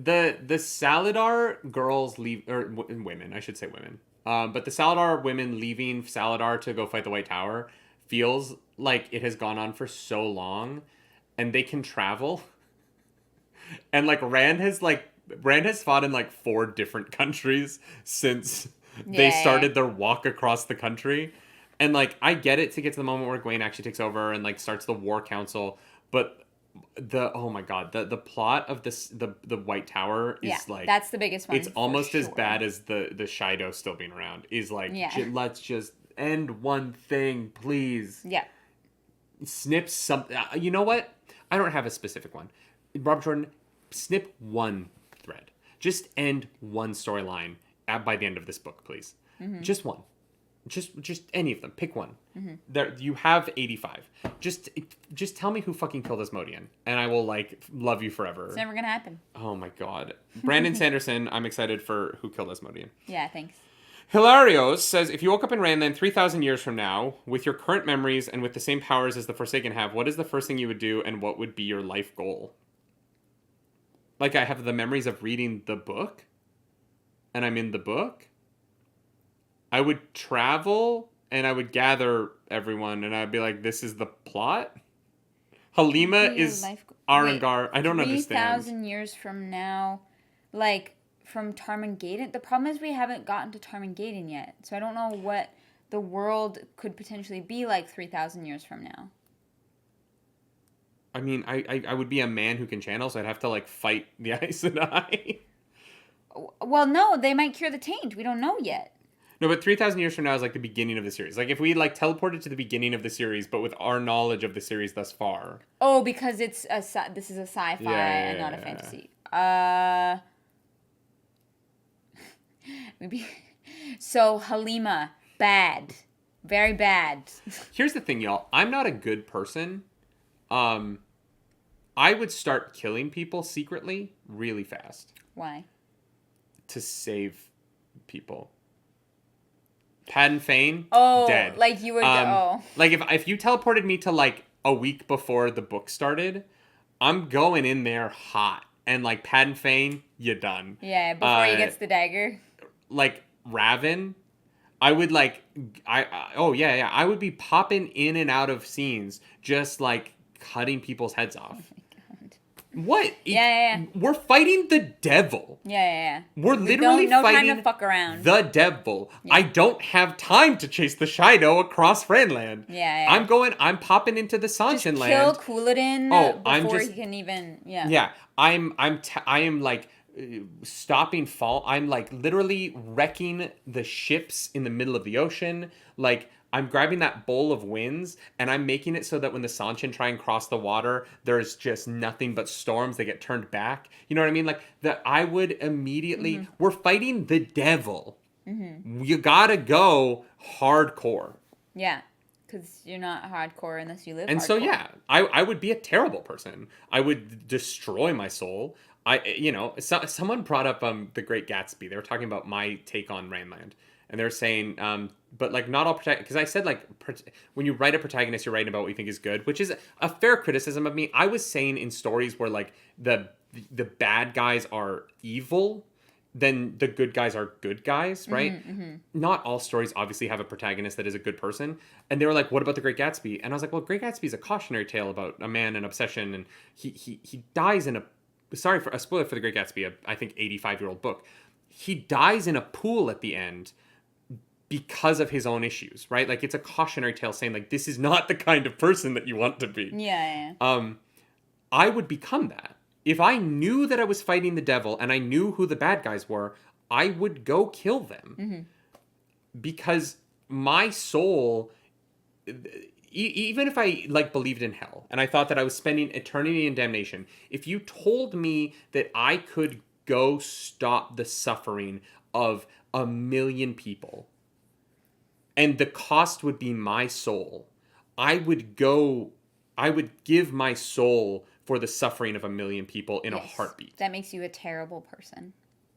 there. The Saladar girls leave, or women, I should say women. But the Saladar women leaving Saladar to go fight the White Tower feels like it has gone on for so long, and they can travel. And like Rand has fought in like 4 different countries since they started their walk across the country. And like I get it to get to the moment where Gwaine actually takes over and like starts the War Council, but the plot of the White Tower is like that's the biggest one. It's almost as bad as the Shido still being around. Is like let's just end one thing, please. Yeah. Snip something. You know what? I don't have a specific one. Robert Jordan, snip one thread. Just end one storyline by the end of this book, please. Mm-hmm. Just one. Just any of them. Pick one. Mm-hmm. There, you have 85. Just tell me who fucking killed Asmodean, and I will like love you forever. It's never gonna happen. Oh my god, Brandon Sanderson. I'm excited for who killed Asmodean. Yeah, thanks. Hilarios says, if you woke up in Randland 3,000 years from now, with your current memories and with the same powers as the Forsaken have, what is the first thing you would do, and what would be your life goal? Like, I have the memories of reading the book, and I'm in the book. I would travel, and I would gather everyone, and I'd be like, this is the plot? Halima is Arangar. I don't understand. 3,000 years from now, like... From Tarmangaden? The problem is we haven't gotten to Tarmangaden yet. So I don't know what the world could potentially be like 3,000 years from now. I mean, I would be a man who can channel, so I'd have to, like, fight the Aes Sedai. Well, no, they might cure the taint. We don't know yet. No, but 3,000 years from now is, like, the beginning of the series. Like, if we, like, teleported to the beginning of the series, but with our knowledge of the series thus far. Oh, because this is a sci-fi and not a fantasy. Maybe. So Halima, bad, very bad. Here's the thing, y'all. I'm not a good person. I would start killing people secretly really fast. Why? To save people. Padden Fane, dead. Like you were. Like if you teleported me to like a week before the book started, I'm going in there hot. And like Padden Fane, you're done. Yeah, before he gets the dagger. Like Raven, I would like I would be popping in and out of scenes, just like cutting people's heads off. Oh my god! What? Yeah. We're fighting the devil. Yeah. We're literally no fighting time to fuck around. The devil. Yeah. I don't have time to chase the Shido across Franland. Yeah. I'm popping into the Sanchin land. Kill Couladin before he can even. Yeah. Yeah. I am like. Stopping fall. I'm like literally wrecking the ships in the middle of the ocean. Like I'm grabbing that bowl of winds and I'm making it so that when the Sanchin try and cross the water, there's just nothing but storms. They get turned back. You know what I mean? Like that I would immediately, we're fighting the devil. Mm-hmm. You gotta go hardcore. Yeah. Because you're not hardcore unless you live and hardcore. So yeah, I would be a terrible person. I would destroy my soul. someone brought up The Great Gatsby. They were talking about my take on Randland, and they're saying, but like not all because I said like when you write a protagonist, you're writing about what you think is good, which is a fair criticism of me. I was saying in stories where like the bad guys are evil, then the good guys are good guys, right? Not all stories obviously have a protagonist that is a good person. And they were like, what about The Great Gatsby? And I was like, well, Great Gatsby is a cautionary tale about a man and obsession, and he dies in a, sorry for a spoiler for The Great Gatsby, I think 85-year-old book. He dies in a pool at the end because of his own issues, right? Like, it's a cautionary tale saying, like, this is not the kind of person that you want to be. Yeah. I would become that. If I knew that I was fighting the devil and I knew who the bad guys were, I would go kill them. Because my soul, even if I like believed in hell and I thought that I was spending eternity in damnation, if you told me that I could go stop the suffering of 1 million people and the cost would be my soul, I would give my soul for the suffering of 1 million people in a heartbeat. That makes you a terrible person.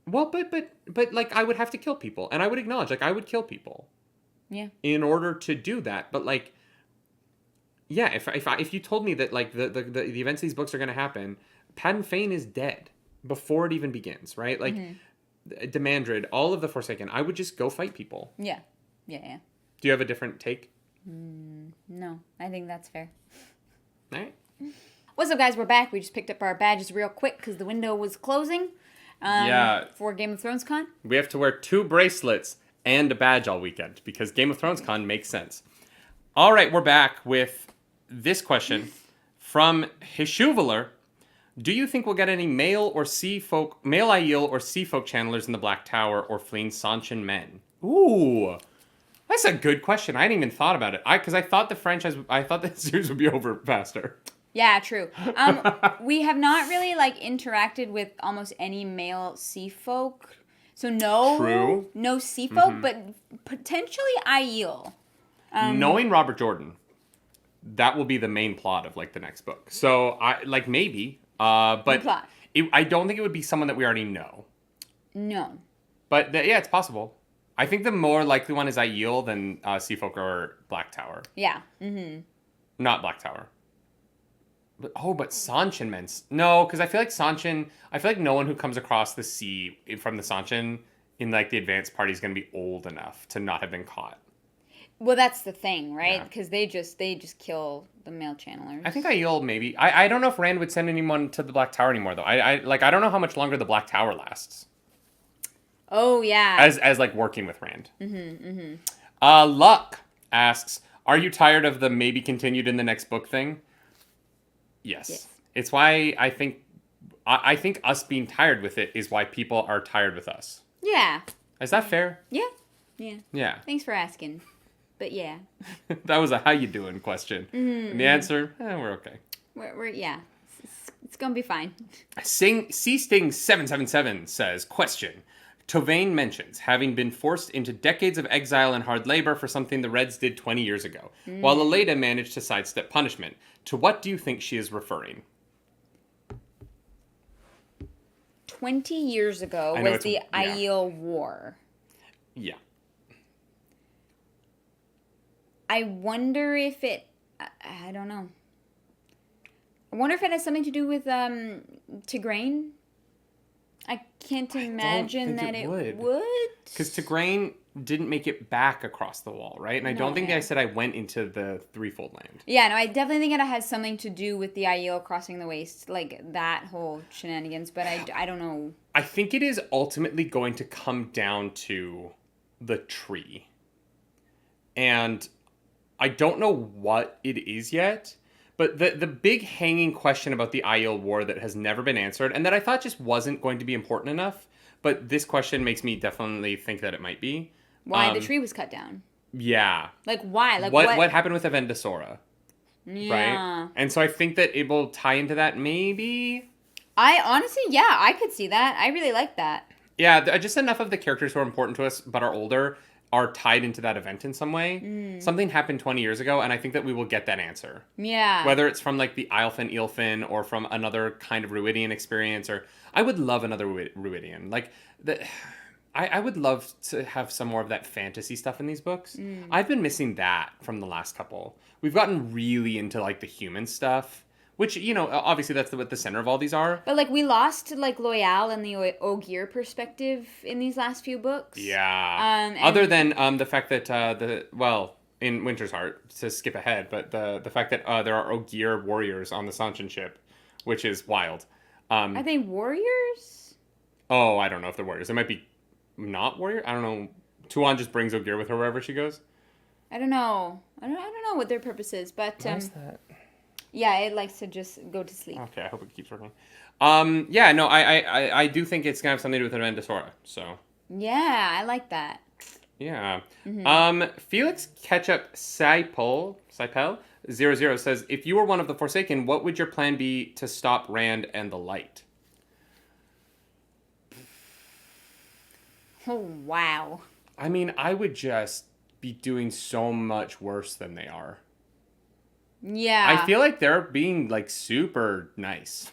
Well, but like I would have to kill people, and I would acknowledge like I would kill people. Yeah. In order to do that, but like, yeah, if you told me that like the events of these books are going to happen, Padden Fane is dead before it even begins, right? Like, Demandred, all of the Forsaken, I would just go fight people. Yeah. Do you have a different take? No, I think that's fair. All right. What's up, guys? We're back. We just picked up our badges real quick because the window was closing. For Game of Thrones Con. We have to wear 2 bracelets and a badge all weekend because Game of Thrones Con makes sense. All right, we're back with this question from Hishuveler. Do you think we'll get any male Aiel or sea folk channelers in the Black Tower or fleeing Sanchin men? Ooh, that's a good question. I hadn't even thought about it. Because I thought the series would be over faster. Yeah, true. We have not really like interacted with almost any male sea folk. So no sea folk, but potentially Aiel. Knowing Robert Jordan, that will be the main plot of like the next book. So I like maybe, but I don't think it would be someone that we already know. No. But yeah, it's possible. I think the more likely one is Aiel than sea folk or Black Tower. Yeah. Not Black Tower. But Sanchin men. No, because I feel like no one who comes across the sea from the Sanchin in like the advanced party is going to be old enough to not have been caught. Well, that's the thing, right? Because they just kill the male channelers. I think Aiel maybe. I don't know if Rand would send anyone to the Black Tower anymore though. I don't know how much longer the Black Tower lasts. Oh yeah. As like working with Rand. Luck asks, are you tired of the maybe continued in the next book thing? Yes. It's why I think us being tired with it is why people are tired with us. Yeah. Is that fair? Yeah. Thanks for asking. But yeah. That was a how you doing question. And the answer, we're okay. We're it's gonna be fine. C-Sting777 says, question. Tovann mentions having been forced into decades of exile and hard labor for something the Reds did 20 years ago, while Aleida managed to sidestep punishment. To what do you think she is referring? 20 years ago was the Aiel War. Yeah. I wonder if it... I don't know. I wonder if it has something to do with Tigraine. I can't imagine that it would. Because Tigraine didn't make it back across the wall, right? And I don't think I said I went into the Threefold Land. Yeah, no, I definitely think it has something to do with the Aiel crossing the waste, like that whole shenanigans, but I don't know. I think it is ultimately going to come down to the tree. And I don't know what it is yet, but the big hanging question about the Aiel War that has never been answered, and that I thought just wasn't going to be important enough, but this question makes me definitely think that it might be. Why the tree was cut down. Yeah. Like, why? Like what happened with Avendasora? Yeah. Right? And so I think that it will tie into that, maybe? I honestly, I could see that. I really like that. Yeah, just enough of the characters who are important to us but are older. are tied into that event in some way. Something happened 20 years ago, and I think that we will get that answer. Yeah. Whether it's from, like, the Eilfin, Eilfin, or from another kind of Ruidian experience, or... I would love another Ruidian. Like, I would love to have some more of that fantasy stuff in these books. I've been missing that from the last couple. We've gotten really into, like, the human stuff, which, you know, obviously that's what the center of all these are. But, like, we lost, like, Loyal and the Ogier perspective in these last few books. Yeah. Other than the fact that, in Winter's Heart, to skip ahead, but the fact that there are Ogier warriors on the Sanchin ship, which is wild. Are they warriors? Oh, I don't know if they're warriors. They might be not warrior. I don't know. Tuon just brings Ogier with her wherever she goes. I don't know. I don't know what their purpose is, but... Why is that? Yeah, it likes to just go to sleep. Okay, I hope it keeps working. Yeah, no, I do think it's going to have something to do with Amandasora, so... Yeah, I like that. Yeah. Felix Ketchup Saipel 00 says, if you were one of the Forsaken, what would your plan be to stop Rand and the Light? Oh, wow. I mean, I would just be doing so much worse than they are. Yeah. I feel like they're being, like, super nice.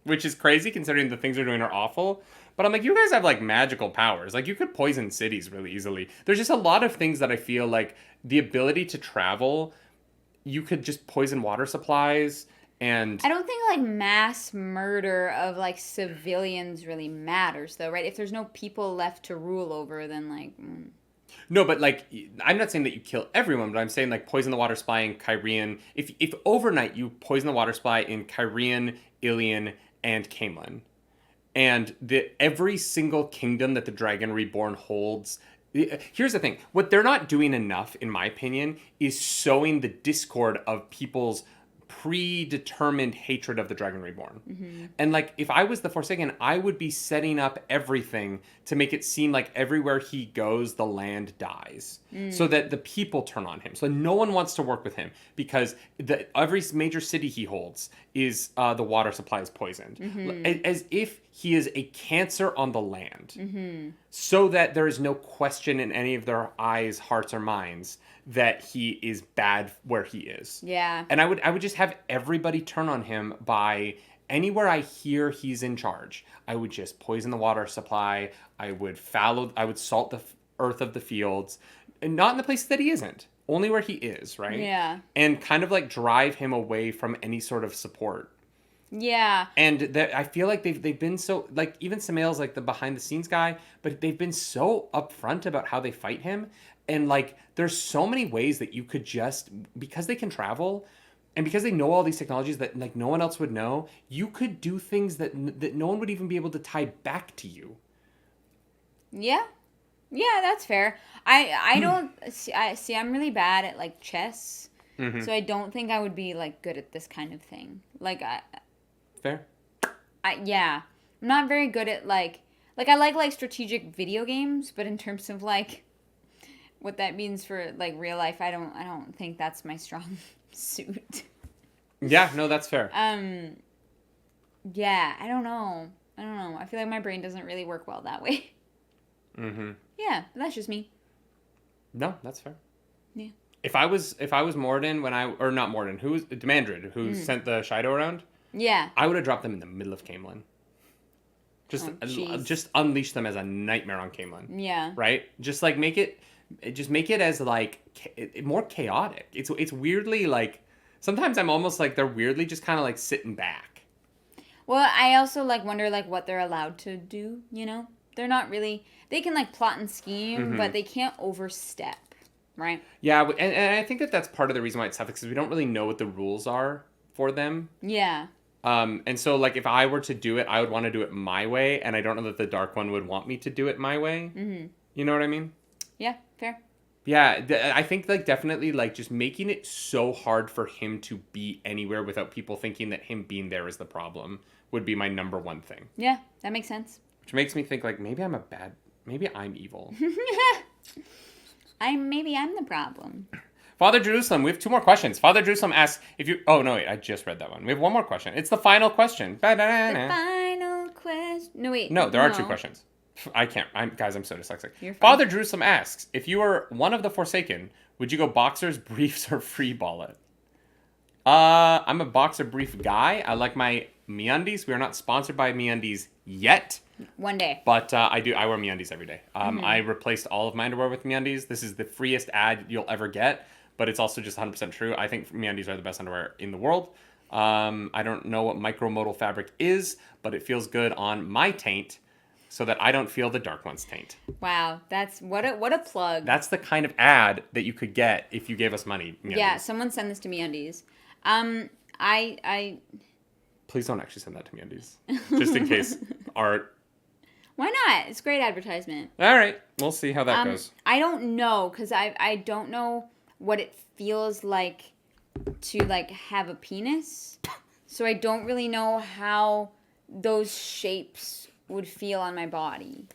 Which is crazy considering the things they're doing are awful. But I'm like, you guys have, like, magical powers. Like, you could poison cities really easily. There's just a lot of things that I feel like the ability to travel, you could just poison water supplies and... I don't think, like, mass murder of, like, civilians really matters, though, right? If there's no people left to rule over, then, like... No, but, like, I'm not saying that you kill everyone, but I'm saying, like, poison the water supply in Kyrian. If overnight you poison the water supply in Kyrian, Ilion, and Caemlyn, and every single kingdom that the Dragon Reborn holds... Here's the thing. What they're not doing enough, in my opinion, is sowing the discord of people's predetermined hatred of the Dragon Reborn. And, like, if I was the Forsaken, I would be setting up everything to make it seem like everywhere he goes, the land dies. So that the people turn on him. So no one wants to work with him because every major city he holds is the water supply is poisoned. As if he is a cancer on the land. So that there is no question in any of their eyes, hearts, or minds that he is bad where he is. Yeah. And I would just have everybody turn on him by anywhere I hear he's in charge. I would just poison the water supply. I would salt the earth of the fields. And not in the places that he isn't. Only where he is, right? Yeah. And kind of like drive him away from any sort of support. Yeah. And I feel like they've been so, like, even Ishamael's like the behind the scenes guy, but they've been so upfront about how they fight him. And, like, there's so many ways that you could just, because they can travel and because they know all these technologies that, like, no one else would know, you could do things that no one would even be able to tie back to you. Yeah. Yeah, that's fair. I don't see I'm really bad at, like, chess. So I don't think I would be, like, good at this kind of thing. Like, Fair. Yeah. I'm not very good at, like I like strategic video games, but in terms of, like, what that means for, like, real life, I don't think that's my strong suit. Yeah, no, that's fair. Yeah, I don't know. I feel like my brain doesn't really work well that way. Yeah, but that's just me. No, that's fair. Yeah. If I was Morden or not Morden, who was Demandred, who sent the Shido around? Yeah. I would have dropped them in the middle of Caemlyn. Just unleash them as a nightmare on Caemlyn. Yeah. Right? Just like make it as like more chaotic. It's weirdly like sometimes I'm almost like they're weirdly just kind of like sitting back. Well, I also like wonder like what they're allowed to do, you know? They're not really they can like plot and scheme, but they can't overstep, right? Yeah, and I think that's part of the reason why it's tough because we don't really know what the rules are for them. Yeah. And so, like, if I were to do it, I would want to do it my way, and I don't know that the Dark One would want me to do it my way. You know what I mean? Yeah, fair. Yeah, I think, like, definitely, like, just making it so hard for him to be anywhere without people thinking that him being there is the problem would be my number one thing. Yeah, that makes sense. Which makes me think, like, maybe I'm evil. Maybe I'm the problem. Father Jerusalem, we have 2 more questions. Father Jerusalem asks if you... Oh, no, wait, I just read that one. We have 1 more question. It's the final question. The final question. No, wait. No, there are 2 questions. I can't. Guys, I'm so dyslexic. You're fine. Father Jerusalem asks, if you were one of the Forsaken, would you go boxers, briefs, or free ball it? I'm a boxer brief guy. I like my MeUndies. We are not sponsored by MeUndies yet. One day. But I wear MeUndies every day. I replaced all of my underwear with MeUndies. This is the freest ad you'll ever get, but it's also just 100% true. I think MeUndies are the best underwear in the world. I don't know what micromodal fabric is, but it feels good on my taint so that I don't feel the dark one's taint. Wow, that's what a plug. That's the kind of ad that you could get if you gave us money. MeUndies. Yeah, someone send this to MeUndies. I Please don't actually send that to MeUndies, just in case Art. Why not? It's great advertisement. All right, we'll see how that goes. I don't know, because I don't know what it feels like to, like, have a penis. So I don't really know how those shapes would feel on my body.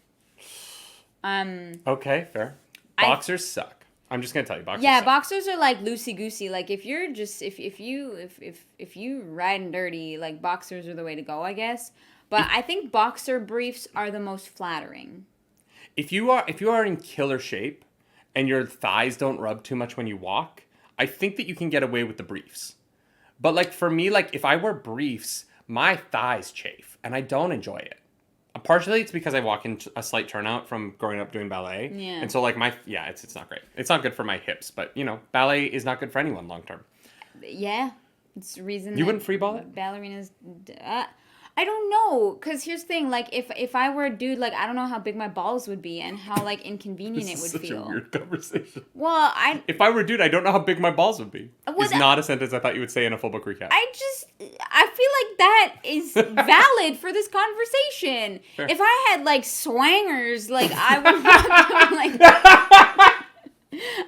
Okay, fair. Boxers suck. I'm just gonna tell you, boxers. Yeah, suck. boxers are like loosey goosey. Like if you're just if you riding dirty, like boxers are the way to go, I guess. But I think boxer briefs are the most flattering. If you are in killer shape, and your thighs don't rub too much when you walk, I think that you can get away with the briefs. But like for me, like if I wear briefs, my thighs chafe, and I don't enjoy it. Partially, it's because I walk in a slight turnout from growing up doing ballet. Yeah. And so, like, it's not great. It's not good for my hips, but, ballet is not good for anyone long term. Yeah. It's the reason you wouldn't free ball it? Ballerinas... I don't know, because here's the thing, like, if I were a dude, like, I don't know how big my balls would be and how, like, inconvenient it would feel. This is such a weird conversation. Well, If I were a dude, I don't know how big my balls would be. It's not a sentence I thought you would say in a full book recap. I feel like that is valid for this conversation. Fair. If I had, like, swangers, like, I would want them, like...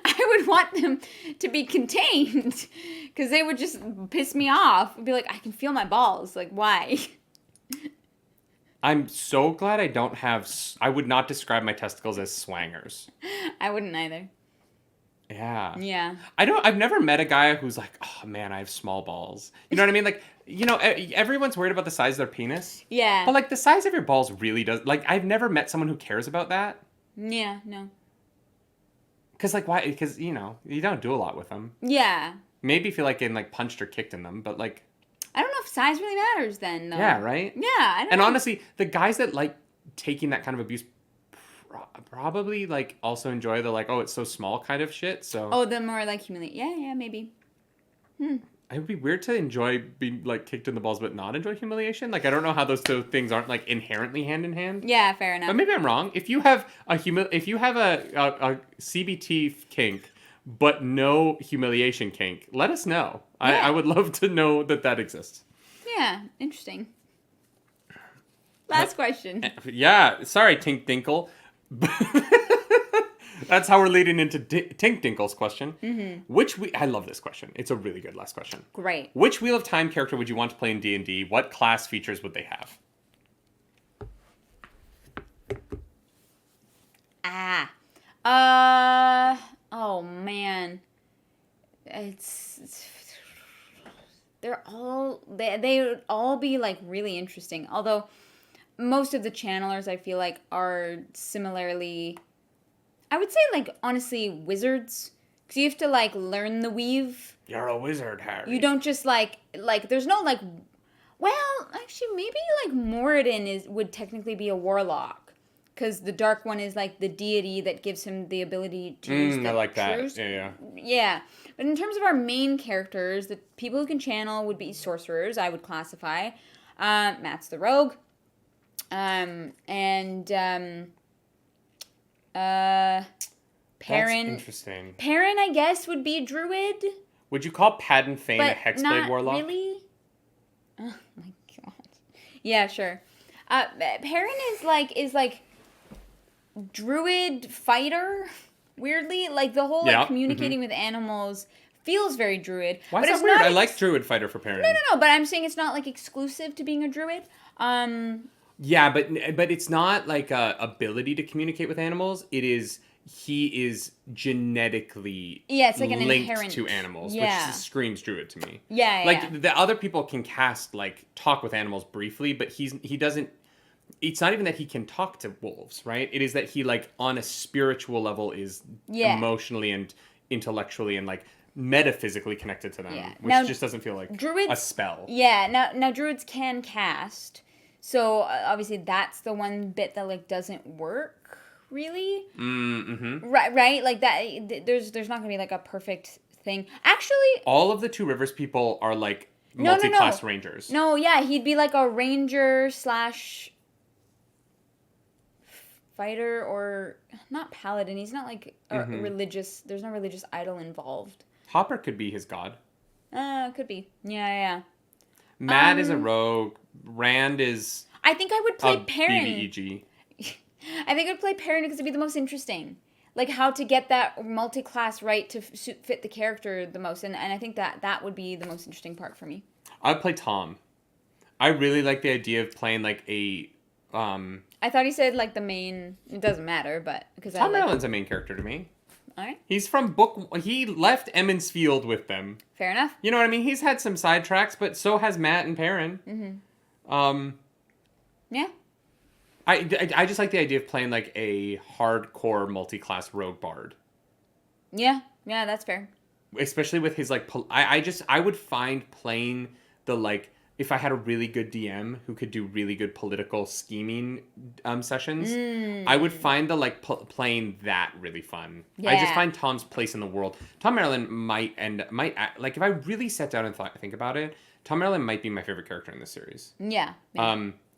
I would want them to be contained, because they would just piss me off. I'd be like, I can feel my balls. Like, why? I'm so glad I don't have... I would not describe my testicles as swangers. I wouldn't either. Yeah. Yeah. I've never met a guy who's like, oh man, I have small balls. You know what I mean? Like, everyone's worried about the size of their penis. Yeah. But like the size of your balls really does... Like, I've never met someone who cares about that. Yeah, no. Because like, why? Because, you don't do a lot with them. Yeah. Maybe if you like getting like punched or kicked in them, but like... I don't know if size really matters then, though. Yeah, right? Yeah, I don't know. And honestly, the guys that like taking that kind of abuse probably like also enjoy the like, oh, it's so small kind of shit. So oh, the more like humiliate. Yeah, maybe. It would be weird to enjoy being like kicked in the balls but not enjoy humiliation. Like I don't know how those two things aren't like inherently hand in hand. Yeah, fair enough. But maybe I'm wrong. If you have a CBT kink but no humiliation kink, let us know. Yeah. I would love to know that exists. Yeah, interesting. Last question. Yeah, sorry, Tink Dinkle. That's how we're leading into Tink Dinkle's question. Mm-hmm. I love this question. It's a really good last question. Great. Which Wheel of Time character would you want to play in D&D? What class features would they have? Oh man. They would all be like really interesting. Although most of the channelers I feel like are similarly, I would say like honestly wizards, because you have to like learn the weave. You're a wizard, Harry. You don't just like there's no like, well actually maybe like Moradin would technically be a warlock. Because the Dark One is, like, the deity that gives him the ability to use the I like truth. that. Yeah. Yeah. But in terms of our main characters, the people who can channel would be sorcerers, I would classify. Matt's the rogue. Perrin. That's interesting. Perrin, I guess, would be a druid. Would you call Padden Fane a Hexblade not warlock? Really? Oh, my God. Yeah, sure. Perrin is like druid fighter, weirdly. Like, the whole, like, communicating with animals feels very druid. Why is that weird? I like druid fighter for Perrin. No, but I'm saying it's not, like, exclusive to being a druid. Yeah, but it's not, like, a ability to communicate with animals. He is genetically it's like an linked inherent to animals, which screams druid to me. Yeah, like, the other people can cast, like, talk with animals briefly, but he doesn't... it's not even that he can talk to wolves, right? It is that he, like, on a spiritual level is emotionally and intellectually and, like, metaphysically connected to them, which now, just doesn't feel like a spell. Yeah, now druids can cast, so obviously that's the one bit that, like, doesn't work, really. Mm-hmm. Right? Like, that, there's not gonna be, like, a perfect thing. Actually... all of the Two Rivers people are, like, multi-class rangers. No, yeah, he'd be, like, a ranger / fighter, or not paladin. He's not, like, a religious... there's no religious idol involved. Hopper could be his god. Could be. Yeah. Mad is a rogue. Rand is... I think I would play Perrin. BBEG. I think I'd play Perrin because it'd be the most interesting. Like, how to get that multi-class right to fit the character the most. And I think that would be the most interesting part for me. I'd play Tom. I really like the idea of playing, like, a... I thought he said, like, the main... It doesn't matter, but... because Tom Merlin's a main character to me. All right. He's from he left Emmons Field with them. Fair enough. You know what I mean? He's had some sidetracks, but so has Matt and Perrin. Mm-hmm. Yeah. I just like the idea of playing, like, a hardcore multi-class rogue bard. Yeah, that's fair. Especially with his, like, I would find playing the, like, if I had a really good DM who could do really good political scheming sessions, I would find the, like, playing that really fun. Yeah. I just find Tom's place in the world. Tom Merlin might, like, if I really sat down and think about it, Tom Merlin might be my favorite character in this series. Yeah.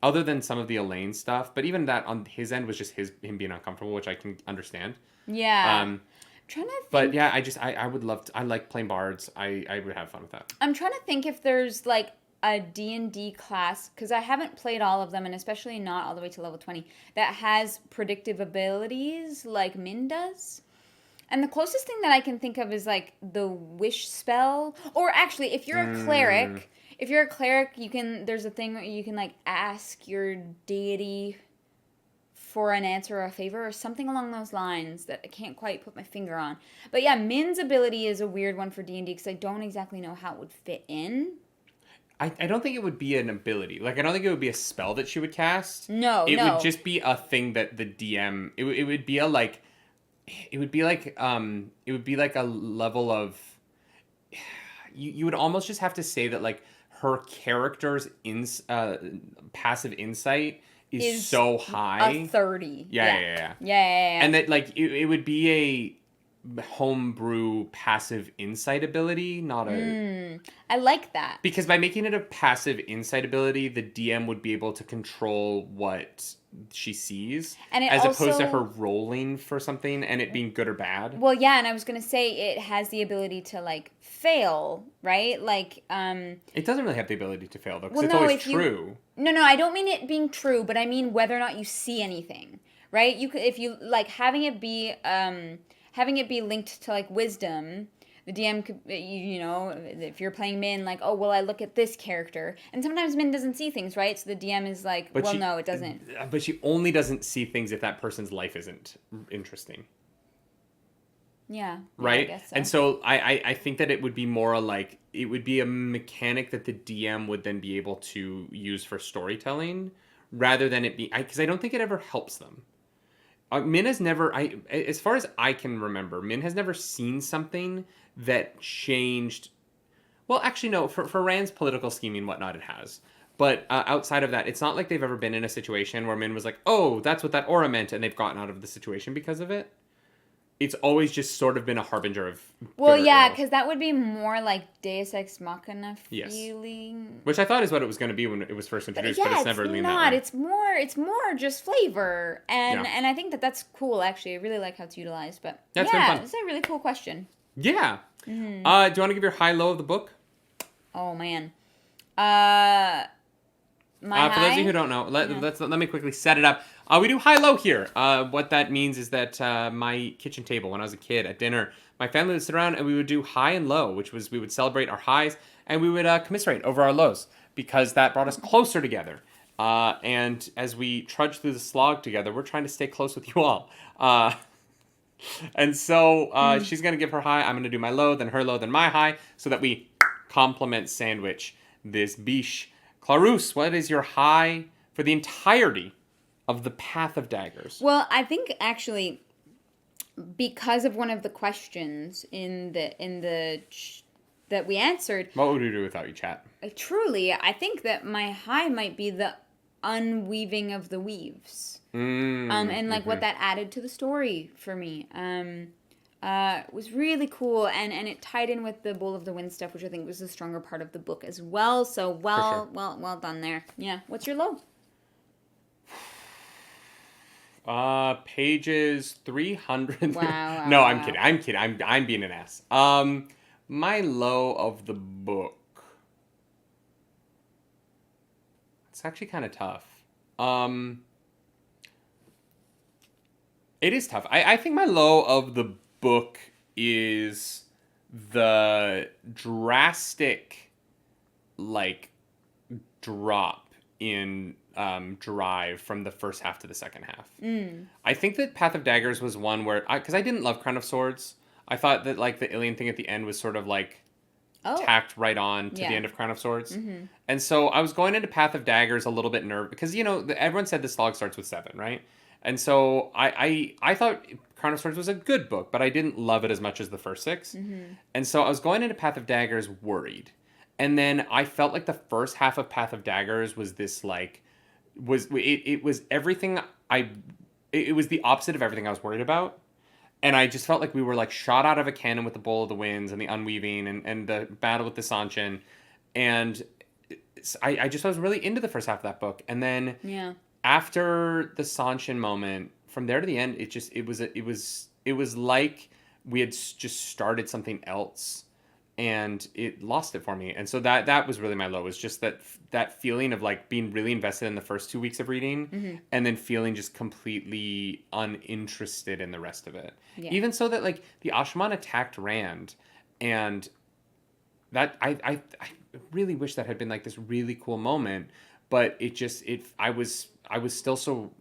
Other than some of the Elaine stuff, but even that on his end was just him being uncomfortable, which I can understand. Yeah. I'm trying to think. But yeah, I would love to, I like playing bards. I would have fun with that. I'm trying to think if there's, like, a D&D class, because I haven't played all of them, and especially not all the way to level 20, that has predictive abilities like Min does. And the closest thing that I can think of is, like, the wish spell. Or actually, if you're a cleric, there's a thing where you can, like, ask your deity for an answer or a favor or something along those lines that I can't quite put my finger on. But yeah, Min's ability is a weird one for D&D because I don't exactly know how it would fit in. I don't think it would be an ability. Like, I don't think it would be a spell that she would cast. No. It would just be a thing that the DM... It would be a, like... It would be like a level of... You would almost just have to say that, like, her character's passive insight is so high. A 30. Yeah. And that, like, it would be a homebrew passive insight ability, not a... I like that. Because by making it a passive insight ability, the DM would be able to control what she sees, and as opposed to her rolling for something and it being good or bad. Well, yeah, and I was going to say it has the ability to, like, fail, right? Like, It doesn't really have the ability to fail, though, because it's always true. No, I don't mean it being true, but I mean whether or not you see anything, right? You could, if you, like, having it be linked to, like, wisdom, the DM could, you know, if you're playing Min, like, oh, well, I look at this character. And sometimes Min doesn't see things, right? So the DM is like, no, it doesn't. But she only doesn't see things if that person's life isn't interesting. Yeah. Right? I guess so. And so I think that it would be more like, it would be a mechanic that the DM would then be able to use for storytelling, rather than it be, because I don't think it ever helps them. Min has never, as far as I can remember, Min has never seen something that changed. Well, actually, no. For Rand's political scheming and whatnot, it has. But outside of that, it's not like they've ever been in a situation where Min was like, oh, that's what that aura meant, and they've gotten out of the situation because of it. It's always just sort of been a harbinger of... Well, yeah, because that would be more like Deus Ex Machina feeling. Yes. Which I thought is what it was going to be when it was first introduced, but it's never really that way. It's more just flavor, and I think that's cool, actually. I really like how it's utilized, but it's been fun. It's a really cool question. Yeah. Mm-hmm. Do you want to give your high-low of the book? Oh, man. For those of you who don't know, let me quickly set it up. We do high-low here. What that means is that my kitchen table, when I was a kid at dinner, my family would sit around and we would do high and low, which was we would celebrate our highs and we would commiserate over our lows, because that brought us closer together. And as we trudge through the slog together, we're trying to stay close with you all. And so she's going to give her high, I'm going to do my low, then her low, then my high, so that we complement sandwich this biche. Clarus, what is your high for the entirety of the Path of Daggers? Well, I think actually, because of one of the questions that we answered. What would we do without you, chat? Truly, I think that my high might be the unweaving of the weaves. And like what that added to the story for me. Was really cool, and it tied in with the Bowl of the Wind stuff, which I think was the stronger part of the book as well. So well done there. Yeah. What's your low? Pages 300. Wow. No, I'm kidding. I'm being an ass. My low of the book. It's actually kind of tough. It is tough. I think my low of the book is the drastic, like, drop in drive from the first half to the second half. I think that Path of Daggers was one where, because I didn't love Crown of Swords, I thought that like the alien thing at the end was sort of like tacked right on to the end of Crown of Swords. And so I was going into Path of Daggers a little bit nervous because, you know, everyone said the slog starts with 7, right? And so I thought Crown of Swords was a good book, but I didn't love it as much as the first 6. And so I was going into Path of Daggers worried. And then I felt like the first half of Path of Daggers was this like, it was everything it was the opposite of everything I was worried about. And I just felt like we were like shot out of a cannon with the Bowl of the Winds and the Unweaving and the battle with the Sanchin. And I was really into the first half of that book. And then after the Sanchin moment, from there to the end, it was like we had just started something else. And it lost it for me. And so that was really my low, was just that feeling of like being really invested in the first 2 weeks of reading and then feeling just completely uninterested in the rest of it. Yeah. Even so that like the Asha'man attacked Rand, and that I really wish that had been like this really cool moment, but I was still so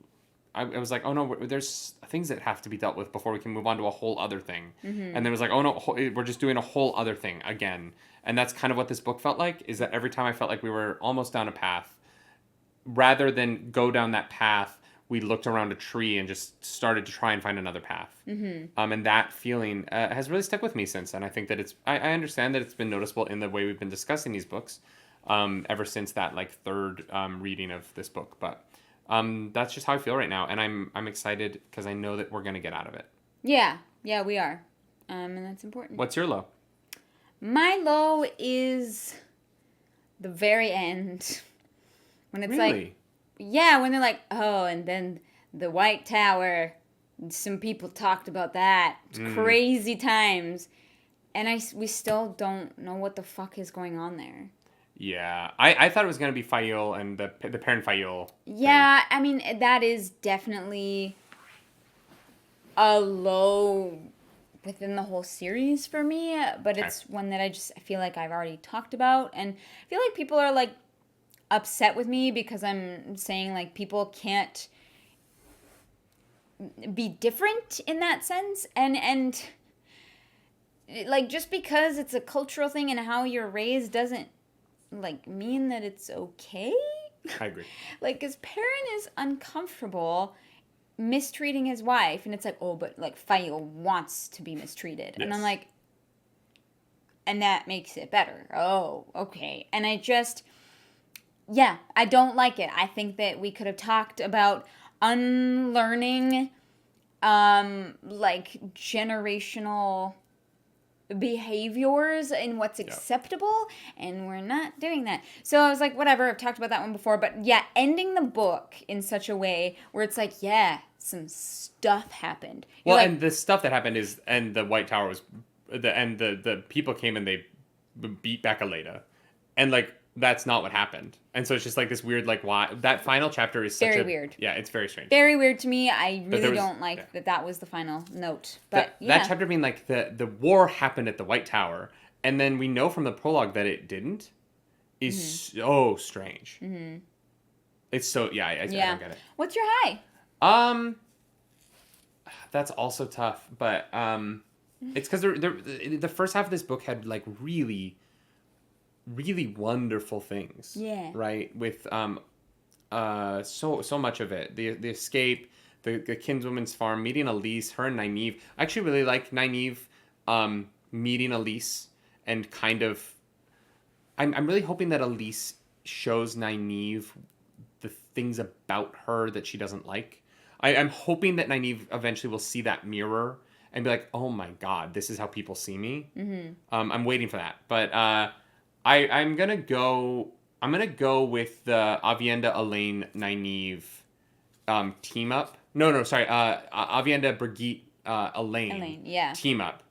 I was like, oh no, there's things that have to be dealt with before we can move on to a whole other thing. And then it was like, oh no, we're just doing a whole other thing again. And that's kind of what this book felt like, is that every time I felt like we were almost down a path, rather than go down that path, we looked around a tree and just started to try and find another path. And that feeling has really stuck with me since. And I think that I understand that it's been noticeable in the way we've been discussing these books ever since that like third reading of this book. But that's just how I feel right now, and I'm excited because I know that we're gonna get out of it. Yeah, we are, and that's important. What's your low? My low is the very end, when it's really? when they're like, oh, and then the White Tower. Some people talked about that. It's crazy times, and we still don't know what the fuck is going on there. Yeah, I thought it was going to be Fael and the parent Fael. Yeah, thing. I mean, that is definitely a low within the whole series for me, but it's one that I feel like I've already talked about, and I feel like people are, like, upset with me because I'm saying, like, people can't be different in that sense, and like, just because it's a cultural thing and how you're raised doesn't like mean that it's okay. I agree. Like, his parent is uncomfortable mistreating his wife, and it's like, oh, but like Fael wants to be mistreated. Yes. And I'm like, and that makes it better. Oh, okay. And I don't like it. I think that we could have talked about unlearning like generational behaviors and what's acceptable, and we're not doing that. So I was like, whatever, I've talked about that one before, but yeah, ending the book in such a way where it's like, yeah, some stuff happened. Well, like, and the stuff that happened is, and the White Tower was, the people came and they beat back Aleda, and like, that's not what happened. And so it's just like this weird, like, why that final chapter is very weird. Yeah, it's very strange. Very weird to me. I really don't like that was the final note. But that chapter being like the war happened at the White Tower, and then we know from the prologue that it didn't, is so strange. It's so I don't get it. What's your high? That's also tough, but it's because the first half of this book had like really wonderful things. Yeah. Right? With so much of it. The escape, the kinswoman's farm, meeting Elise, her and Nynaeve. I actually really like Nynaeve meeting Elise and kind of... I'm really hoping that Elise shows Nynaeve the things about her that she doesn't like. I'm hoping that Nynaeve eventually will see that mirror and be like, oh my god, this is how people see me. Mm-hmm. I'm waiting for that. But I'm going to go with the Aviendha, Elaine, Nynaeve team up. No, sorry. Aviendha, Brigitte, Elaine yeah. team up.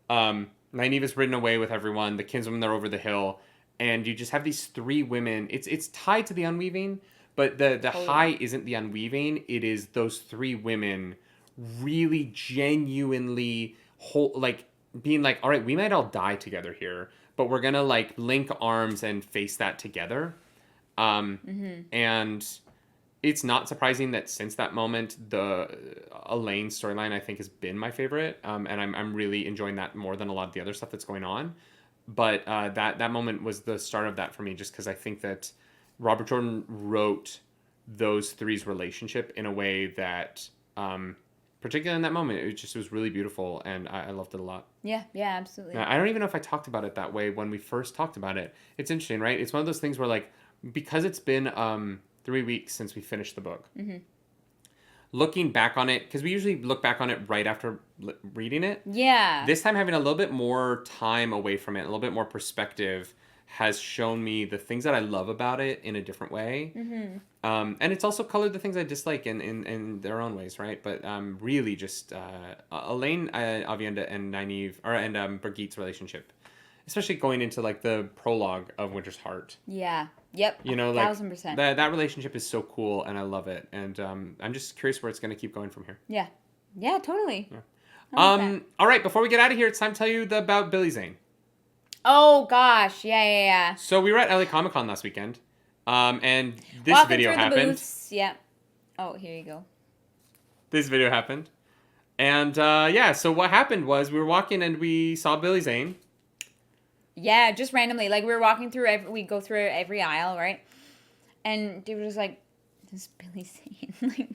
Nynaeve is ridden away with everyone. The kinswomen are over the hill. And you just have these three women. It's tied to the unweaving, but the high isn't the unweaving. It is those three women really genuinely being like, all right, we might all die together here, but we're gonna like link arms and face that together. And it's not surprising that since that moment, the Elaine storyline I think has been my favorite, and I'm really enjoying that more than a lot of the other stuff that's going on. But that moment was the start of that for me, just because I think that Robert Jordan wrote those three's relationship in a way that, particularly in that moment, it was really beautiful, and I loved it a lot. Yeah, absolutely. Now, I don't even know if I talked about it that way when we first talked about it. It's interesting, right? It's one of those things where, like, because it's been 3 weeks since we finished the book, looking back on it, because we usually look back on it right after reading it. Yeah. This time, having a little bit more time away from it, a little bit more perspective, has shown me the things that I love about it in a different way. And it's also colored the things I dislike in their own ways, right? But really just Elaine, Aviendha, and Nynaeve, and Brigitte's relationship, especially going into like the prologue of Winter's Heart. Yeah. Yep. You know, like 1000%. That relationship is so cool, and I love it. And I'm just curious where it's going to keep going from here. Yeah. Yeah, totally. Yeah. All right, before we get out of here, it's time to tell you about Billy Zane. Oh, gosh. Yeah. So we were at LA Comic Con last weekend, and this video happened. Yeah. Oh, here you go. This video happened. And, so what happened was we were walking and we saw Billy Zane. Yeah, just randomly. Like, we were walking through, we go through every aisle, right? And they were just like, this is Billy Zane. Like,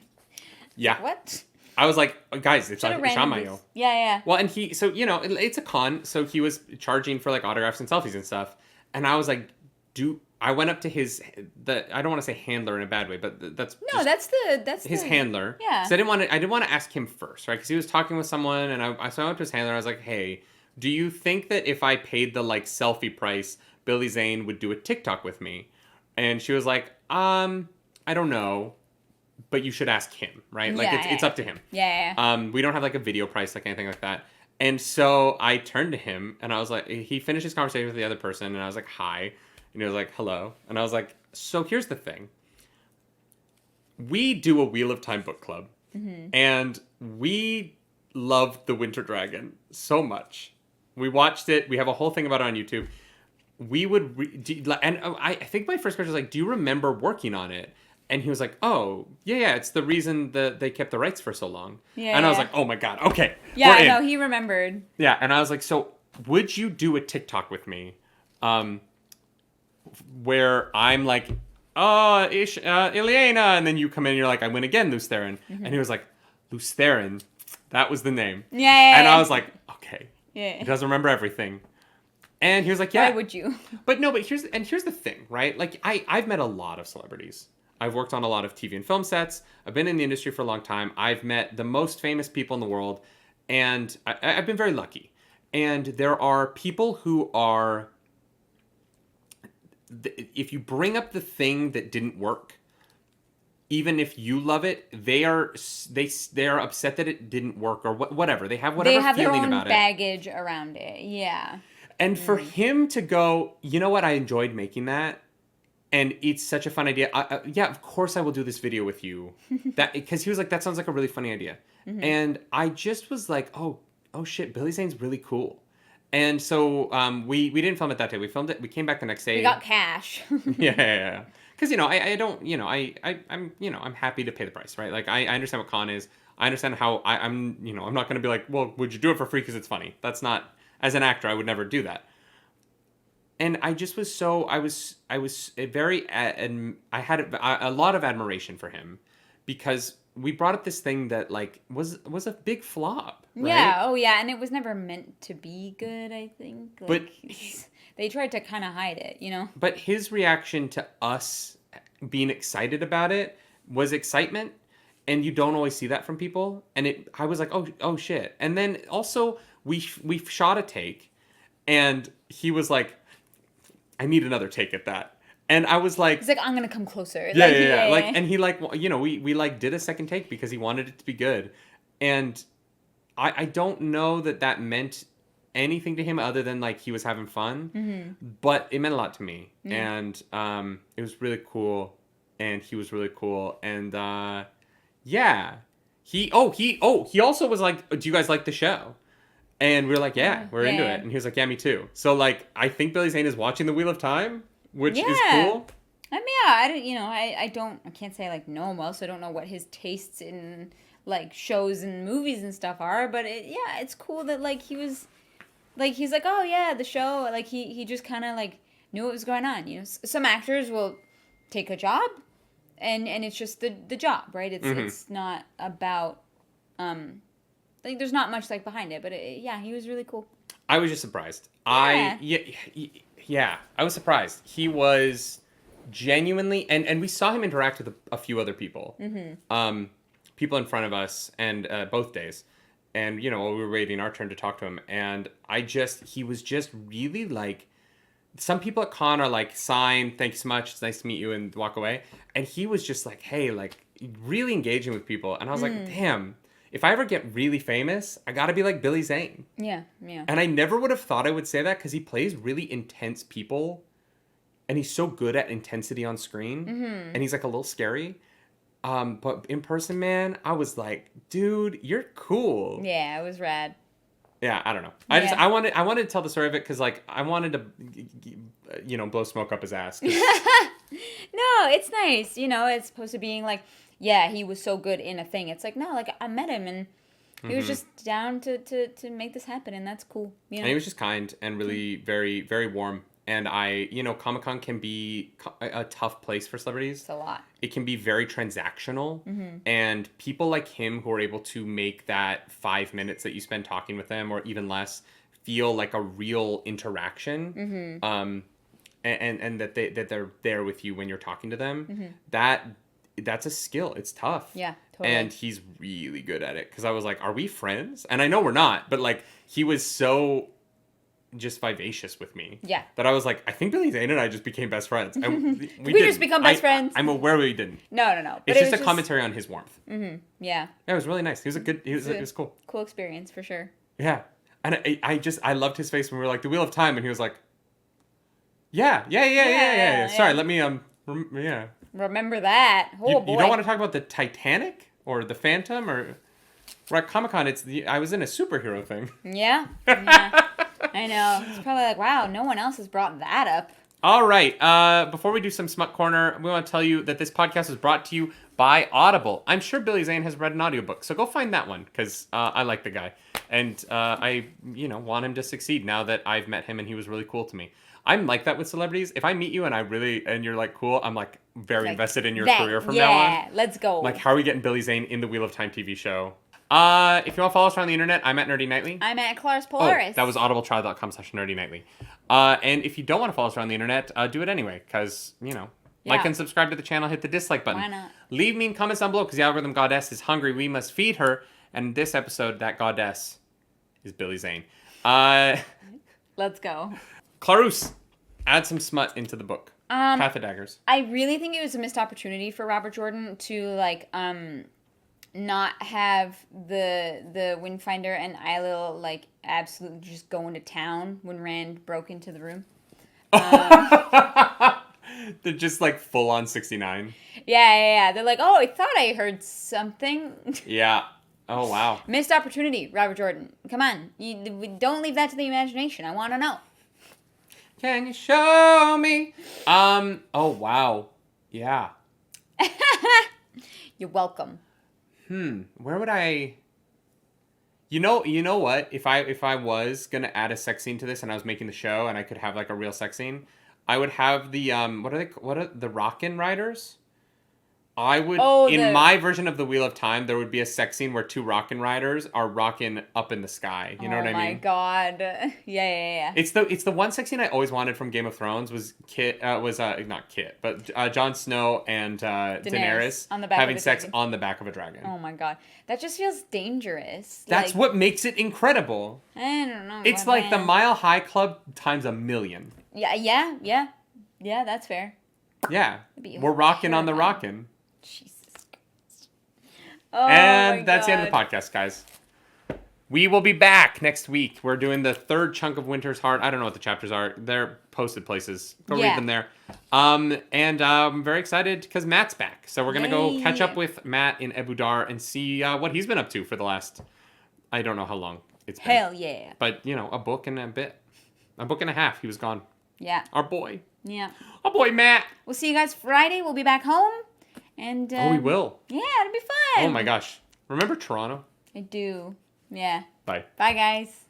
yeah. What? I was like, guys, it's Ishamael. Yeah. Well, and it's a con, so he was charging for, like, autographs and selfies and stuff. And I was like, I went up to I don't want to say handler in a bad way, but that's his handler. Yeah. So I didn't want to ask him first, right? Because he was talking with someone, and so I went to his handler, and I was like, hey, do you think that if I paid the, like, selfie price, Billy Zane would do a TikTok with me? And she was like, I don't know, but you should ask him, right? Like, it's up to him. Yeah. We don't have, like, a video price, like, anything like that. And so I turned to him, and I was like, he finished his conversation with the other person, and I was like, hi. And he was like, hello. And I was like, so here's the thing. We do a Wheel of Time book club, and we loved The Winter Dragon so much. We watched it. We have a whole thing about it on YouTube. We would... I think my first question was like, do you remember working on it? And he was like, oh, yeah, it's the reason that they kept the rights for so long. Yeah. And I was like, oh my God, okay. Yeah, no, he remembered. Yeah, and I was like, so would you do a TikTok with me where I'm like, oh, Ileana, and then you come in and you're like, I win again, Lews Therin. And he was like, Lews Therin, that was the name. Yeah. And I was like, okay. Yeah. He doesn't remember everything. And he was like, yeah. Why would you? But here's the thing, right? Like, I've met a lot of celebrities. I've worked on a lot of TV and film sets. I've been in the industry for a long time. I've met the most famous people in the world. And I've been very lucky. And there are people who are... If you bring up the thing that didn't work, even if you love it, they are upset that it didn't work or whatever. They have whatever feeling about it. They have their own baggage around it. Yeah. And for him to go, you know what? I enjoyed making that. And it's such a fun idea. Yeah, of course I will do this video with you. Because he was like, that sounds like a really funny idea. And I just was like, oh shit, Billy Zane's really cool. And so we didn't film it that day. We filmed it. We came back the next day. We got cash. Yeah. Because I don't I'm happy to pay the price, right? Like I understand what con is. I understand how I'm not going to be like, well, would you do it for free because it's funny? That's not, as an actor, I would never do that. and I just was so I was very and I had a lot of admiration for him because we brought up this thing that like was a big flop, right? Yeah, oh yeah, and it was never meant to be good, I think. Like, But they tried to kind of hide it, you know? But his reaction to us being excited about it was excitement, and you don't always see that from people. And I was like, oh shit. And then also we shot a take, and he was like, I need another take at that. And I was like, he's like, I'm gonna come closer. Yeah. Like, and he like, you know, we like did a second take because he wanted it to be good, and I don't know that meant anything to him other than like he was having fun, but it meant a lot to me, and it was really cool, and he was really cool, and yeah, he also was like, do you guys like the show? And we were like, yeah, we're into it, and he was like, yeah, me too. So like, I think Billy Zane is watching The Wheel of Time, which is cool. I mean, yeah, I can't say I like know him well, so I don't know what his tastes in like shows and movies and stuff are, but it's cool that like he was like, he's like, oh yeah, the show, like he just kind of like knew what was going on, you know. Some actors will take a job and it's just the job, right? It's not about like there's not much like behind it, but he was really cool. I was just surprised. I was surprised. He was genuinely, and we saw him interact with a few other people, people in front of us, and both days, and you know, we were waiting our turn to talk to him, and he was just really like, some people at con are like, sign, thanks so much, it's nice to meet you, and walk away, and he was just like, hey, like really engaging with people, and I was like, damn. If I ever get really famous, I gotta be like Billy Zane. Yeah. And I never would have thought I would say that because he plays really intense people, and he's so good at intensity on screen, and he's like a little scary. But in person, man, I was like, dude, you're cool. Yeah, it was rad. Yeah, I don't know. I wanted to tell the story of it because like I wanted to, you know, blow smoke up his ass. No, it's nice. You know, it's supposed to be like, yeah, he was so good in a thing. It's like, no, like I met him and he was just down to make this happen, and that's cool. You know? And he was just kind and really very, very warm. And Comic-Con can be a tough place for celebrities. It's a lot. It can be very transactional. And people like him who are able to make that 5 minutes that you spend talking with them, or even less, feel like a real interaction. And that they're there with you when you're talking to them. That's a skill. It's tough. Yeah, totally. And he's really good at it. Because I was like, are we friends? And I know we're not, but like he was so just vivacious with me. Yeah. That I was like, I think Billy Zane and I just became best friends. And we just become best friends? I'm aware we didn't. No. It's just a commentary on his warmth. Yeah. Yeah, it was really nice. It was cool. Cool experience for sure. Yeah. And I loved his face when we were like, The Wheel of Time, and he was like, yeah. Sorry, let me, yeah. Remember that. Oh, boy. You don't want to talk about the Titanic or the Phantom or... We're at Comic-Con, I was in a superhero thing. Yeah. I know. It's probably like, wow, no one else has brought that up. All right. Before we do some Smut Corner, we want to tell you that this podcast is brought to you by Audible. I'm sure Billy Zane has read an audiobook, so go find that one, because I like the guy. And I want him to succeed now that I've met him and he was really cool to me. I'm like that with celebrities. If I meet you and you're like cool, I'm like very invested in your career from now on. Yeah, let's go. Like, how are we getting Billy Zane in the Wheel of Time TV show? If you want to follow us around the internet, I'm at Nerdy Nightly. I'm at Claris Polaris. Oh, that was audibletrial.com/Nerdy Nightly. And if you don't want to follow us around the internet, do it anyway, because, like and subscribe to the channel, hit the dislike button. Why not? Leave mean comments down below, because the algorithm goddess is hungry. We must feed her. And this episode, that goddess is Billy Zane. Let's go. Clarus, add some smut into the book. Path of Daggers. I really think it was a missed opportunity for Robert Jordan to, not have the Windfinder and Ailil absolutely just go into town when Rand broke into the room. They're just full on 69. Yeah. They're like, oh, I thought I heard something. Yeah. Oh wow. Missed opportunity, Robert Jordan. Come on, don't leave that to the imagination. I want to know. Can you show me? Oh wow. Yeah. You're welcome. Where would I... You know what? If I was gonna add a sex scene to this, and I was making the show, and I could have like a real sex scene, I would have the what are the Rockin' Riders? I would my version of the Wheel of Time, there would be a sex scene where two Rockin' Riders are rocking up in the sky. You know what I mean? Oh my god! Yeah. It's the one sex scene I always wanted from Game of Thrones was not Kit, but Jon Snow and Daenerys on the back having of sex dragon. on the back of a dragon. Oh my god, that just feels dangerous. That's what makes it incredible. I don't know. It's like the Mile High Club times 1,000,000. Yeah. That's fair. Yeah, we're rocking on the rockin'. Jesus Christ. Oh, and that's the end of the podcast, guys. We will be back next week. We're doing the third chunk of Winter's Heart. I don't know what the chapters are. They're posted places. Go read them there. And I'm very excited because Matt's back. So we're going to go catch up with Matt in Ebudar and see what he's been up to for the last, I don't know how long it's been. Hell yeah. But, a book and a bit. A book and a half. He was gone. Yeah. Our boy. Yeah. Our boy, Matt. We'll see you guys Friday. We'll be back home. And we will. Yeah, it'll be fun. Oh my gosh. Remember Toronto? I do. Yeah. Bye. Bye, guys.